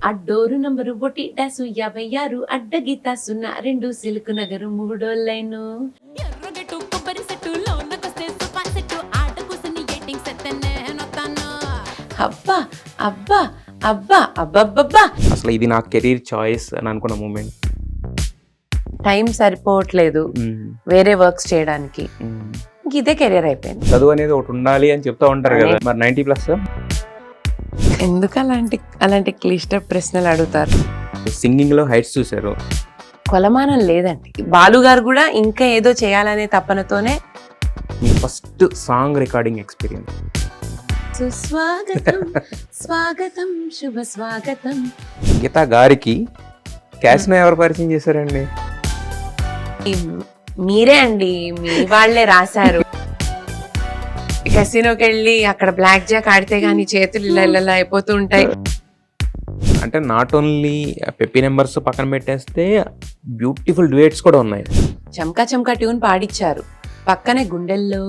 అడ్డోరు number బొటి Dasu 56 అడ్డగీత 02 silk నగరు 3 line ఎర్రగెట్టు కొబ్బరి set లోనకొస్తే sofa set ఆట కూసుని ఎయిటింగ్ సెత్తనే నొత్తాను. అబ్బా అబ్బా అబ్బా అబ్బబ్బబ్బా అసలు ఇది నా కెరీర్ చాయిస్ అని అనుకున్న మూమెంట్. టైం సరిపోవట్లేదు వేరే వర్క్స్ చేయడానికి, ఇంక ఇదే కెరీర్ అయిపోయింది. చదువు అనేది ఒకటి ఉండాలి అని చెప్తా ఉంటారు కదా, మరి 90+ ఎందుకు అలాంటి క్లిష్ట ప్రశ్నలు అడుగుతారు? సింగింగ్ లో హైట్స్ చూసారు. కొలమానం లేదండి. బాలు గారు కూడా ఇంకా ఏదో చేయాలనే తపనతోనే. మీ ఫస్ట్ సాంగ్ రికార్డింగ్ ఎక్స్పీరియన్స్? సుస్వాగతం స్వాగతం శుభ స్వాగతం. గీతా గారికి క్యాష్ను ఎవరు పరిచయం చేశారండి? మీరే అండి, మీ వాళ్ళే రాశారు. కసినోకి వెళ్ళి అక్కడ బ్లాక్ జాక్ ఆడితే గానీ చేతులు ఇలా అయిపోతూ ఉంటాయి. అంటే నాట్ ఓన్లీ పెప్పీ నెంబర్స్ పక్కన పెట్టేస్తే బ్యూటిఫుల్ డ్యూయెట్స్ కూడా ఉన్నాయి. చమ్కా చమ్కా ట్యూన్ పాడించారు, పక్కనే గుండెల్లో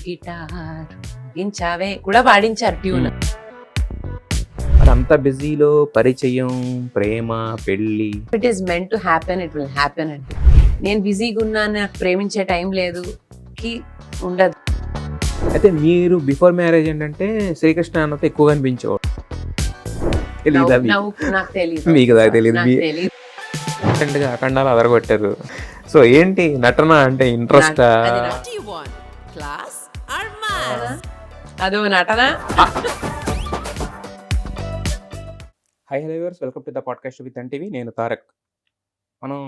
గిటార్ గించావే కూడా పాడించారు ట్యూన్. అంత బిజీలో పరిచయం, ప్రేమ, పెళ్లి. It is meant to happen, it will happen అండి. నేను బిజీగా ఉన్నాను, నాకు ప్రేమించే టైం లేదు కి ఉండదు. అయితే మీరు బిఫోర్ మ్యారేజ్ ఏంటంటే శ్రీకృష్ణ అన్నతో ఎక్కువగా అనిపించేవాడు. తెలీదా మీకు? నాకు తెలియదు. మీకు తెలీదు. నాకు తెలియదు. రీసెంట్గా అఖండాలు అదరగొట్టారు. సో ఏంటి నటన అంటే interest? What do you want? Class or mass? అదో నటన. High hello viewers, welcome to the podcast with NTV. నేను తారక్. మనం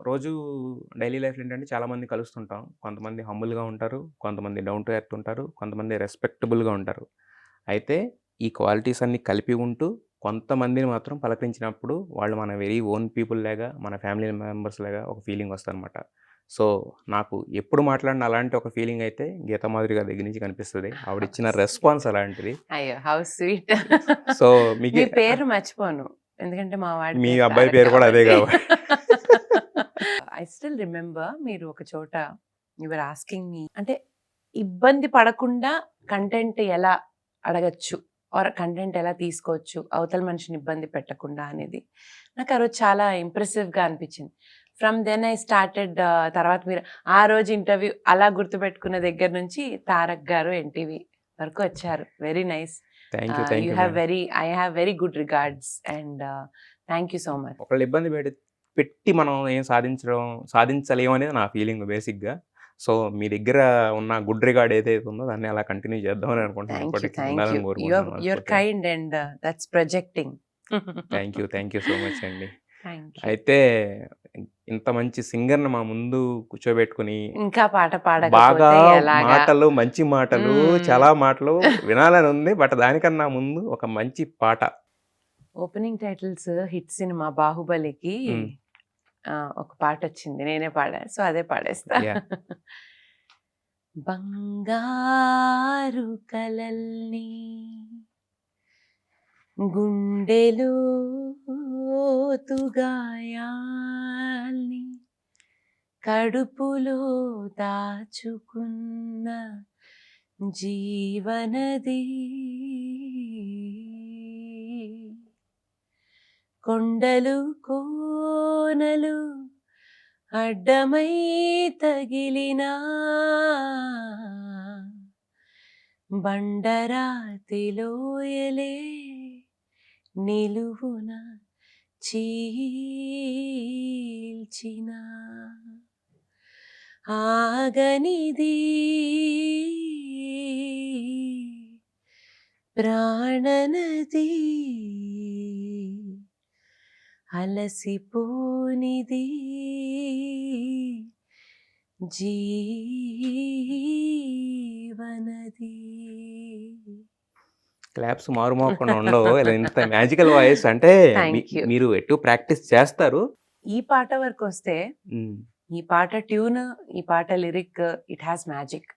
రోజు డైలీ లైఫ్లో ఏంటంటే చాలామంది కలుస్తుంటాం. కొంతమంది హంబుల్గా ఉంటారు, కొంతమంది డౌన్ టు ఎర్త్ ఉంటారు, కొంతమంది రెస్పెక్టబుల్గా ఉంటారు. అయితే ఈ క్వాలిటీస్ అన్నీ కలిపి ఉంటూ కొంతమందిని మాత్రం పలకరించినప్పుడు వాళ్ళు మన వెరీ ఓన్ పీపుల్ లాగా, మన ఫ్యామిలీ మెంబర్స్ లాగా ఒక ఫీలింగ్ వస్తుంది అనమాట. సో నాకు ఎప్పుడు మాట్లాడిన అలాంటి ఒక ఫీలింగ్ అయితే గీతా మాధురి గారి దగ్గర నుంచి కనిపిస్తుంది. ఆవిడ ఇచ్చిన రెస్పాన్స్ అలాంటిది. అయ్యో హౌ స్వీట్. సో మీ మీకు పేరు మర్చిపోను, ఎందుకంటే మా వాడి మీ అబ్బాయి పేరు కూడా అదే కాబట్టి. ఐ స్టిల్ రిమెంబర్ మీరు ఒక చోట యువర్ ఆస్కింగ్ మీ, అంటే ఇబ్బంది పడకుండా కంటెంట్ ఎలా అడగచ్చు ఆర్ కంటెంట్ ఎలా తీసుకోవచ్చు అవతల మనిషిని ఇబ్బంది పెట్టకుండా అనేది నాకు ఆ రోజు చాలా ఇంప్రెసివ్గా అనిపించింది. From then I started. తర్వాత మీరు ఆ రోజు ఇంటర్వ్యూ అలా గుర్తుపెట్టుకున్న దగ్గర నుంచి తారక్ గారు ఎన్టీవీ వరకు వచ్చారు. Very nice. Thank you. I have very good regards and thank you so much. ఒకళ్ళు ఇబ్బంది పెట్టి మనం ఏం సాధించలేము అనేది నా ఫీలింగ్ బేసిక్గా. సో మీ దగ్గర ఉన్న గుడ్ రిగార్డ్ ఏదైతే ఉందో దాన్ని అలా కంటిన్యూ చేద్దామని అనుకుంటున్నాను. Your kind and that's projecting. Thank you so much అండి. అయితే ఇంత మంచి సింగర్ని మా ముందు కూర్చోబెట్టుకుని ఇంకా పాట బాగా పాడకపోతే మాటలు, మంచి మాటలు, చాలా మాటలు వినాలని ఉంది. బట్ దానికన్నా ముందు ఒక మంచి పాట. ఓపెనింగ్ టైటిల్స్ హిట్ సినిమా బాహుబలికి ఒక పాట వచ్చింది, నేనే పాడా, సో అదే పాడేస్తా. Yeah. బంగారు కలల్ని గుండెలో గాయాల్ని కడుపులో దాచుకున్న జీవనది కొండలు కోనలు అడ్డమై తగిలినా బండరాతిలోయలే నిలువున చీల్చిన ఆగనిది ప్రాణనది అలసిపోనిది జీవనది. క్లాప్స్ మారుమోకుండా ఉండవు. ఇంత మ్యాజికల్ వాయిస్ అంటే మీరు ఎటు ప్రాక్టీస్ చేస్తారు. ఈ పాట వరకు వస్తే ఈ పాట ట్యూన్, ఈ పాట లిరిక్, ఇట్ హ్యాస్ మ్యాజిక్.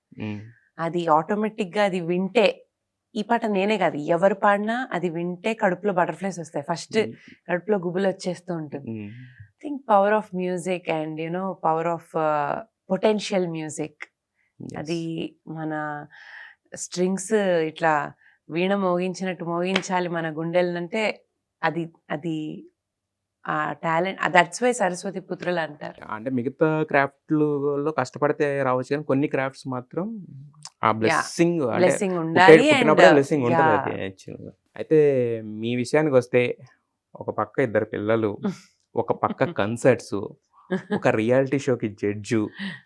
అది ఆటోమేటిక్ గా అది వింటే, ఈ పాట నేనే కాదు ఎవరు పాడినా అది వింటే కడుపులో బటర్ఫ్లైస్ వస్తాయి. ఫస్ట్ కడుపులో గుబులు వచ్చేస్తూ ఉంటుంది. Think power of music and you know power of potential music. అది మన స్ట్రింగ్స్ ఇట్లా వీణ మోగించినట్టు మోగించాలి మన గుండెలనంటే అది అది ఆ టాలెంట్ దట్స్ వై సరస్వతి పుత్రులు అంటారు. అంటే మిగతా క్రాఫ్ట్‌లలో కష్టపడితే రావచ్చు కానీ కొన్ని క్రాఫ్ట్స్ మాత్రం ఆ యాహ్! బ్లెస్సింగ్ అంటే బ్లెస్సింగ్ ఉండాలి అండ్ పుట్టినప్పుడే బ్లెస్సింగ్ ఉంటది యాహ్! అది యాక్చువల్‌గా. అయితే మీ విషయానికొస్తే ఒక పక్క ఇద్దరు పిల్లలు, ఒక పక్క కన్సర్ట్స్, ఒక రియాలిటీ షోకి జడ్జు,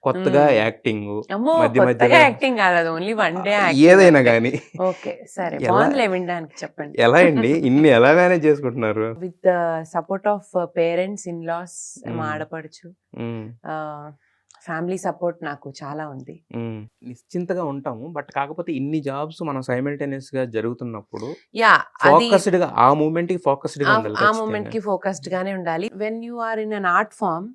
కొత్తగా హ్మ్. యాక్టింగు, అమ్మో! మధ్య కొత్తగా మధ్యలో యాక్టింగ్ కాదు. అది ఓన్లీ వన్ డే యాక్టింగ్ ఏదైనా అంతే. గాని ఓకే. సరే ఎలా బావుందిలే వినడానికి చెప్పండి. ఎలా అండి? ఇన్ని ఎలా మేనేజ్ చేసుకుంటున్నారు? With the support of parents, in laws, మా హ్మ్. ఆడపడుచు, హ్మ్. ఫ్యామిలీ సపోర్ట్ నాకు చాలా ఉంది. హ్మ్. నిశ్చింతగా ఉంటాము. బట్ కాకపోతే ఇన్ని జాబ్స్ మనం సైమల్టేనియస్‌గా జరుగుతున్నప్పుడు యాహ్! అది ఫోకస్డ్‌గా ఆ మూవ్‌మెంట్‌కి ఫోకస్డ్‌గా ఉండాలి ఆ ఖచ్చితంగా. మూమెంట్‌కి ఫోకస్డ్ గానే ఉండాలి. When you are in an art form,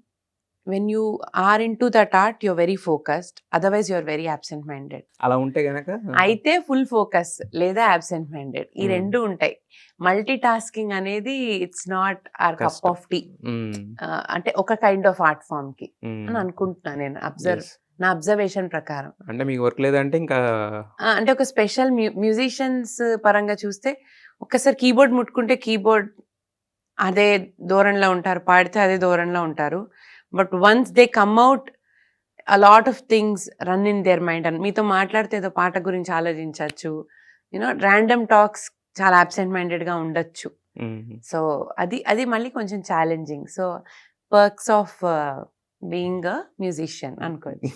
when you are into that art, you are very focused. Otherwise you are very absent minded. అలా ఉంటే గనక అయితే ఫుల్ ఫోకస్ లేదా అబ్సెంట్ మైండెడ్ ఈ హ్మ్. 2 ఉంటాయి. మల్టీ టాస్కింగ్ అనేది ఇట్స్ నాట్ అవర్ కప్ కష్టం. Of tea. Hmm. అంటే ఒక కైండ్ ఆఫ్ ఆర్ట్ ఫార్మ్‌కి అని హ్మ్. అనుకుంటున్నా నేను. యెస్. నా అబ్జర్వేషన్ ప్రకారం. అంటే మీకు వర్క్ లేదంటే ఇంకా అంటే ఒక స్పెషల్ మ్యూజిషియన్స్ పరంగా చూస్తే ఒక్కసారి కీబోర్డ్ ముట్టుకుంటే కీబోర్డ్ అదే ధోరణిలో ఉంటారు. పాడితే అదే ధోరణిలో ఉంటారు. But once they come out lot of things run in their mind. అని మీతో మాట్లాడితే ఏదో పాట గురించి ఆలోచించవచ్చు. ర్యాండమ్ టాక్స్ చాలా అబ్సెంట్ మైండెడ్‌గా ఉండొచ్చు. హ్మ్. సో, అది మళ్ళీ కొంచెం challenging. So, perks of being a musician అనుకోవచ్చు.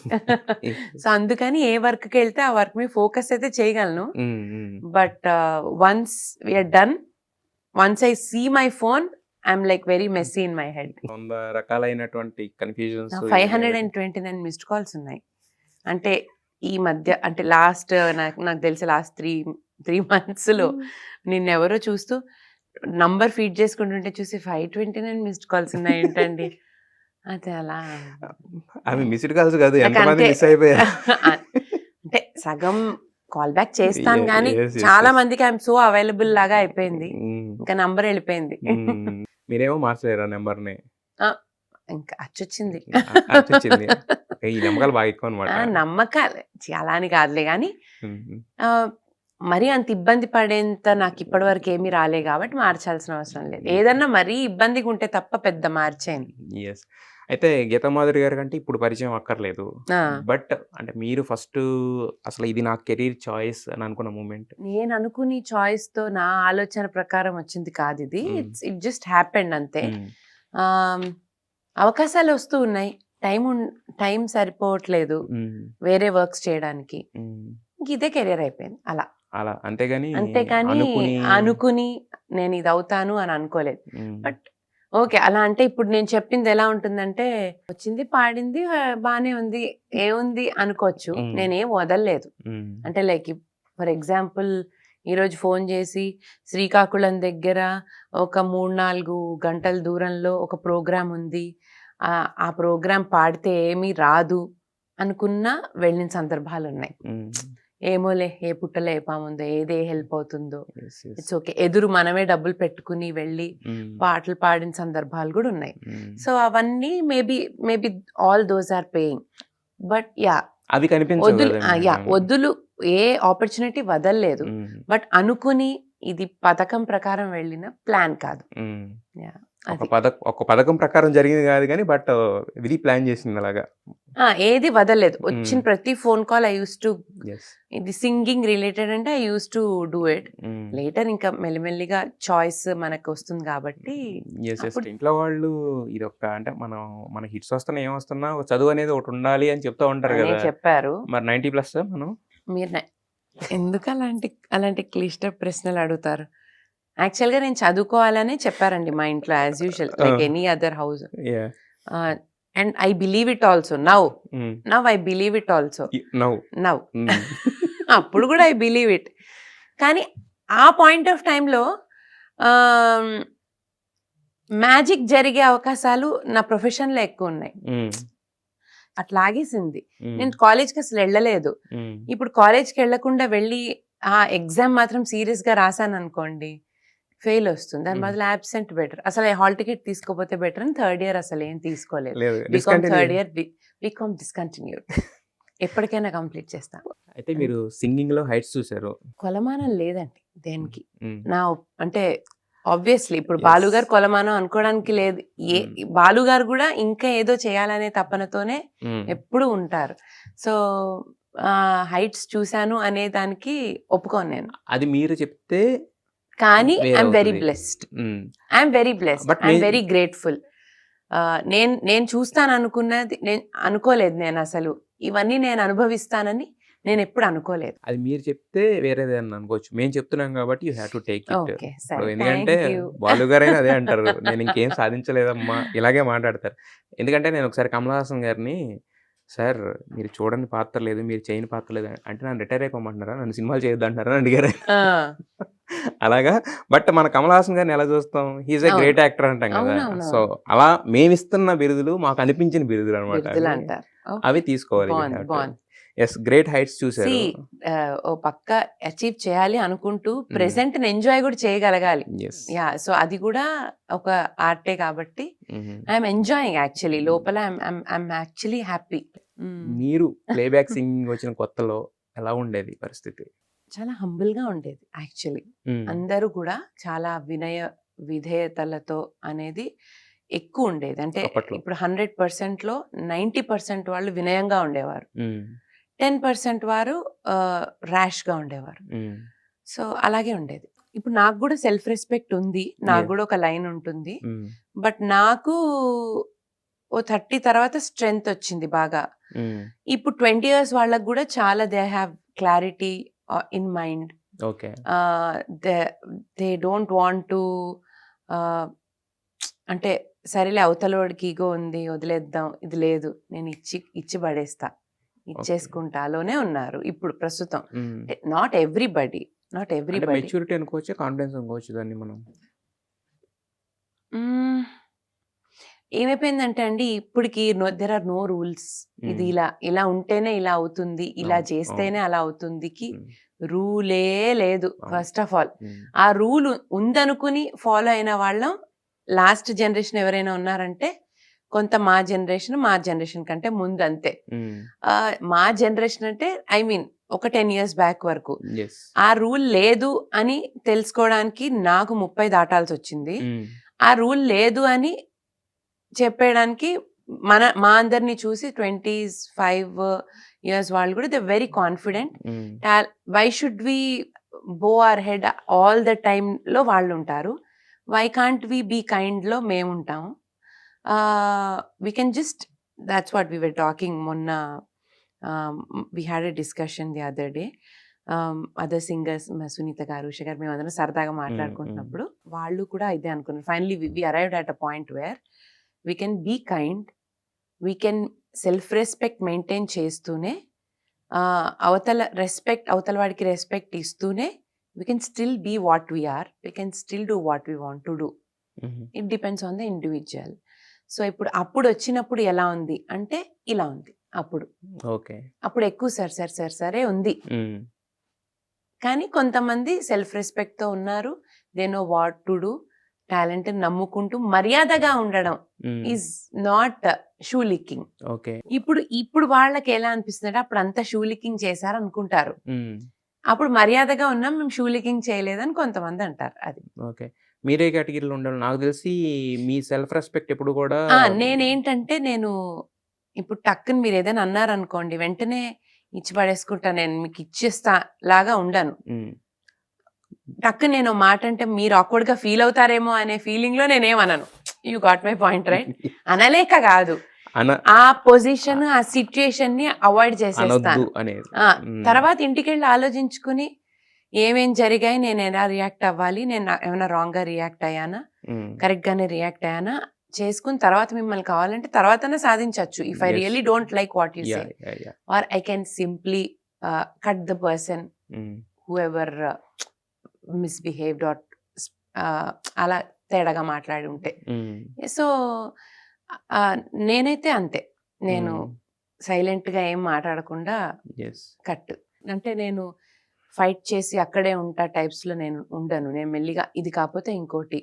సో, అందుకని ఏ వర్క్‌కెళ్తే ఆ వర్క్ మీద ఫోకస్ అయితే చేయగలను. Hmm. Hmm. But once we are done, once I see my phone, I'm like very messy in my head. 100 రకాలైనటువంటి కన్‌ఫ్యూజన్స్ 529 మిస్డ్ కాల్స్ ఉన్నాయి. అంటే ఈ మధ్య అంటే లాస్ట్ నాకు తెలిసి లాస్ట్ 3 మంత్స్‌లో నిన్నెవరో చూస్తూ నంబర్ ఫీడ్ చేసుకుంటుంటే చూసి 529 మిస్డ్ కాల్స్ ఉన్నాయేంటండి? అది అలా అవి మిస్డ్ కాల్స్ కాదు. నాకు ఎంతమంది అంతే. మిస్ అయిపోయారు. అంటే సగం కాల్ బ్యాక్ చేస్తాను గానీ యెస్. యెస్. చాలా యెస్. మందికి ఐయామ్ సో అవైలబుల్ లాగా అయిపోయింది. హ్మ్. ఇంకా నంబర్ ఎళ్ళిపోయింది. హ్మ్. మీరేమో మార్చలేరు ఆ నంబర్‌ని. ఆ! ఇంకా అచ్చొచ్చింది. అచ్చొచ్చింది. ఈ నమ్మకాలు బాగా ఎక్కువనమాట. నమ్మకాలు అలా అని కాదులే గానీ హుహు. మరీ అంత ఇబ్బంది పడేంత నాకు ఇప్పటివరకు ఏమీ రాలే కాబట్టి మార్చాల్సిన అవసరం లేదు. ఏదన్నా మరీ ఇబ్బందిగా ఉంటే తప్ప పెద్ద మార్చేయను. యెస్. అయితే గీతామాధురి గారి కంటే ఇప్పుడు పరిచయం అక్కర్లేదు. ఆ! బట్ అంటే మీరు ఫస్ట్ అసలు ఇది నా కెరీర్ చాయిస్ అని అనుకున్న మూమెంట్? నేను అనుకుని చాయిస్‌తో నా ఆలోచన ప్రకారం వచ్చింది కాదిది. హ్మ్. ఇట్ జస్ట్ హ్యాపెండ్ అంతే. హ్మ్. ఆహ్, అవకాశాలు వస్తూ ఉన్నాయి. టైం సరిపోవట్లేదు హ్మ్. వేరే వర్క్స్ చేయడానికి. హ్మ్. ఇంక ఇదే కెరియర్ అయిపోయింది అలా. అలా అంతేగాని అంతేకాని అనుకుని నేను ఇది అవుతాను అని అనుకోలేదు. హ్మ్. But okay. అలా అంటే ఇప్పుడు నేను చెప్పింది ఎలా ఉంటుందంటే, వచ్చింది పాడింది బానే ఉంది. ఏముంది అనుకోవచ్చు. హ్మ్. నేనేం వదలలేదు. హ్మ్. అంటే లైక్ ఫర్ ఎగ్జాంపుల్ ఈరోజు ఫోన్ చేసి శ్రీకాకుళం దగ్గర ఒక 3, 4 గంటల దూరంలో ఒక ప్రోగ్రామ్ ఉంది. ఆ ప్రోగ్రామ్ పాడితే ఏమీ రాదు అనుకున్నా వెళ్ళిన సందర్భాలున్నాయి. హ్మ్. ఏమోలే ఏ పుట్టలో ఏ పాముందో, ఏది ఏ హెల్ప్ అవుతుందో. యెస్. యెస్. It's okay. ఎదురు మనమే డబ్బులు పెట్టుకుని వెళ్ళి హ్మ్. పాటలు పాడిన సందర్భాలు గూడా ఉన్నాయి. హ్మ్. సో, అవన్నీ maybe all those are paying. But yeah! అవి కనిపించవు వదులు కదండీ. యాహ్! వదులు ఏ ఆపర్చునిటీ వదలలేదు. హ్మ్. బట్ అనుకుని ఇది పథకం ప్రకారం వెళ్ళిన ప్లాన్ కాదు. హ్మ్. యాహ్! ఒక అది. ఒక పథకం ప్రకారం జరిగింది కాదు గానీ బట్ విధి ప్లాన్ చేసింది అలాగా. ఏది వదలలేదు. వచ్చిన హ్మ్. ప్రతి phone call I used to yes. ఇది సింగింగ్ రిలేటెడ్ అంటే I used to do it. హ్మ్. లేటర్ ఇంకా మెల్లిమెల్లిగా చాయిస్ మనకొస్తుంది కాబట్టి యెస్. యెస్. అప్పుడు ఇంట్లో వాళ్ళు ఇదొక అంటే మన హిట్స్ వస్తున్నా ఏమొస్తున్నా ఒక చదువు అనేది ఒకటి ఉండాలి అని చెప్తా ఉంటారు అనే గదా! చెప్పారు. మరి 90+ మనం? మీరు ఎందుకు అలాంటి క్లిష్ట ప్రశ్నలు అడుగుతారు? యాక్చువల్‌గా నేను చదువుకోవాలనే చెప్పారండి మా ఇంట్లో as usual ah! Like any other house. Yeah! And I believe it also now. Hmm. Now I believe it also. Now. Now. Hmm. అప్పుడు గూడా ఐ బిలీవ్ ఇట్. కానీ ఆ పాయింట్ ఆఫ్ టైమ్‌లో ఆహ్, మ్యాజిక్ జరిగే అవకాశాలు నా ప్రొఫెషన్‌లో ఎక్కువున్నాయి. హ్మ్. అట్లా ఆగేసింది. హ్మ్. నేను కాలేజ్‌కి అసలు ఎళ్ళలేదు. హ్మ్. ఇప్పుడు కాలేజ్‌కి ఎళ్ళకుండా వెళ్ళి ఆ ఎగ్జామ్ మాత్రం సీరియస్‌గా రాసాననుకోండి, ఫెయిల్ వస్తుంది. దాని హ్మ్. బదులు యాబ్సెంట్ బెటర్. అసలు హాల్ టికెట్ తీసుకోపోతే బెటర్ అని థర్డ్ ఇయర్ అసలు ఏం తీసుకోలేదు. లేదు. BCom discontinue. Third year BCom discontinued. ఎప్పటికైనా కంప్లీట్ చేస్తా. అయితే మీరు సింగింగ్‌లో హైట్స్ చూసారు. కొలమానం లేదండి దేనికి. హ్మ్. అంటే ఆబ్వియస్లీ ఇప్పుడు Yes. బాలు గారు కొలమానం అనుకోవడానికి లేదు. బాలు గారు కూడా ఇంకా ఏదో చేయాలనే తపనతోనే ఎప్పుడు ఉంటారు. సో హైట్స్ చూశాను అనే దానికి ఒప్పుకోను నేను. అది మీరు చెప్తే కానీ వేరే ఐఎమ్ వెరీ అవుతుంది. Blessed. Hmm. I'm very blessed. But I'm me- very grateful. నేను చూస్తాను అనుకున్నది నేను అనుకోలేదు. నేను అసలు ఇవన్నీ నేను అనుభవిస్తానని నేను ఎప్పుడు అనుకోలేదు. అది మీరు చెప్తే వేరేది అని అనుకోవచ్చు. మేము చెప్తున్నాం కాబట్టి you have to take it. Okay సరే, ఎందుకంటే థ్యాంక్ యూ. బాలు గారైనా అదే అంటారు, నేను ఇంకేం సాధించలేదమ్మా ఇలాగే మాట్లాడతారు. ఎందుకంటే నేను ఒకసారి కమల్ హాసన్ గారిని, సార్ మీరు చూడని పాత్ర లేదు, మీరు చేయని పాత్ర లేదు అంటే నన్ను రిటైర్ అయిపోమంటున్నారా, నన్ను సినిమాలు చేయొద్దు అంటారా అని అడిగారు. అలాగా. బట్ మన కమల్ హాసన్ గారిని ఎలా చూస్తాం, హీఈస్ ఏ అవును. గ్రేట్ యాక్టర్ అంటాం కదా. అవునవును. సో అలా మేమిస్తున్న బిరుదులు మాకు అనిపించిన బిరుదులు అనమాట. బిరుదులు అంటారు. అవి తీసుకోవాలి. బాగుంది. ఎస్, గ్రేట్ హైట్స్ చూసారు. ఓ పక్క అచీవ్ చేయాలి అనుకుంటూ ప్రెసెంట్ ఎంజాయ్ కూడా చేయగలగాలి. ఎస్. యా, సో అది కూడా ఒక ఆర్టే కాబట్టి ఐఎమ్ ఎంజాయింగ్ యాక్చువల్లీ. లోపల ఐఎమ్ యాక్చువల్లీ హ్యాపీ. మీరు ప్లేబ్యాక్ సింగింగ్ వచ్చిన కొత్తలో ఎలా ఉండేది పరిస్థితి? చాలా హంబుల్ గా ఉండేది యాక్చువల్లీ. అందరూ కూడా చాలా వినయ విధేయతలతో అనేది ఎక్కువ ఉండేది. అంటే అప్పట్లో. ఇప్పుడు 100% లో 90% వాళ్ళు వినయంగా ఉండేవారు, 10% వారు ర్యాష్ గా ఉండేవారు. సో అలాగే ఉండేది. ఇప్పుడు నాకు కూడా సెల్ఫ్ రెస్పెక్ట్ ఉంది, నాకు Yeah. కూడా ఒక లైన్ ఉంటుంది. బట్ నాకు ఓ 30 తర్వాత స్ట్రెంగ్త్ వచ్చింది బాగా. ఇప్పుడు 20 years వాళ్ళకు కూడా చాలా they have clarity in mind. Okay. They don't want to అంటే సరేలే అవతలోడికి ఈగో ఉంది వదిలేద్దాం, ఇది లేదు నేను ఇచ్చి పడేస్తా, ఇచ్చేసుకుంటాలోనే ఉన్నారు ఇప్పుడు ప్రస్తుతం. Not everybody. మెచ్యూరిటీ అనుకోవచ్చు, కాన్ఫిడెన్స్ అనుకోవచ్చు దాన్ని మనం. ఏమైపోయిందంటే అండి, ఇప్పటికి దెర్ ఆర్ నో రూల్స్. ఇది ఇలా ఉంటేనే ఇలా అవుతుంది, ఇలా అవును, చేస్తేనే అలా అవుతుందికి Mm. రూలే లేదు. అవును. ఫస్ట్ ఆఫ్ ఆల్ ఆ రూల్ ఉందనుకుని ఫాలో అయిన వాళ్ళం లాస్ట్ జనరేషన్ ఎవరైనా ఉన్నారంటే కొంత మా జనరేషన్ కంటే ముందు అంతే. మా జనరేషన్ అంటే ఐ మీన్ ఒక 10 years బ్యాక్ వరకు ఎస్. ఆ రూల్ లేదు అని తెలుసుకోవడానికి నాకు 30 దాటాల్సి వచ్చింది. ఆ రూల్ లేదు అని చెప్పేయడానికి మా అందరినీ చూసి 25 years వాళ్ళు కూడా they very confident. Why should we bow our head all the time లో వాళ్ళు ఉంటారు, why can't we be kind లో మేము ఉంటాము. We can just that's what we were talking మొన్న. We had a discussion the other day. Other singers Sunitha గారు, ఉష గారు, మేము అందరం సరదాగా మాట్లాడుకుంటున్నప్పుడు వాళ్ళు కూడా ఇదే అనుకున్నారు. Finally we arrived at a point where we can be kind, we can self respect maintain చేస్తూనే అవతల వాడికి రెస్పెక్ట్ ఇస్తూనే we can still be what we're, we can still do what we want to do. It depends on the individual. So అప్పుడు వచ్చినప్పుడు ఎలా ఉంది అంటే ఇలా ఉంది. అప్పుడు ఎక్కువ సరే ఉంది. కానీ కొంతమంది సెల్ఫ్ రెస్పెక్ట్ తో ఉన్నారు, they know what to do, talent నమ్ముకుంటూ మర్యాదగా ఉండడం ఈజ్ నాట్ షూ లిక్కింగ్. ఇప్పుడు వాళ్ళకి ఎలా అనిపిస్తుంది, అప్పుడు అంతా షూ లిక్కింగ్ చేశారు అనుకుంటారు, అప్పుడు మర్యాదగా ఉన్నాం మేము షూ లిక్కింగ్ చేయలేదని కొంతమంది అంటారు. అది ఓకే. మీరే కేటగిరీలో ఉండాలి. నాకు తెలిసి మీ సెల్ఫ్ రెస్పెక్ట్ ఎప్పుడు కూడా నేనేంటంటే నేను ఇప్పుడు టక్కుని మీరు ఏదైనా అన్నారనుకోండి వెంటనే ఇచ్చి పడేసుకుంటా, నేను మీకు ఇచ్చేస్తా లాగా ఉండను. టక్కు నేను మాట అంటే మీరు ఆక్వర్డ్ గా ఫీల్ అవుతారేమో అనే ఫీలింగ్ లో నేనేమనను. You got my point right. అనలేక కాదు, ఆ పొజిషన్ ఆ సిచ్యుయేషన్ ని అవాయిడ్ చేసేస్తాను. తర్వాత ఇంటికి వెళ్ళి ఆలోచించుకుని ఏమేం జరిగాయి, నేను ఎలా రియాక్ట్ అవ్వాలి, నేను ఏమైనా రాంగ్ గా రియాక్ట్ అయ్యానా, కరెక్ట్ గానే రియాక్ట్ అయ్యానా చేసుకుని తర్వాత మిమ్మల్ని కావాలంటే తర్వాతనే సాధించవచ్చు. If I really don't like what you say or I can simply cut the person whoever misbehaved or అలా తేడాగా మాట్లాడి ఉంటే. సో నేనైతే అంతే, నేను సైలెంట్ గా ఏం మాట్లాడకుండా కట్ అంటే నేను ఫైట్ చేసి అక్కడే ఉంటా టైప్స్ లో నేను ఉండను. నేను మెల్లిగా ఇది కాకపోతే ఇంకోటి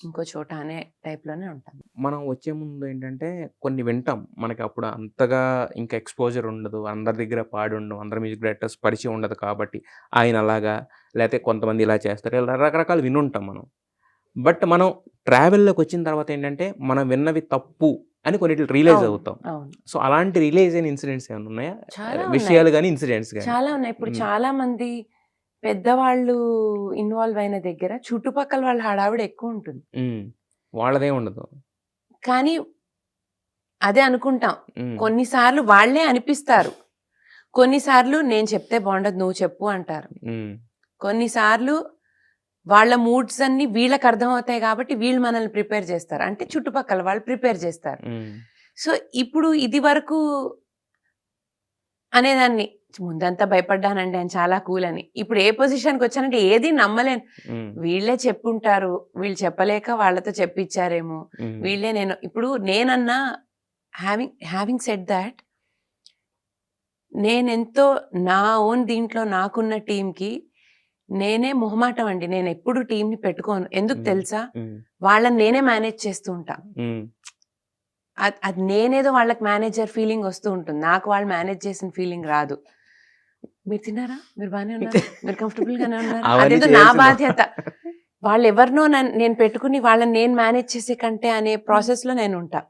ఇంకో చోట అనే టైప్ లోనే ఉంటాను. మనం వచ్చే ముందు ఏంటంటే కొన్ని వింటాం, మనకి అప్పుడు అంతగా ఇంకా ఎక్స్పోజర్ ఉండదు, అందరి దగ్గర పాడి ఉండవు, అందరి మ్యూజిక్ డైరెక్టర్స్ పరిచయం ఉండదు కాబట్టి ఆయన అలాగా, లేకపోతే కొంతమంది ఇలా చేస్తారు, ఇలా రకరకాలు వినుంటాం మనం. బట్ మనం ట్రావెల్‌లోకి వచ్చిన తర్వాత ఏంటంటే, మనం విన్నవి తప్పు అని కొన్నిటిని రియలైజ్ అవును. అవుతాం. అవును. సో, అలాంటి రియలైజ్ అయిన ఇన్సిడెంట్స్ ఏమైనా ఉన్నాయా? చాలా ఉన్నాయి. విషయాలు గాని, ఇన్సిడెంట్స్ గాని? చాలా ఉన్నాయి. ఇప్పుడు హ్మ్. చాలా మంది పెద్దవాళ్ళు ఇన్వాల్వ్ అయిన దగ్గర చుట్టుపక్కల వాళ్ళ హడావిడి ఎక్కువుంటుంది. హ్మ్. వాళ్ళదేం ఉండదు. కానీ అదే అనుకుంటాం. హ్మ్. కొన్నిసార్లు వాళ్ళే అనిపిస్తారు. కొన్నిసార్లు నేను చెప్తే బావుండదు నువ్వు చెప్పు అంటారు. హ్మ్. కొన్నిసార్లు వాళ్ళ మూడ్స్ అన్నీ వీళ్ళకి అర్థమవుతాయి కాబట్టి వీళ్ళు మనల్ని ప్రిపేర్ చేస్తారు. అంటే చుట్టుపక్కల వాళ్ళు ప్రిపేర్ చేస్తారు. హ్మ్. సో, ఇప్పుడు ఇది వరకు అనేదాన్ని. ముందంతా భయపడ్డానండి ఆయన చాలా కూల్ అని. ఇప్పుడు ఏ పొజిషన్‌కొచ్చానంటే ఏది నమ్మలేను. హ్మ్. వీళ్ళే చెప్పుంటారు. వీళ్ళు చెప్పలేక వాళ్ళతో చెప్పించారేమో. హ్మ్. వీళ్ళే ఇప్పుడు నేనన్నా హావింగ్ సెడ్ థాట్ నేనెంతో నా ఓన్ దీంట్లో నాకున్న టీమ్‌కి నేనే మొహమాటం అండి. నేనెప్పుడు టీమ్‌ని పెట్టుకోను. ఎందుకు హ్మ్. తెలుసా? హ్మ్. వాళ్ళని నేనే మేనేజ్ చేస్తూ ఉంటా. హ్మ్. అది నేనేదో వాళ్ళకి మేనేజర్ ఫీలింగ్ వస్తూ ఉంటుంది. నాకు వాళ్ళు మేనేజ్ చేసిన ఫీలింగ్ రాదు. మీరు తిన్నారా? మీరు బానే ఉన్నారా? మీరు కంఫర్టబుల్ గానే ఉన్నారా? అవన్నీ అదేదో నా చేయాల్సిన బాధ్యత. వాళ్ళెవరినో నేను పెట్టుకుని వాళ్ళని నేను మేనేజ్ చేసే కంటే అనే ప్రాసెస్‌లో నేనుంటా.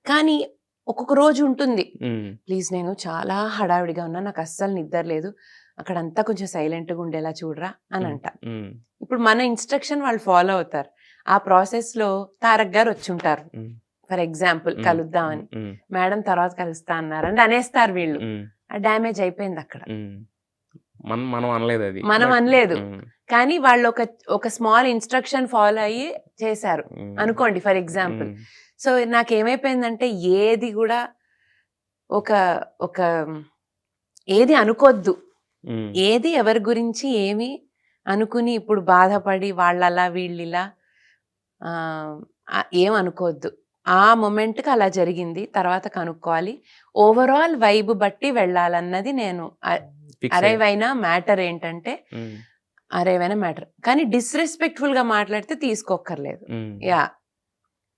కానీ ఒక్కొక్క రోజు ఉంటుంది. హ్మ్. ప్లీజ్ నేను చాలా హడావిడిగా ఉన్నా. నాకు అస్సలు నిద్ర లేదు. అక్కడంతా కొంచెం సైలెంట్‌గా ఉండేలా చూడరా అని హ్మ్. అంటా. హ్మ్. ఇప్పుడు మన ఇన్‌స్ట్రక్షన్ వాళ్ళు ఫాలో అవుతారు. ఆ ప్రాసెస్‌లో తారక్ గారు వచ్చుంటారు. హ్మ్. ఫర్ ఎగ్జాంపుల్ హ్మ్. కలుద్దామని. హ్మ్. మేడం తర్వాత కలుస్తా అన్నారంటే అనేస్తారు వీళ్ళు. హ్మ్. ఆ డ్యామేజ్ అయిపోయిందక్కడ. హ్మ్. మనం అనలేదది. మనం బట్ అనలేదు. హ్మ్. కానీ వాళ్ళు ఒక స్మాల్ ఇన్‌స్ట్రక్షన్ ఫాలో అయ్యి చేశారు. హ్మ్. అనుకోండి ఫర్ ఎగ్జాంపుల్. హ్మ్. సో, నాకేమైపోయిందంటే ఏది గూడా ఒక ఒక ఏది అనుకోద్దు. హ్మ్. ఏది ఎవరి గురించి ఏమి అనుకుని ఇప్పుడు బాధపడి వాళ్ళలా వీళ్ళిలా ఏం అనుకోవద్దు. ఆ మొమెంట్‌కి అలా జరిగింది. తర్వాత కనుక్కోవాలి. ఓవరాల్ వైబ్ బట్టి వెళ్ళాలన్నది నేను ఫిక్స్ అయ్యా. అరైవ్ అయిన మ్యాటర్ ఏంటంటే హ్మ్. అరైవ్ అయిన మ్యాటర్. కానీ డిస్‌రెస్పెక్ట్‌ఫుల్‌గా మాట్లాడితే తీసుకోక్కర్లేదు. హ్మ్. యాహ్!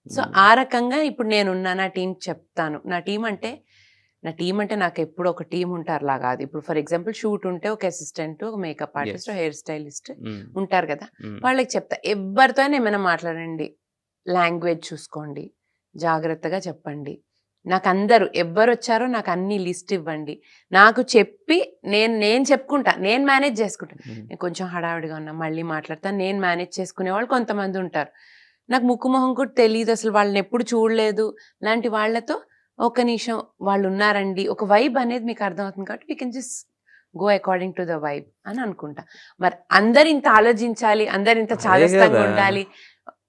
సో, హ్మ్. ఆ రకంగా ఇప్పుడు నేనున్నా నా టీమ్‌కి చెప్తాను. నా టీమ్ అంటే నాకెప్పుడు ఒక టీమ్ ఉంటారులా గాదు. ఇప్పుడు ఫర్ ఎగ్జాంపుల్ షూట్ ఉంటే ఒక అసిస్టెంట్, ఒక makeup artist, yes. Hair stylist హ్మ్. ఉంటారు గదా! హ్మ్. వాళ్ళకి చెప్తా. ఎవ్వరితో అయినా ఏమైనా మాట్లాడండి. లాంగ్వేజ్ చూసుకోండి. జాగ్రత్తగా చెప్పండి. నాకందరూ ఎవ్వరొచ్చారో నాకు అన్ని లిస్ట్ ఇవ్వండి. నాకు చెప్పి నేను చెప్పుకుంటా. నేను మేనేజ్ జేసుకుంటా. హ్మ్. నేను కొంచెం హడావిడిగా ఉన్నా మళ్ళీ మాట్లాడతాను. నేను మేనేజ్ చేసుకునేవాళ్ళు కొంతమంది ఉంటారు. నాకు ముక్కు మొహం కూడా తెలీదు. అసలు వాళ్ళనెప్పుడు చూడలేదు. లాంటి వాళ్ళతో ఒక్క నిమిషం వాళ్ళున్నారండి. ఒక వైబ్ అనేది మీకు అర్థమవుతుంది కాబట్టి we can just go according to the vibe అని అనుకుంటా. మరి అందరింత ఆలోచించాలి. అందరింత అదే చాదస్తంగా గదా! ఉండాలి.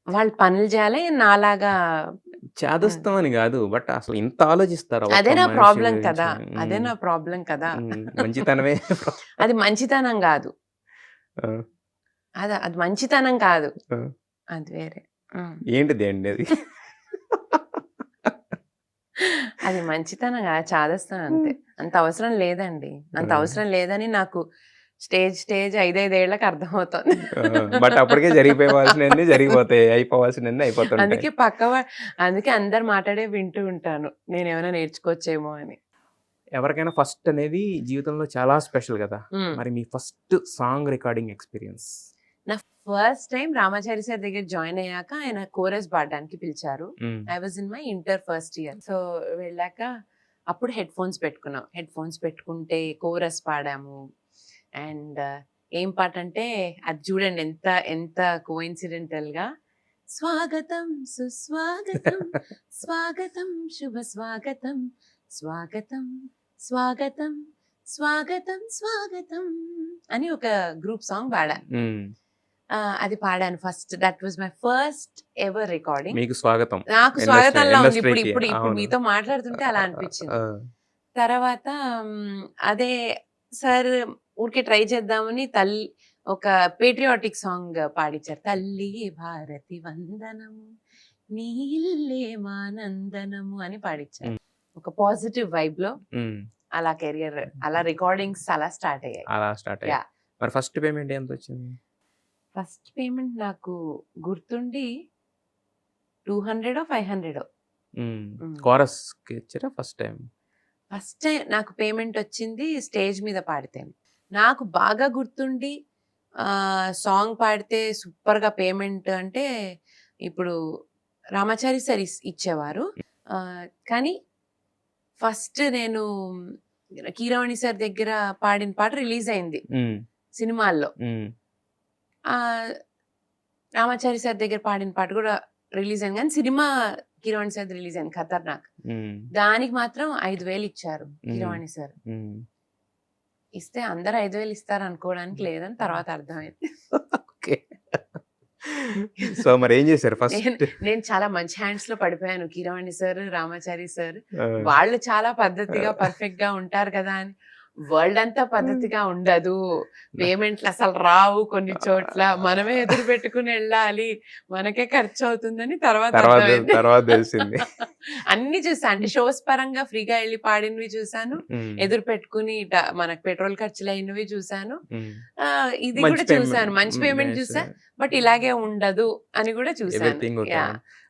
వాళ్ళు పనులు చేయాలి. నాలాగా హ్మ్. చేదస్తం అని గాదు. బట్ అసలు ఇంత ఆలోచిస్తారా అదే ఒక్క నా మనిషి ప్రాబ్లమ్ గురించి? కదా! అదే హ్మ్. నా ప్రాబ్లమ్ కదా! హ్మ్. మంచితనమే అది మంచితనం గాదు. ఆ! అది మంచితనం కాదు. ఆ! అది వేరే. హ్మ్. ఏంటిది అండి అది? అది మంచితనం కాదు. చాదస్తం అంతే. అంత అవసరం లేదండి. అంత ఆ! అవసరం లేదని నాకు స్టేజ్ 5, 5 ఏళ్ళకి అర్థమవుతోంది. ఆ! బట్ అప్పటికే జరిగిపోవాల్సినయన్నీ జరిగిపోతాయి. అయిపోవాల్సినయన్నీ అయిపోతుంటాయి. అందుకే అందుకే అందరు మాట్లాడేవి వింటూ ఉంటాను. నేనేమైనా నేర్చుకోవచ్చేమో అని. ఎవరికైనా ఫస్ట్ అనేది జీవితంలో చాలా స్పెషల్ గదా! హ్మ్. మరి మీ ఫస్ట్ సాంగ్ రికార్డింగ్ ఎక్స్‌పీరియన్స్? నా ఫస్ట్ టైమ్ రామాచారి సార్ దగ్గర జాయిన్ అయ్యాక ఆయన కోరస్ పాడడానికి పిలిచారు. హ్మ్. I was in my inter first year. So, వెళ్ళాక అప్పుడు హెడ్‌ఫోన్స్ పెట్టుకున్నాం. హెడ్‌ఫోన్స్ పెట్టుకుంటే కోరస్ పాడాము. అండ్ ఏం పాటంటే అది చూడండి ఎంత కోయిన్సిడెంటల్‌గా స్వాగతం సుస్వాగతం స్వాగతం శుభ స్వాగతం స్వాగతం స్వాగతం స్వాగతం స్వాగతం అని ఒక గ్రూప్ సాంగ్ పాడా. హ్మ్. అది పాడాను first. That was my first ever recording. మీకు స్వాగతం. నాకు స్వాగతంలా ఉంది. ఇండస్ట్రీకి. ఇప్పుడు అవును. మీతో మాట్లాడుతుంటే అలా అనిపించింది. ఆ! తర్వాత అదే సార్ ఊరికే ట్రై చేద్దామని ఒక పేట్రియాటిక్ సాంగ్ పాడిచ్చారు. తల్లి భారతి వందనము నీ ఇల్లే మానందనము అని పాడిచ్చారు. హ్మ్. ఒక పాజిటివ్ వైబ్‌లో హ్మ్. అలా రికార్డింగ్స్ అలా స్టార్ట్ అయ్యాయి. అలా స్టార్ట్ అయ్యాయి. యాహ్! మరి ఫస్ట్ పేమెంట్ ఎంతొచ్చింది? ఫస్ట్ పేమెంట్ నాకు గుర్తుండి 200 500 హ్మ్. హ్మ్. కోరస్‌కి ఇచ్చారా ఫస్ట్ టైమ్? ఫస్ట్ టైమ్ నాకు పేమెంట్ వచ్చింది స్టేజ్ మీద పాడితేనే. నాకు బాగా గుర్తుండి సాంగ్ పాడితే సూపర్‌గా పేమెంట్ అంటే ఇప్పుడు రామాచారి సార్ ఇచ్చేవారు. కానీ ఫస్ట్ నేను కీరవాణి సార్ దగ్గర పాడిన పాట రిలీజ్ అయింది సినిమాల్లో. రామాచారి సార్ దగ్గర పాడిన పాట కూడా రిలీజ్ అయింది, కానీ సినిమా కీరవాణి సార్ రిలీజ్ అయింది ఖతర్నాక్. దానికి మాత్రం 5,000 ఇచ్చారు కీరవాణి సార్. ఇస్తే అందరు 5,000 ఇస్తారు అనుకోవడానికి లేదని తర్వాత అర్థమైంది. సో మరి ఏం చేశారు ఫస్ట్? నేను చాలా మంచి హ్యాండ్స్ లో పడిపోయాను. కీరవాణి సార్, రామాచారి సార్ వాళ్ళు చాలా పద్ధతిగా పర్ఫెక్ట్ గా ఉంటారు కదా అని. వరల్డ్ అంతా పద్ధతిగా ఉండదు, పేమెంట్లు అసలు రావు, కొన్ని చోట్ల మనమే ఎదురు పెట్టుకుని వెళ్ళాలి, మనకే ఖర్చు అవుతుందని తర్వాత తెలిసింది. అన్ని చూసా, అంటే షోస్ పరంగా ఫ్రీగా వెళ్ళి పాడినవి చూసాను, ఎదురు పెట్టుకుని మనకు పెట్రోల్ ఖర్చులు అయినవి చూసాను, ఇది కూడా చూసాను, మంచి పేమెంట్ చూసా, బట్ ఇలాగే ఉండదు అని కూడా చూసాను.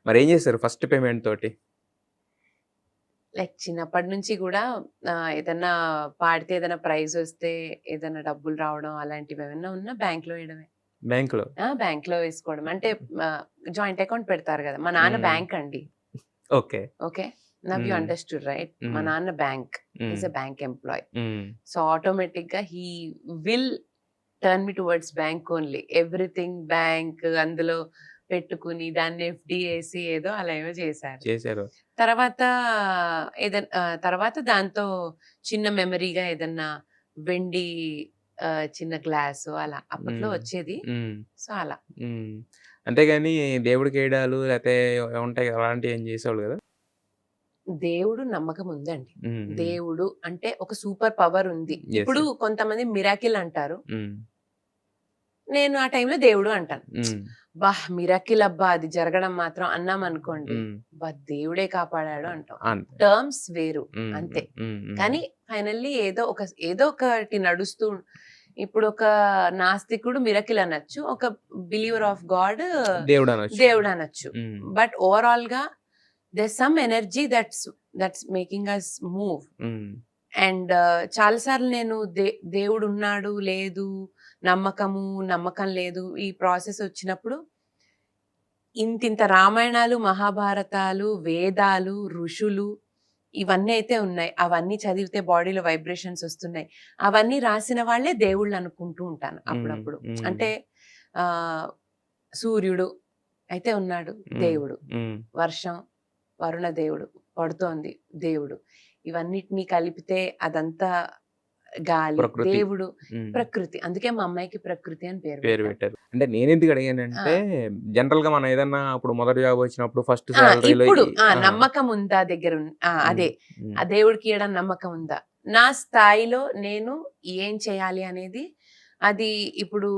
మరి ఏం చేశారు ఫస్ట్ పేమెంట్ తోటి? లైక్ చిన్నప్పటి నుంచి కూడా ఏదన్నా పాడితే ఏదైనా ప్రైజ్ వస్తే ఏదైనా డబ్బులు రావడం అలాంటివి ఏమైనా ఉన్నా బ్యాంక్ లో వేయడమే. బ్యాంక్ లో వేసుకోవడం అంటే జాయింట్ అకౌంట్ పెడతారు కదా. మా నాన్న బ్యాంక్ అండి. Okay, now you understood right. మా నాన్న bank, is a bank employee. So automatic గా he will turn me towards bank only. Everything bank, అందులో పెట్టుకుని దాన్ని ఎఫ్డి వేసి ఏదో అలా ఏమో చేశారు. తర్వాత దాంతో చిన్న మెమరీగా ఏదన్నా వెండి చిన్న గ్లాసు అలా అప్పట్లో వచ్చేది. సో అలా. అంతేగాని దేవుడికి వేయడాలు లేకపోతే ఉంటాయి అలాంటివి ఏం చేసేవాళ్ళు కదా? దేవుడు నమ్మకం ఉందండి. దేవుడు అంటే ఒక సూపర్ పవర్ ఉంది. ఇప్పుడు కొంతమంది మిరాకిల్ అంటారు, నేను ఆ టైంలో దేవుడు అంటాను. బా మిరాకిల్ అబ్బా అది జరగడం మాత్రం అన్నాం అనుకోండి, బా దేవుడే కాపాడాడు అంటాం. టర్మ్స్ వేరు అంతే. కానీ ఫైనల్లీ ఏదో ఒకటి నడుస్తూ, ఇప్పుడు ఒక నాస్తికుడు మిరాకిల్ అనొచ్చు, ఒక బిలీవర్ ఆఫ్ గాడ్ దేవుడు అనొచ్చు. బట్ ఓవరాల్ గా there some energy that's making us move. And చాలాసార్లు నేను దేవుడు ఉన్నాడు లేదు, నమ్మకం లేదు, ఈ ప్రాసెస్ వచ్చినప్పుడు ఇంతింత రామాయణాలు, మహాభారతాలు, వేదాలు, ఋషులు ఇవన్నీ అయితే ఉన్నాయి. అవన్నీ చదివితే బాడీలో వైబ్రేషన్స్ వస్తున్నాయి. అవన్నీ రాసిన వాళ్ళే దేవుళ్ళు అనుకుంటూ ఉంటాను అప్పుడప్పుడు. అంటే సూర్యుడు అయితే ఉన్నాడు దేవుడు, వర్షం వరుణ దేవుడు పడుతోంది దేవుడు, ఇవన్నిటినీ కలిపితే అదంతా గాలి దేవుడు, ప్రకృతి. అందుకే మా అమ్మాయికి ప్రకృతి అని పేరు పెట్టారు. అంటే నేను ఎందుకు అడిగానంటే, జనరల్ గా మనం ఏదన్నా ఇప్పుడు మొదటి జాబ్ వచ్చినప్పుడు ఫస్ట్ ఇప్పుడు నమ్మకం ఉందా దగ్గర, అదే ఆ దేవుడికి ఇవ్వడం నమ్మకం ఉందా, నా స్థాయిలో నేను ఏం చేయాలి అనేది. అది ఇప్పుడు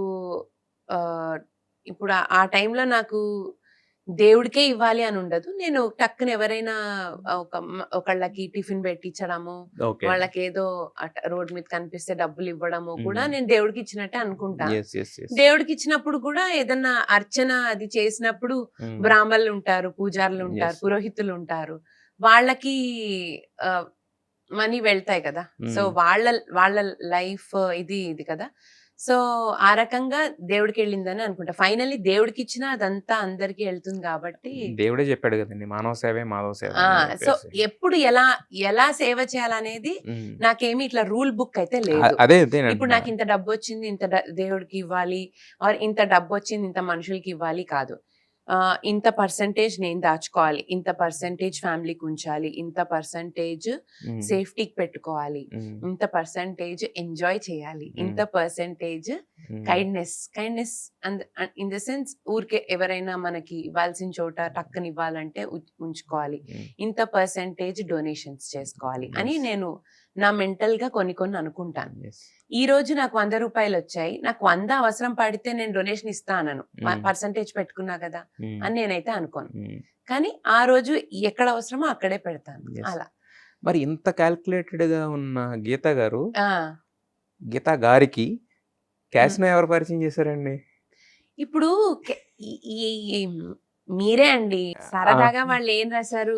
ఆ టైంలో నాకు దేవుడికే ఇవ్వాలి అని ఉండదు. నేను టక్కున ఎవరైనా ఒకళ్ళకి టిఫిన్ పెట్టించడము, వాళ్ళకి ఏదో రోడ్ మీద కనిపిస్తే డబ్బులు ఇవ్వడము కూడా నేను దేవుడికి ఇచ్చినట్టే అనుకుంటాను. దేవుడికి ఇచ్చినప్పుడు కూడా ఏదన్నా అర్చన అది చేసినప్పుడు బ్రాహ్మణులు ఉంటారు, పూజారులు ఉంటారు, పురోహితులు ఉంటారు, వాళ్ళకి మనీ వెళ్తాయి కదా. సో వాళ్ళ లైఫ్ ఇది కదా. సో ఆ రకంగా దేవుడికి వెళ్ళిందని అనుకుంటా. ఫైనల్లీ దేవుడికి ఇచ్చినా అదంతా అందరికి వెళ్తుంది కాబట్టి దేవుడే చెప్పాడు కదండి, మానవ సేవే మాధవ సేవ. సో ఎప్పుడు ఎలా సేవ చేయాలనేది నాకేమి ఇట్లా రూల్ బుక్ అయితే లేదు. ఇప్పుడు నాకు ఇంత డబ్బు వచ్చింది ఇంత దేవుడికి ఇవ్వాలి, ఆర్ ఇంత డబ్బు వచ్చింది ఇంత మనుషులకి ఇవ్వాలి కాదు. ఇంత పర్సంటేజ్ నేను దాచుకోవాలి, ఇంత పర్సంటేజ్ ఫ్యామిలీకి ఉంచాలి, ఇంత పర్సంటేజ్ సేఫ్టీకి పెట్టుకోవాలి, ఇంత పర్సంటేజ్ ఎంజాయ్ చేయాలి, ఇంత percentage kindness in the sense ఊరికే ఎవరైనా మనకి ఇవ్వాల్సిన చోట టక్కని ఇవ్వాలంటే ఉంచుకోవాలి, ఇంత పర్సంటేజ్ డొనేషన్స్ చేసుకోవాలి అని నేను నా మెంటల్ గా కొన్ని అనుకుంటాను. ఈ రోజు నాకు 100 రూపాయలు వచ్చాయి, నాకు 100 అవసరం పడితే నేను డొనేషన్ ఇస్తాను, పర్సంటేజ్ పెట్టుకున్నా కదా అని నేనైతే అనుకోను. కానీ ఆ రోజు ఎక్కడ అవసరమో అక్కడే పెడతాను అలా. మరి ఇంత క్యాల్కులేటెడ్ గా ఉన్న గీతా గారికి క్యాష్ ను ఎవరు పరిచయం చేశారండి? ఇప్పుడు మీరే అండి సరదాగా వాళ్ళు ఏం రాశారు,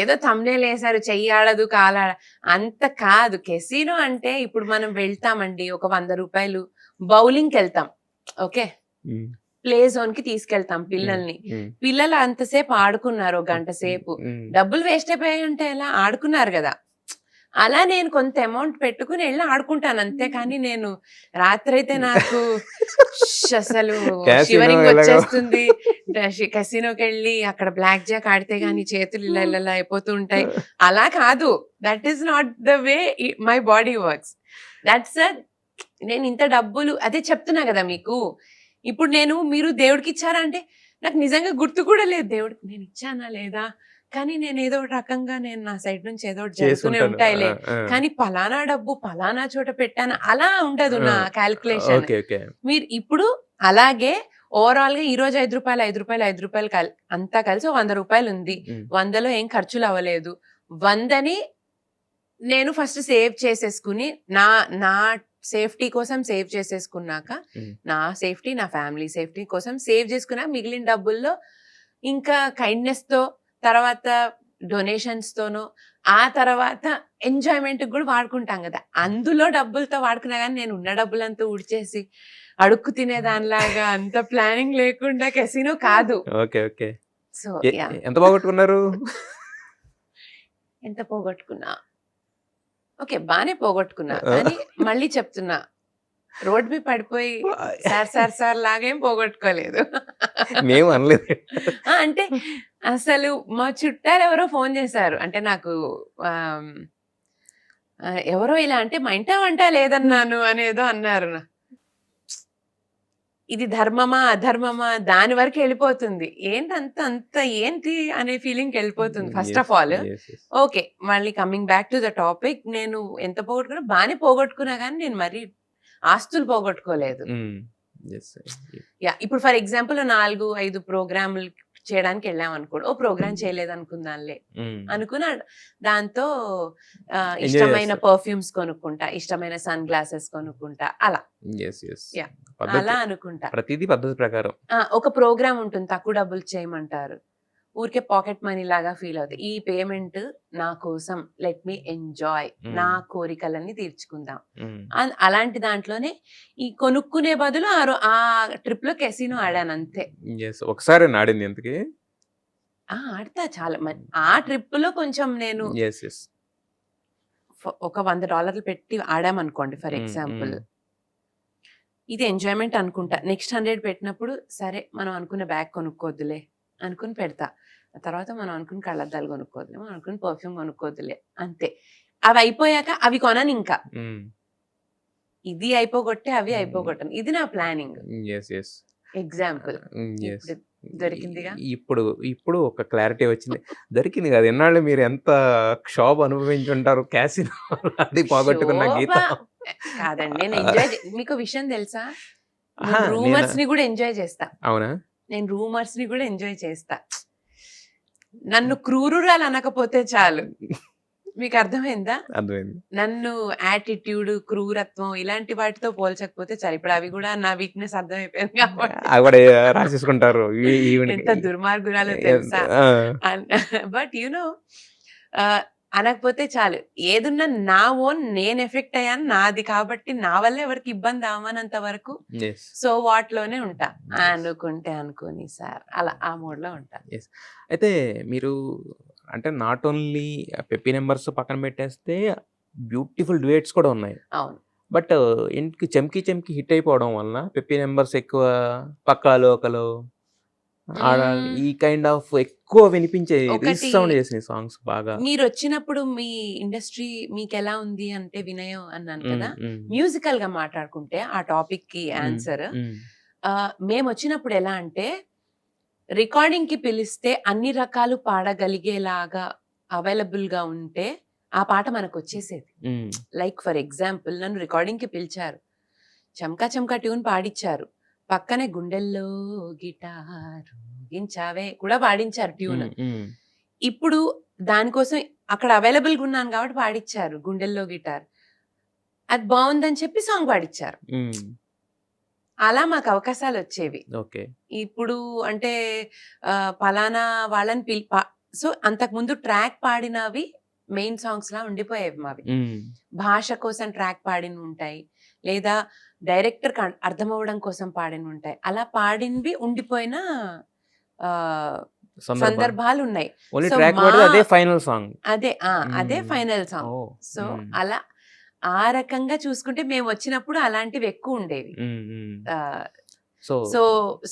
ఏదో thumbnail వేసారు, చెయ్యాడదు కాలాడ అంత కాదు. కెసినో అంటే ఇప్పుడు మనం వెళ్తామండి, ఒక 100 రూపాయలు బౌలింగ్కి వెళ్తాం, ఓకే, ఉమ్, ప్లే జోన్ కి తీసుకెళ్తాం పిల్లల్ని. ఉమ్, పిల్లలు అంతసేపు ఆడుకున్నారు, గంట సేపు, ఉమ్, డబ్బులు వేస్ట్ అయిపోయాయంటే ఎలా, ఆడుకున్నారు కదా. అలా నేను కొంత అమౌంట్ పెట్టుకుని వెళ్ళి ఆడుకుంటాను అంతే. కానీ నేను రాత్రి అయితే నాకు అసలు Casino షివరింగ్ ఎలాగో. వచ్చేస్తుంది. కసినోకి వెళ్ళి అక్కడ బ్లాక్ జాక్ ఆడితే గానీ చేతులు ఇలా ఇలా ఇలా అయిపోతూ ఉంటాయి. అలా కాదు, that is not the way my body works. That's నేను ఇంత డబ్బులు అదే చెప్తున్నా కదా మీకు. ఇప్పుడు మీరు దేవుడికి ఇచ్చారా అంటే నాకు నిజంగా గుర్తు కూడా లేదు దేవుడికి నేను ఇచ్చానా లేదా. కానీ నేను ఏదో ఒక రకంగా నేను నా సైడ్ నుంచి ఏదో ఒకటి జరుగుతూనే చేసుకుంటాను. ఉంటాయిలే. ఆ, ఆ, కానీ పలానా డబ్బు పలానా చోట పెట్టాను అలా ఉండదు నా క్యాల్కులేషన్. Okay okay. మీరు ఇప్పుడు అలాగే ఓవరాల్ గా ఈ రోజు ₹5 ₹5 అంతా కలిసి 100 రూపాయలు ఉంది. ఉమ్, 100లో ఏం ఖర్చులు అవ్వలేదు. 100ని నేను ఫస్ట్ సేవ్ చేసేసుకుని నా నా సేఫ్టీ కోసం సేవ్ చేసేసుకున్నాక, ఉమ్, నా సేఫ్టీ నా ఫ్యామిలీ సేఫ్టీ కోసం సేవ్ చేసుకున్నా మిగిలిన డబ్బుల్లో ఇంకా కైండ్నెస్ తో, తర్వాత డొనేషన్స్ తోనో, ఆ తర్వాత ఎంజాయ్మెంట్ కూడా వాడుకుంటాం కదా. అందులో డబ్బులతో వాడుకున్నా కానీ నేను ఉన్న డబ్బులంతా ఉడిచేసి అడుక్కు తినే దానిలాగా అంత ప్లానింగ్ లేకుండా కెసినో కాదు. Okay okay. సో ఎంత బాగొట్టుకున్నారు? ఎంత పోగొట్టుకున్నా, ఓకే బానే పోగొట్టుకున్నా. కానీ మళ్ళీ చెప్తున్నా, రోడ్ మీద పడిపోయి సార్ లాగేం పోగొట్టుకోలేదు. మేము అనలేదు. అంటే అసలు మా చుట్టాలు ఎవరో ఫోన్ చేశారు. అంటే నాకు ఎవరో ఇలా అంటే మా ఇంటా వంట లేదన్నాను అనేదో అన్నారు. ఇది ధర్మమా అధర్మమా దాని వరకు వెళ్ళిపోతుంది. అంత ఏంటి అనే ఫీలింగ్ వెళ్ళిపోతుంది ఫస్ట్ ఆఫ్ ఆల్. ఓకే, మళ్ళీ coming back to the topic, నేను ఎంత పోగొట్టుకున్నా బానే పోగొట్టుకున్నా కానీ నేను మరి ఆస్తులు పోగొట్టుకోలేదు. ఇప్పుడు ఫర్ ఎగ్జాంపుల్ 4-5 ప్రోగ్రాములు చేయడానికి వెళ్ళాం అనుకోండి, ఓ ప్రోగ్రామ్ చేయలేదు అనుకుందాంలే అనుకున్నా, దాంతో ఇష్టమైన పర్ఫ్యూమ్స్ కొనుక్కుంటా, ఇష్టమైన సన్ గ్లాసెస్ కొనుక్కుంటా, అలా అలా అనుకుంటా. ప్రతిదీ పద్ధతి ప్రకారం. ఒక ప్రోగ్రామ్ ఉంటుంది, తక్కువ డబ్బులు చేయమంటారు, ఊరికే పాకెట్ మనీ లాగా ఫీల్ అవుతుంది. ఈ పేమెంట్ నా కోసం, లెట్ మీ ఎంజాయ్, నా కోరికలన్నీ తీర్చుకుందాం. అలాంటి దాంట్లోనే ఈ కొనుక్కునే బదులు ఆ ట్రిప్ లో కెసినో ఆడాను అంతే. ఒకసారి ఆడింది ఎంతకి? ఆడతా చాలా. ఆ ట్రిప్ లో కొంచెం నేను ఒక $100 పెట్టి ఆడామనుకోండి ఫర్ ఎగ్జాంపుల్, ఇది ఎంజాయ్మెంట్ అనుకుంటా. నెక్స్ట్ 100 పెట్టినప్పుడు సరే మనం అనుకున్న బ్యాగ్ కొనుక్కోద్దులే అనుకుని పెడతా. తర్వాత మనం అనుకుని కళ్ళద్దాలు కొనుక్కోద్దులే, మనం అనుకుని పర్ఫ్యూమ్ కొనుక్కోద్దులే, అంతే. అవి అయిపోయాక అవి కొనను ఇంకా. ఇది అయిపోగొట్టే అవి అయిపోగొట్టను. ఇది నా ప్లానింగ్. ఎగ్జాంపుల్ దొరికిందిగా. ఇప్పుడు ఒక క్లారిటీ వచ్చింది. దొరికింది కదా, ఎన్నాళ్ళు మీరు ఎంత క్షోభ అనుభవించుంటారు క్యాసినో అది పోగొట్టుకున్న గీత. కాదండి, నేను ఎంజాయ్ మీకు విషయం తెలుసా, రూమర్స్ ని కూడా ఎంజాయ్ చేస్తా. అవునా? నేను రూమర్స్ ని కూడా ఎంజాయ్ చేస్తా. నన్ను క్రూరురాలు అనకపోతే చాలు. మీకు అర్థమైందా? అర్థమైంది. నన్ను యాటిట్యూడ్, క్రూరత్వం ఇలాంటి వాటితో పోల్చకపోతే చాలు. ఇప్పుడు అవి కూడా నా వీక్నెస్ అర్థమైపోయింది కాబట్టి రాసేసుకుంటారు. ఎంత దుర్మార్గురాలో తెలుసా. బట్ అనకపోతే చాలు. ఏదున్నా నా ఓన్, నేను ఎఫెక్ట్ అయ్యాను, నాది కాబట్టి నా వల్ల ఎవరికి ఇబ్బంది అవ్వనంత వరకు సో వాటిలోనే ఉంటా. అనుకుంటే అనుకోని సార్ అలా ఆ మోడ్ లో ఉంటా. అయితే మీరు అంటే నాట్ ఓన్లీ పెప్పీ నెంబర్స్ పక్కన పెట్టేస్తే బ్యూటిఫుల్ డ్యూయెట్స్ కూడా ఉన్నాయి. అవును. బట్ ఇంటికి చెమ్కి హిట్ అయిపోవడం వలన పెప్పీ నెంబర్స్ ఎక్కువ, పక్కా లోకలు ఈ కైండ్ ఆఫ్ ఎక్కువ వినిపించే సౌండ్ చేసిన సాంగ్స్ బాగా. మీరు వచ్చినప్పుడు మీ ఇండస్ట్రీ మీకు ఎలా ఉంది అంటే వినయం అన్నాను కదా, మ్యూజికల్ గా మాట్లాడుకుంటే ఆ టాపిక్ కి ఆన్సర్, మేము వచ్చినప్పుడు ఎలా అంటే రికార్డింగ్ కి పిలిస్తే అన్ని రకాలు పాడగలిగేలాగా అవైలబుల్ గా ఉంటే ఆ పాట మనకు వచ్చేసేది. లైక్ ఫర్ ఎగ్జాంపుల్ నన్ను రికార్డింగ్ కి పిలిచారు, చమ్కా ట్యూన్ పాడిచ్చారు, పక్కనే గుండెల్లో గిటార్ గించావే కూడా పాడించారు ట్యూన్. ఇప్పుడు దానికోసం అక్కడ అవైలబుల్ గా ఉన్నాను కాబట్టి పాడిచ్చారు గుండెల్లో గిటార్, అది బాగుందని చెప్పి సాంగ్ పాడిచ్చారు. అలా మాకు అవకాశాలు వచ్చేవి. ఇప్పుడు అంటే పలానా వాళ్ళని సో అంతకు ముందు ట్రాక్ పాడినవి మెయిన్ సాంగ్స్ లా ఉండిపోయేవి మావి. భాష కోసం ట్రాక్ పాడిన ఉంటాయి, లేదా డైరెక్టర్ అర్థం అవ్వడం కోసం పాడినవి ఉంటాయి. అలా పాడినవి ఉండిపోయిన ఆ, సందర్భాలు ఉన్నాయి. ఓన్లీ సో ట్రాక్ మా పాడితే అదే ఫైనల్ సాంగ్. అదే ఫైనల్ సాంగ్. సో అలా ఆ రకంగా చూసుకుంటే మేము వచ్చినప్పుడు అలాంటివి ఎక్కువ ఉండేవి. సో సో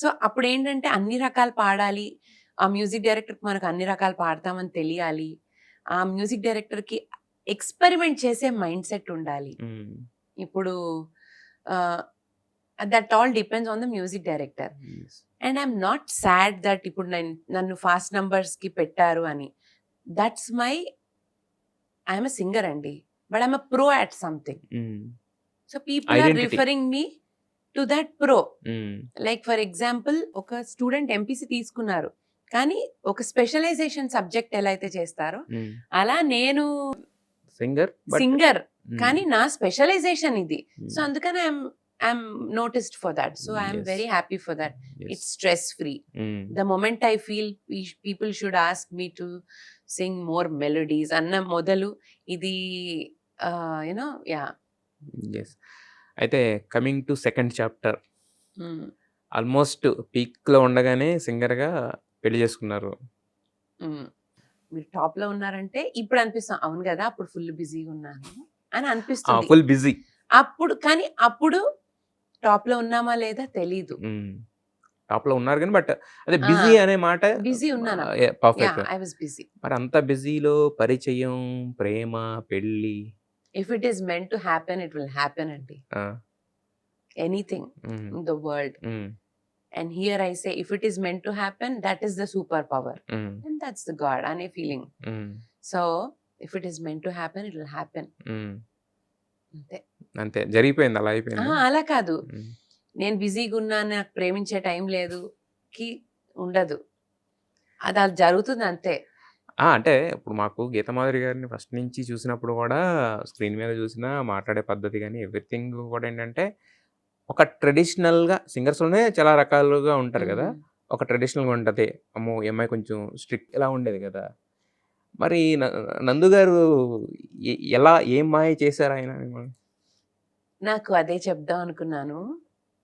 సో అప్పుడు ఏంటంటే అన్ని రకాలు పాడాలి, ఆ మ్యూజిక్ డైరెక్టర్ మనకు అన్ని రకాలు పాడతామని తెలియాలి, ఆ మ్యూజిక్ డైరెక్టర్ కి ఎక్స్పెరిమెంట్ చేసే మైండ్ సెట్ ఉండాలి. ఇప్పుడు that all depends on the music director. And I'm not sad that ఇప్పుడు నన్ను ఫాస్ట్ నంబర్స్ కి పెట్టారు అని. That's my I'm a singer అండి, but I'm a pro at something. So people are Identity. Referring me to that pro. Like for example ఒక student MPC తీసుకున్నారు, కానీ ఒక స్పెషలైజేషన్ సబ్జెక్ట్ ఎలా అయితే చేస్తారో అలా నేను సింగర్, కానీ నా స్పెషలైజేషన్ ఇది. సో అందుకని I'm noticed for that. So I'm very happy for that. It's stress free. The moment I feel people should ask me to sing more melodies అన్న మొదలు ఇది యునో అయితే coming to second chapter, almost peak లో ఉండగానే singer గా పెళ్లి చేసుకున్నారు. మీరు టాప్ లో ఉన్నారంటే ఇప్పుడు అనిపిస్తాం, అవును కదా అప్పుడు ఫుల్ బిజీగా ఉన్నాను అని అనిపిస్తుంది. ఫుల్ బిజీ అప్పుడు, కానీ అప్పుడు టాప్ లో ఉన్నామా లేదా తెలీదు. టాప్ లో ఉన్నారు కానీ బట్ అదే బిజీ అనే మాట బిజీ ఉన్నాను. పర్ఫెక్ట్. I was busy. మరి అంత బిజీలో పరిచయం, ప్రేమ, పెళ్లి. If it is meant to happen it will happen అండి. Anything in the world. And here I say, if it is meant to happen, that is the superpower. And that's the God ane feeling. So if it is meant to happen, it will happen. అంతే జరిగిపోయింది, అలా అయిపోయింది. అలా కాదు, నేను బిజీగా ఉన్నాను, నాకు ప్రేమించే టైం లేదు కి ఉండదు, అది అలా జరుగుతుంది అంతే. అంటే ఇప్పుడు మాకు గీతామాధురి గారిని ఫస్ట్ నుంచి చూసినప్పుడు కూడా, స్క్రీన్ మీద చూసినా మాట్లాడే పద్ధతి కానీ ఎవ్రీథింగ్ కూడా ఏంటంటే ఒక ట్రెడిషనల్గా, సింగర్స్లోనే చాలా రకాలుగా ఉంటారు కదా, ఒక ట్రెడిషనల్గా ఉంటుంది. అమ్మో ఈ అమ్మాయి కొంచెం స్ట్రిక్ట్ ఇలా ఉండేది కదా. మరి నందు గారు ఎలా, ఏం మాయ చేశారు ఆయన? నాకు అదే చెప్దాం అనుకున్నాను.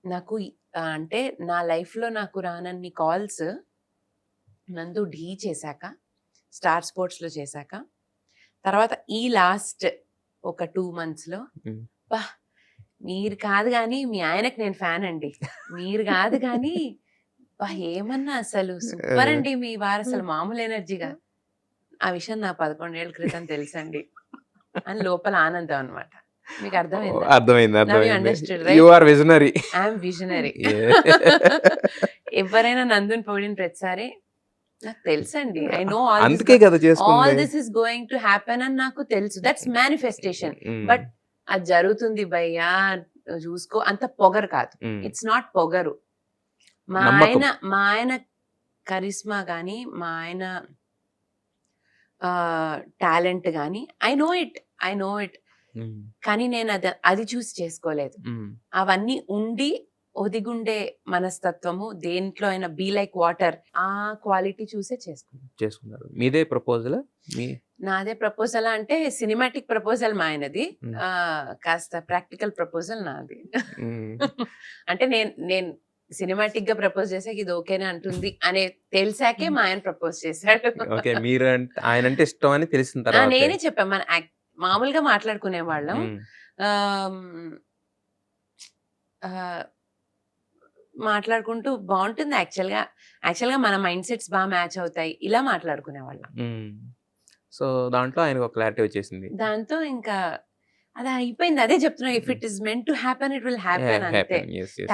నాకు అంటే నా లైఫ్లో నాకు రానన్ని కాల్స్ నందు ఢీ చేశాక, స్టార్ స్పోర్ట్స్లో చేశాక, తర్వాత ఈ లాస్ట్ ఒక 2 monthsలో బా మీరు కాదు కానీ మీ ఆయనకు నేను ఫ్యాన్ అండి, మీరు కాదు కానీ బా ఏమన్నా అసలు సూపర్ అండి మీ వారు, అసలు మామూలు ఎనర్జీగా, ఆ విషయం నా 11 ఏళ్ల క్రితం తెలుసండి అని లోపల ఆనందం అనమాట. మీకు అర్థమైంది? I'm visionary. ఎవరైనా నందుని పొగిడిన ప్రతిసారి నాకు తెలుసండి, I know all this is going to happen అని నాకు తెలుసు. That's manifestation. బట్ అది జరుగుతుంది భయ్యా చూసుకో, అంత పొగరు కాదు. ఇట్స్ నాట్ పొగరు. మా ఆయన కరిస్మా గానీ, మా ఆయన టాలెంట్ గానీ, ఐ నో ఇట్. కానీ నేను అది చూసి చేసుకోలేదు. అవన్నీ ఉండి ఒదిగుండే మనస్తత్వము, దేంట్లో అయినా బీ లైక్ వాటర్, ఆ క్వాలిటీ చూసే చేసుకున్నారు. మీదే ప్రపోజల్? నాదే ప్రపోజల్ అంటే సినిమాటిక్ ప్రపోజల్ మా ఆయనది, కాస్త ప్రాక్టికల్ ప్రపోజల్ నాది. అంటే నేను సినిమాటిక్ గా ప్రపోజ్ చేసాక ఇది ఓకేనే అంటుంది అనే తెలిసాకే మా ఆయన ప్రపోజ్ చేశాడు. మీరు ఆయన అంటే ఇష్టం అని తెలిసిన తర్వాత నేనే చెప్పాను. మన మామూలుగా మాట్లాడుకునే వాళ్ళం, మాట్లాడుకుంటూ బాగుంటుంది యాక్చువల్గా మన మైండ్ సెట్స్ బాగా మ్యాచ్ అవుతాయి, ఇలా మాట్లాడుకునే వాళ్ళం. సో దాంట్లో ఆయనకు ఒక క్లారిటీ వచ్చేసింది. దాంతో ఇంకా అది అయిపోయింది. అదే చెప్తున్నా, if it is meant to happen it will happen. అంతే.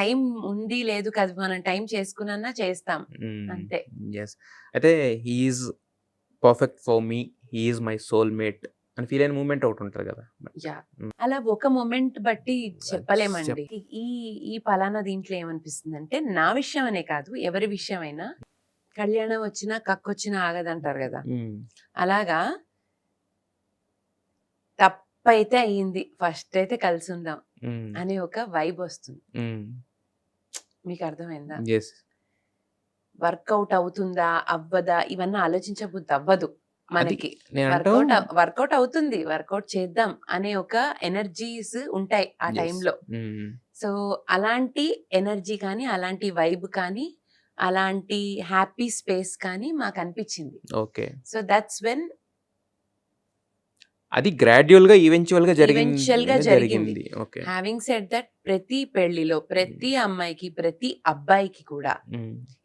టైం ఉంది లేదు కదా, మనం టైం చేసుకున్నా చేస్తాం అంతే. అయితే he's perfect for me, he's my soul mate అని ఫీల్ అయిన మూమెంట్ ఒకటి ఉంటుంది కదా. అలా ఒక మూమెంట్ బట్టి చెప్పలేమండి. ఈ పలానా దీంట్లో ఏమనిపిస్తుంది అంటే, నా విషయం అనే కాదు, ఎవరి విషయం అయినా కళ్యాణం వచ్చినా కక్కొచ్చినా ఆగదంటారు కదా, అలాగా తప్పైతే అయ్యింది, ఫస్ట్ అయితే కలిసి ఉందాం అనే ఒక వైబ్ వస్తుంది. మీకు అర్థమైందా? వర్కౌట్ అవుతుందా అవ్వదా ఇవన్నీ ఆలోచించబుద్ధి అవ్వదు. మనకి నేనంటూ వర్కౌట్ అవుతుంది, వర్కౌట్ చేద్దాం అనే ఒక ఎనర్జీస్ ఉంటాయి ఆ Yes. టైంలో. సో అలాంటి ఎనర్జీ కానీ, అలాంటి వైబ్ కానీ, అలాంటి హ్యాపీ స్పేస్ కానీ మాకు అనిపించింది. ఓకే. సో దట్స్ వెన్ అది గ్రాడ్యువల్గా ఈవెన్చువల్గా Eventual గా జరిగింది. జరిగింది. ఓకే. హ్యావింగ్ సెడ్ దట్ ప్రతి పెళ్లిలో ప్రతి అమ్మాయికి, ప్రతి అబ్బాయికి కూడా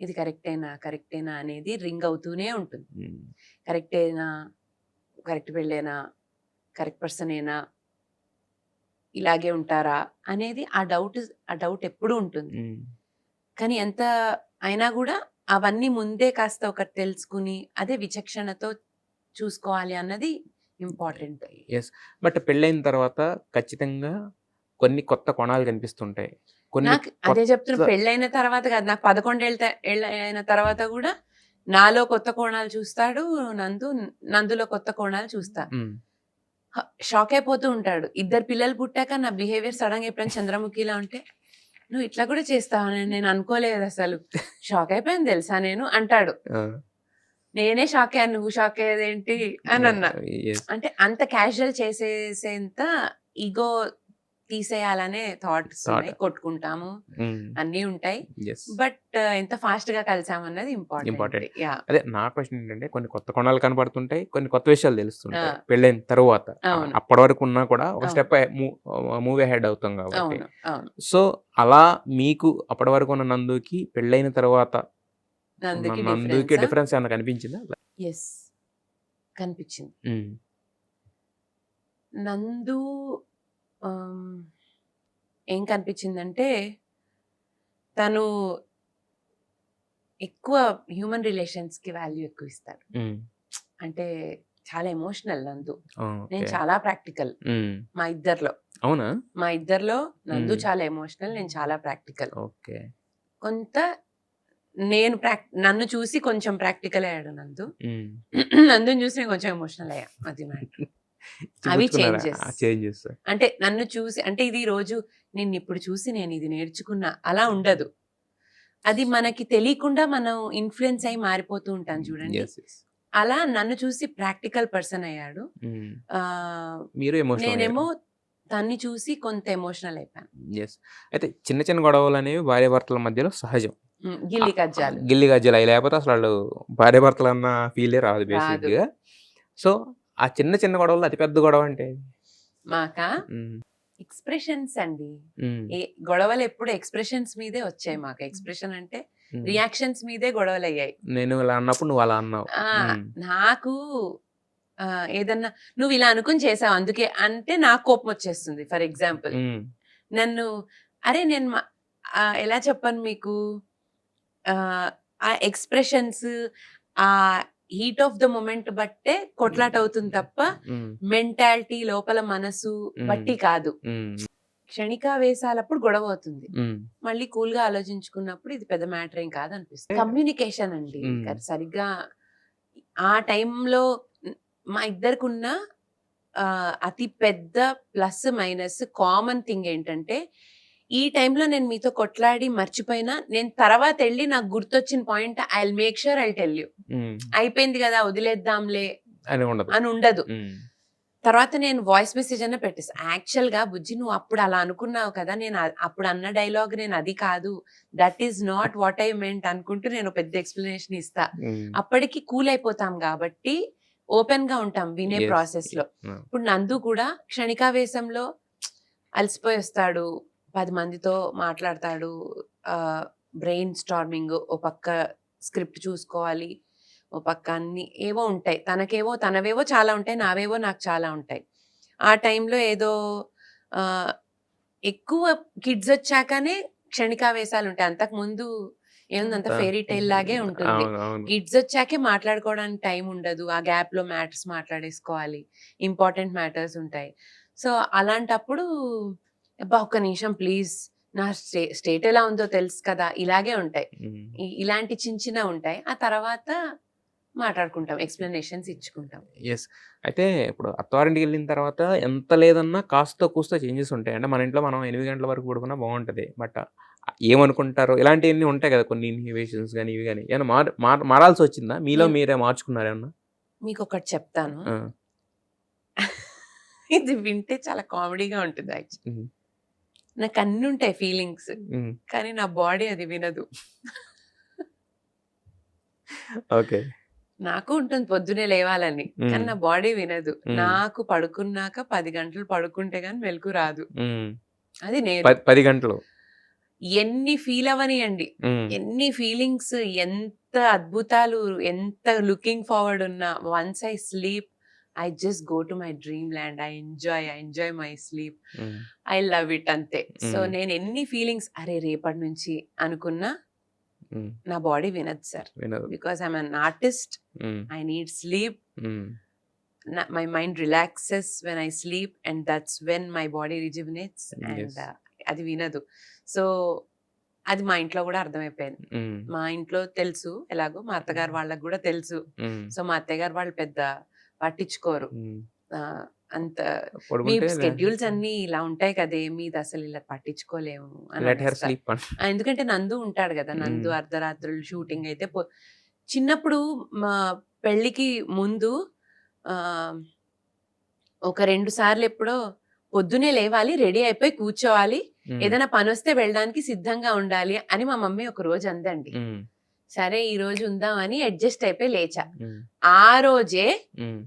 ఇది కరెక్టేనా అనేది రింగ్ అవుతూనే ఉంటుంది. కరెక్టేనా, కరెక్ట్ పెళ్ళేనా, కరెక్ట్ పర్సనేనా, ఇలాగే ఉంటారా అనేది ఆ డౌట్ ఎప్పుడు ఉంటుంది. కానీ ఎంత అయినా కూడా అవన్నీ ముందే కాస్త ఒకటి తెలుసుకుని అదే విచక్షణతో చూసుకోవాలి అన్నది ఇంపార్టెంట్. ఎస్. బట్ పెళ్ళైన తర్వాత ఖచ్చితంగా కొన్ని కొత్త కోణాలు కనిపిస్తుంటాయి. కొన్ని నాకు అదే చెప్తున్నా, కొత్త- పెళ్ళైన తర్వాత కాదు, నాకు 11 ఏళ్ళ అయిన తర్వాత కూడా నాలో కొత్త కోణాలు చూస్తాడు నందులో కొత్త కోణాలు చూస్తా. మ్మ్. షాక్ అయిపోతూ ఉంటాడు. ఇద్దరు పిల్లలు పుట్టాక నా బిహేవియర్ సడన్ గా ఎప్పుడైనా చంద్రముఖిలా ఉంటే నువ్వు ఇట్లా కూడా చేస్తావని నేను అనుకోలేదు అసలు, షాక్ అయిపోయాను తెలుసా నేను అంటాడు. ఆ, నేనే షాక్ అయ్యాను, నువ్వు షాక్ అయ్యేదేంటి అని అన్నా. yes. అంటే అంత క్యాజువల్ చేసేంత ఈగో తీసేయాలనే థాట్స్ Thought. కొట్టుకుంటాము, మ్మ్. అన్నీ ఉంటాయి. Yes. బట్ ఎంత ఫాస్ట్ గా కలిసామన్నది Important. ఇంపార్టెంట్. యా, అదే నా క్వశ్చన్ ఏంటంటే కొన్ని కొత్త కోణాలు కనబడుతుంటాయి, కొన్ని కొత్త విషయాలు తెలుస్తుంటాయి ఆ. పెళ్ళైన తర్వాత. అవును. అప్పటి వరకు ఉన్నా కూడా ఒక అవును. స్టెప్ మూవ్ అహెడ్ అవుతాం కాబట్టి. అవును అవును. సో అలా మీకు అప్పటి వరకు ఉన్న నందుకి పెళ్ళైన తర్వాత నందుకి నందుకి డిఫరెన్స్ ఏమైనా కనిపించిందా? ఎస్, కనిపించింది. మ్మ్. నందు ఆమ్, ఏం కనిపించిందంటే తను ఎక్కువ హ్యూమన్ రిలేషన్స్ కి వాల్యూ ఎక్కువ ఇస్తాడు. మ్మ్. అంటే చాలా ఎమోషనల్ నందు, ఆ, నేను ఓకే. చాలా ప్రాక్టికల్. మ్మ్. మా ఇద్దర్లో నందు మ్మ్. చాలా ఎమోషనల్, నేను చాలా ప్రాక్టికల్. ఓకే. కొంత నేను నన్ను చూసి కొంచెం ప్రాక్టికల్ అయ్యాడు నందు. మ్మ్. నందుని చూసి నేను కొంచెం ఎమోషనల్ అయ్యా. అది మ్యాటర్. అవి చూపించుకున్నారా? changes. చేంజెస్. అంటే నన్ను చూసి, అంటే ఇది ఈ రోజు నేను ఇప్పుడు చూసి నేను ఇది నేర్చుకున్నా అలా ఉండదు. అది మనకి తెలియకుండా మనం ఇన్ఫ్లుయెన్స్ అయి మారిపోతూ ఉంటాం చూడండి. Yes, yes. అలా నన్ను చూసి ప్రాక్టికల్ పర్సన్ అయ్యాడు. మ్మ్. ఆ, మీరు ఎమోషనల్ నేనేమో తన్ని చూసి కొంత ఎమోషనల్ అయిపోయాను. ఎస్. అయితే చిన్న చిన్న గొడవలు అనేవి భార్యాభర్తల మధ్యలో సహజం. గిల్లి కజ్జాలు. గిల్లి గజ్జలు అవి లేకపోతే అసలు వాళ్ళు భార్యాభర్తలు అన్న ఫీలే రాదు బేసిక్గా. సో ఆ చిన్న చిన్న గొడవలు అతిపెద్ద గొడవ అంటే మాకా మ్మ్. ఎక్స్ప్రెషన్స్ అండి. మ్మ్. గొడవలు ఎప్పుడు ఎక్స్ప్రెషన్స్ మీదే వచ్చాయి మాకు. ఎక్స్ప్రెషన్ అంటే మ్మ్. రియాక్షన్స్ మీదే గొడవలు అయ్యాయి. నేను ఇలా అన్నప్పుడు నువ్వు అలా అన్నావు. మ్మ్. నాకు ఏదన్నా నువ్వు ఇలా అనుకుని చేసావు అందుకే అంటే నాకు కోపం వచ్చేస్తుంది. ఫర్ ఎగ్జాంపుల్ మ్మ్. నన్ను అరే నేను ఎలా చెప్పను మీకు, ఆ ఎక్స్ప్రెషన్స్, ఆ హీట్ ఆఫ్ ద మూమెంట్ బట్టే కొట్లాట అవుతుంది తప్ప మ్మ్. మెంటాలిటీ లోపల మనసు బట్టి కాదు. మ్మ్. క్షణికావేశాలప్పుడు గొడవ అవుతుంది, మ్మ్. మళ్ళీ కూల్ గా ఆలోచించుకున్నప్పుడు ఇది పెద్ద మ్యాటర్ ఏం కాదు అనిపిస్తుంది. కమ్యూనికేషన్ అండి. సరిగ్గా ఆ టైంలో మా ఇద్దరికి ఉన్న అతి పెద్ద ప్లస్ మైనస్ కామన్ థింగ్ ఏంటంటే, ఈ టైంలో నేను మీతో కొట్లాడి మర్చిపోయినా నేను తర్వాత వెళ్ళి నాకు గుర్తొచ్చిన point I will make sure I tell you. Hmm. అయిపోయింది కదా వదిలేద్దాంలే అని ఉండదు. అని ఉండదు. మ్మ్. తర్వాత నేను వాయిస్ మెసేజ్ అన్న పెట్టేసి, యాక్చువల్ గా బుజ్జి నువ్వు అప్పుడు అలా అనుకున్నావు కదా, నేను అప్పుడు అన్న డైలాగ్ నేను అది కాదు, that is not what I meant అనుకుంటూ నేను పెద్ద ఎక్స్ప్లెనేషన్ ఇస్తా. మ్మ్. అప్పటికి కూల్ అయిపోతాం కాబట్టి ఓపెన్ గా ఉంటాం వినే Yes. ప్రాసెస్ లో. మ్మ్. ఇప్పుడు నందు కూడా క్షణికావేశంలో అలసిపోయి వస్తాడు, 10 మందితో మాట్లాడతాడు, బ్రెయిన్ స్టార్మింగ్, ఓ పక్క స్క్రిప్ట్ చూసుకోవాలి, ఓ పక్క అన్ని ఏవో ఉంటాయి, తనవేవో చాలా ఉంటాయి, నావేవో నాకు చాలా ఉంటాయి. ఆ టైంలో ఏదో ఎక్కువ కిడ్స్ వచ్చాకనే క్షణికావేశాలు ఉంటాయి. అంతకు ముందు ఏముందంత ఫెయిరీ టైల్ లాగే ఉంటుంది. అవును, అవును. కిడ్స్ వచ్చాకే మాట్లాడుకోవడానికి టైం ఉండదు, ఆ గ్యాప్ లో మ్యాటర్స్ మాట్లాడేసుకోవాలి, ఇంపార్టెంట్ మ్యాటర్స్ ఉంటాయి. సో అలాంటప్పుడు అబ్బా ఒక్క నిమిషం ప్లీజ్, నా స్టేట్ ఎలా ఉందో తెలుసు కదా, ఇలాగే ఉంటాయి. మ్మ్. ఇలాంటి చిన్న ఉంటాయి. ఆ తర్వాత మాట్లాడుకుంటాం, ఎక్స్ప్లెనేషన్స్ ఇచ్చుకుంటాం. ఎస్. అయితే ఇప్పుడు అత్తవారింటికి వెళ్ళిన తర్వాత ఎంత లేదన్నా కాస్త కూస్త చేంజెస్ ఉంటాయి. అంటే మన ఇంట్లో మనం 8 గంటల వరకు పడుకున్నా బాగుంటుంది, బట్ ఏమనుకుంటారు ఇలాంటివన్నీ ఉంటాయి కదా, కొన్ని ఇన్హిబిషన్స్ కానీ ఇవి కానీ ఏమైనా మారాల్సి వచ్చిందా మీలో? మీరే మార్చుకున్నారు ఏమన్నా? మీకు ఒకటి చెప్తాను. ఆ! ఇది వింటే చాలా కామెడీగా ఉంటుంది యాక్చువల్లీ. హ్మ్. నాకు అన్ని ఉంటాయి ఫీలింగ్స్. హ్మ్. కానీ నా బాడీ అది వినదు. ఓకే. నాకు ఉంటుంది పొద్దున్నే లేవాలని. కానీ హ్మ్. నా బాడీ వినదు. హ్మ్. నాకు పడుకున్నాక 10 గంటలు పడుకుంటే గాని మెలుకు రాదు. హ్మ్. అది నేను. 10 గంటలు. ఎన్ని ఫీల్ అవ్వనియండి. హ్మ్. ఎన్ని ఫీలింగ్స్, ఎంత అద్భుతాలు, ఎంత లుకింగ్ ఫార్వర్డ్ ఉన్నా once I sleep I just go to my dream land. I enjoy my sleep. హ్మ్. ఐ లవ్ ఇట్ అంతే. సో హ్మ్. నేను ఎన్ని ఫీలింగ్స్ అరే రేపటి నుంచి అనుకున్నా హ్మ్. నా బాడీ వినదు సార్. వినదు. Because I'm an artist. Hmm. I need sleep. Hmm. My mind relaxes when I sleep, and that's when my body rejuvenates. And yes. అది వినదు. సో అది మా ఇంట్లో కూడా అర్థమైపోయింది. హ్మ్. మా ఇంట్లో తెలుసు ఎలాగో, మా అత్తగారు వాళ్ళకి కూడా తెలుసు. హ్మ్. సో మా అత్తయ్య గారు వాళ్ళు పెద్ద పట్టించుకోరు. హ్మ్. అంత మీ పడుకుంటే స్కెడ్యూల్స్ అన్నీ ఇలా ఉంటాయి కదే, మీది అసలు ఇలా పట్టించుకోలేము అని లెట్ హర్ అనేస్తారు. స్లీప్ అంట. ఎందుకంటే నందు ఉంటాడు కదా, నందు హ్మ్. అర్ధరాత్రులు షూటింగ్ అయితే చిన్నప్పుడు మా పెళ్ళికి ముందు ఆ, ఒక 2 సార్లు ఎప్పుడో పొద్దునే లేవాలి, రెడీ అయిపోయి కూర్చోవాలి, హ్మ్. ఏదైనా పని వస్తే వెళ్ళడానికి సిద్ధంగా ఉండాలి అని మా మమ్మీ ఒక రోజు అందండి. హ్మ్. సరే ఈ రోజు ఉందామని అడ్జస్ట్ అయిపోయి లేచా. హ్మ్. ఆ రోజే హ్మ్.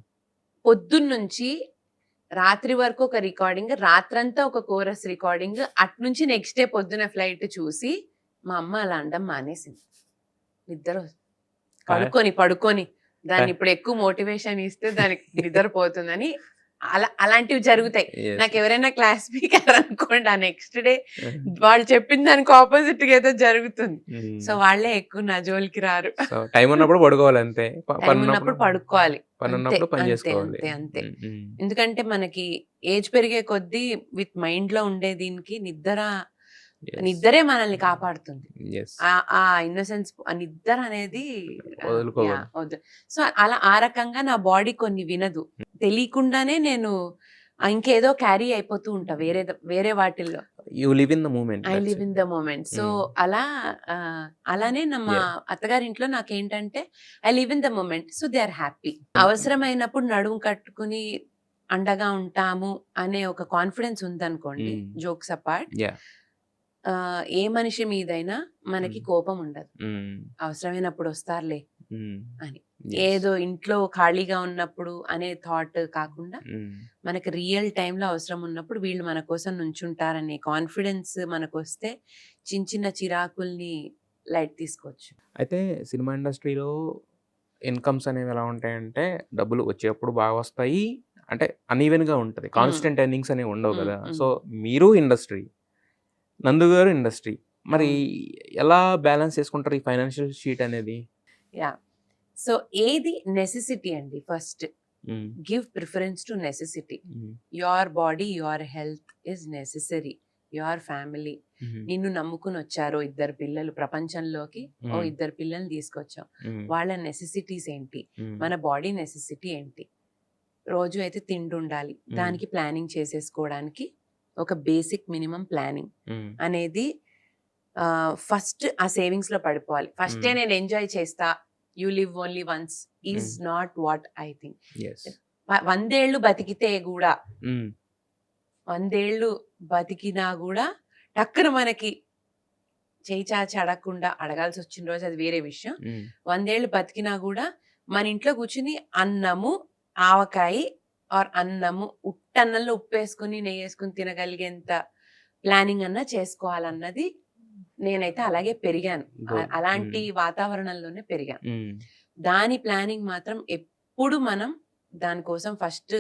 పొద్దున్నుంచి రాత్రి వరకు ఒక రికార్డింగ్, రాత్రంతా ఒక కోరస్ రికార్డింగ్, అట్నుంచి నెక్స్ట్ డే పొద్దున ఫ్లైట్ చూసి మా అమ్మ అలా అనడం మానేసింది. నిద్ర పడుకొని దాన్ని ఇప్పుడు ఎక్కువ మోటివేషన్ ఇస్తే దానికి నిద్రపోతుందని. అలాంటివి జరుగుతాయి. యెస్. నాకు ఎవరైనా క్లాస్ స్పీకర్ అనుకోండి, ఆ నెక్స్ట్ డే హ్మ్. వాళ్ళు చెప్పిన దానికి ఆపోజిట్ గా ఏదో జరుగుతుంది. సో హ్మ్. వాళ్ళే ఎక్కువ నా జోలికి రారు. సో టైం ఉన్నప్పుడు పడుకోవాలి అంతే. టైం ఉన్నప్పుడు పడుకోవాలి. పని అంతే ఉన్నప్పుడు పని అంతే చేసుకోవాలి. అంతే అంతే. హ్మ్. హ్మ్. ఎందుకంటే మనకి ఏజ్ పెరిగే కొద్దీ విత్ మైండ్ లో ఉండే దీనికి యెస్. నిద్రే మనల్ని కాపాడుతుంది. యెస్. ఆ ఇన్నోసెన్స్, ఆ నిద్ర అనేది వదులుకోకూడదు. సో అలా ఆ రకంగా నా బాడీ కొన్ని వినదు. తెలియకుండానే నేను ఇంకేదో క్యారీ అయిపోతూ ఉంటా వేరే వాటిల్లో. You live in the moment. I that's live it. In the moment. So hmm. అలా అలానే మా యాహ్! అత్తగారింట్లో నాకేంటంటే I live in the moment. So they are happy. అవసరమైనప్పుడు నడుము కట్టుకుని అండగా ఉంటాము అనే ఒక కాన్ఫిడెన్స్ ఉందనుకోండి, హ్మ్. Jokes apart, yeah! ఏ మనిషి మీదైనా మనకి హ్మ్. కోపం ఉండదు. హ్మ్. అవసరమైనప్పుడు వస్తారులే హ్మ్. అని. యెస్. ఏదో ఇంట్లో ఖాళీగా ఉన్నప్పుడు అనే థాట్ కాకుండా హ్మ్. మనకి రియల్ టైంలో అవసరం ఉన్నప్పుడు వీళ్ళు మన కోసం నుంచుంటారనే కాన్ఫిడెన్స్ మనకొస్తే చిన్న చిన్న చిరాకుల్ని లైట్ తీసుకోవచ్చు. అయితే సినిమా ఇండస్ట్రీలో ఇన్‌కమ్స్ అనేవి ఎలా ఉంటాయంటే, డబ్బులు వచ్చేప్పుడు బాగా వస్తాయి. అంటే అన్‌ఈవెన్‌గా ఉంటది. కాన్స్టెంట్ ఎర్నింగ్స్ అనేవి ఉండవు కదా! సో, మీరు ఇండస్ట్రీ, నందు గారు ఇండస్ట్రీ. మరి ఎలా బ్యాలెన్స్ చేసుకుంటారు ఈ ఫైనాన్షియల్ షీట్ అనేది? యా. సో ఏది నెసెసిటీ అండి, first hmm. Give preference to necessity. Hmm. Your body, your health is necessary. Your family, హుహు. నిన్ను నమ్ముకుని వచ్చారో 2 పిల్లలు ప్రపంచంలోకి, ఓ హ్మ్. 2 పిల్లల్ని తీసుకొచ్చాం. హ్మ్. వాళ్ళ నెసెసిటీస్ ఏంటి, హ్మ్. మన బాడీ నెసెసిటీ ఏంటి. రోజు అయితే తిండి ఉండాలి, దానికి ప్లానింగ్ చేసేసుకోవడానికి ఒక బేసిక్ మినిమం ప్లానింగ్ హ్మ్. అనేది ఫస్ట్ ఆ సేవింగ్స్ లో పడిపోవాలి. ఫస్టే నేను ఎంజాయ్ చేస్తా, you live only once is not what I think. Yes. 100 ఏళ్ళు బతికితే కూడా, హ్మ్. 100 ఏళ్ళు బతికినా కూడా టక్కున మనకి చేయి చాచి అడగకుండా, అడగాల్సి వచ్చిన రోజు అది వేరే విషయం. హ్మ్. 100 ఏళ్ళు బతికినా కూడా మన ఇంట్లో కూర్చుని అన్నము, ఆవకాయి ఆర్ అన్నము, ఉట్టన్నంలో ఉప్పేసుకుని నెయ్యేసుకుని తినగలిగేంత ప్లానింగ్ అన్నా చేసుకోవాలన్నది. నేనైతే అలాగే పెరిగాను. గుడ్. అలాంటి హ్మ్. వాతావరణంలోనే పెరిగాను. హ్మ్. దాని ప్లానింగ్ మాత్రం ఎప్పుడు మనం దానికోసం ఫస్ట్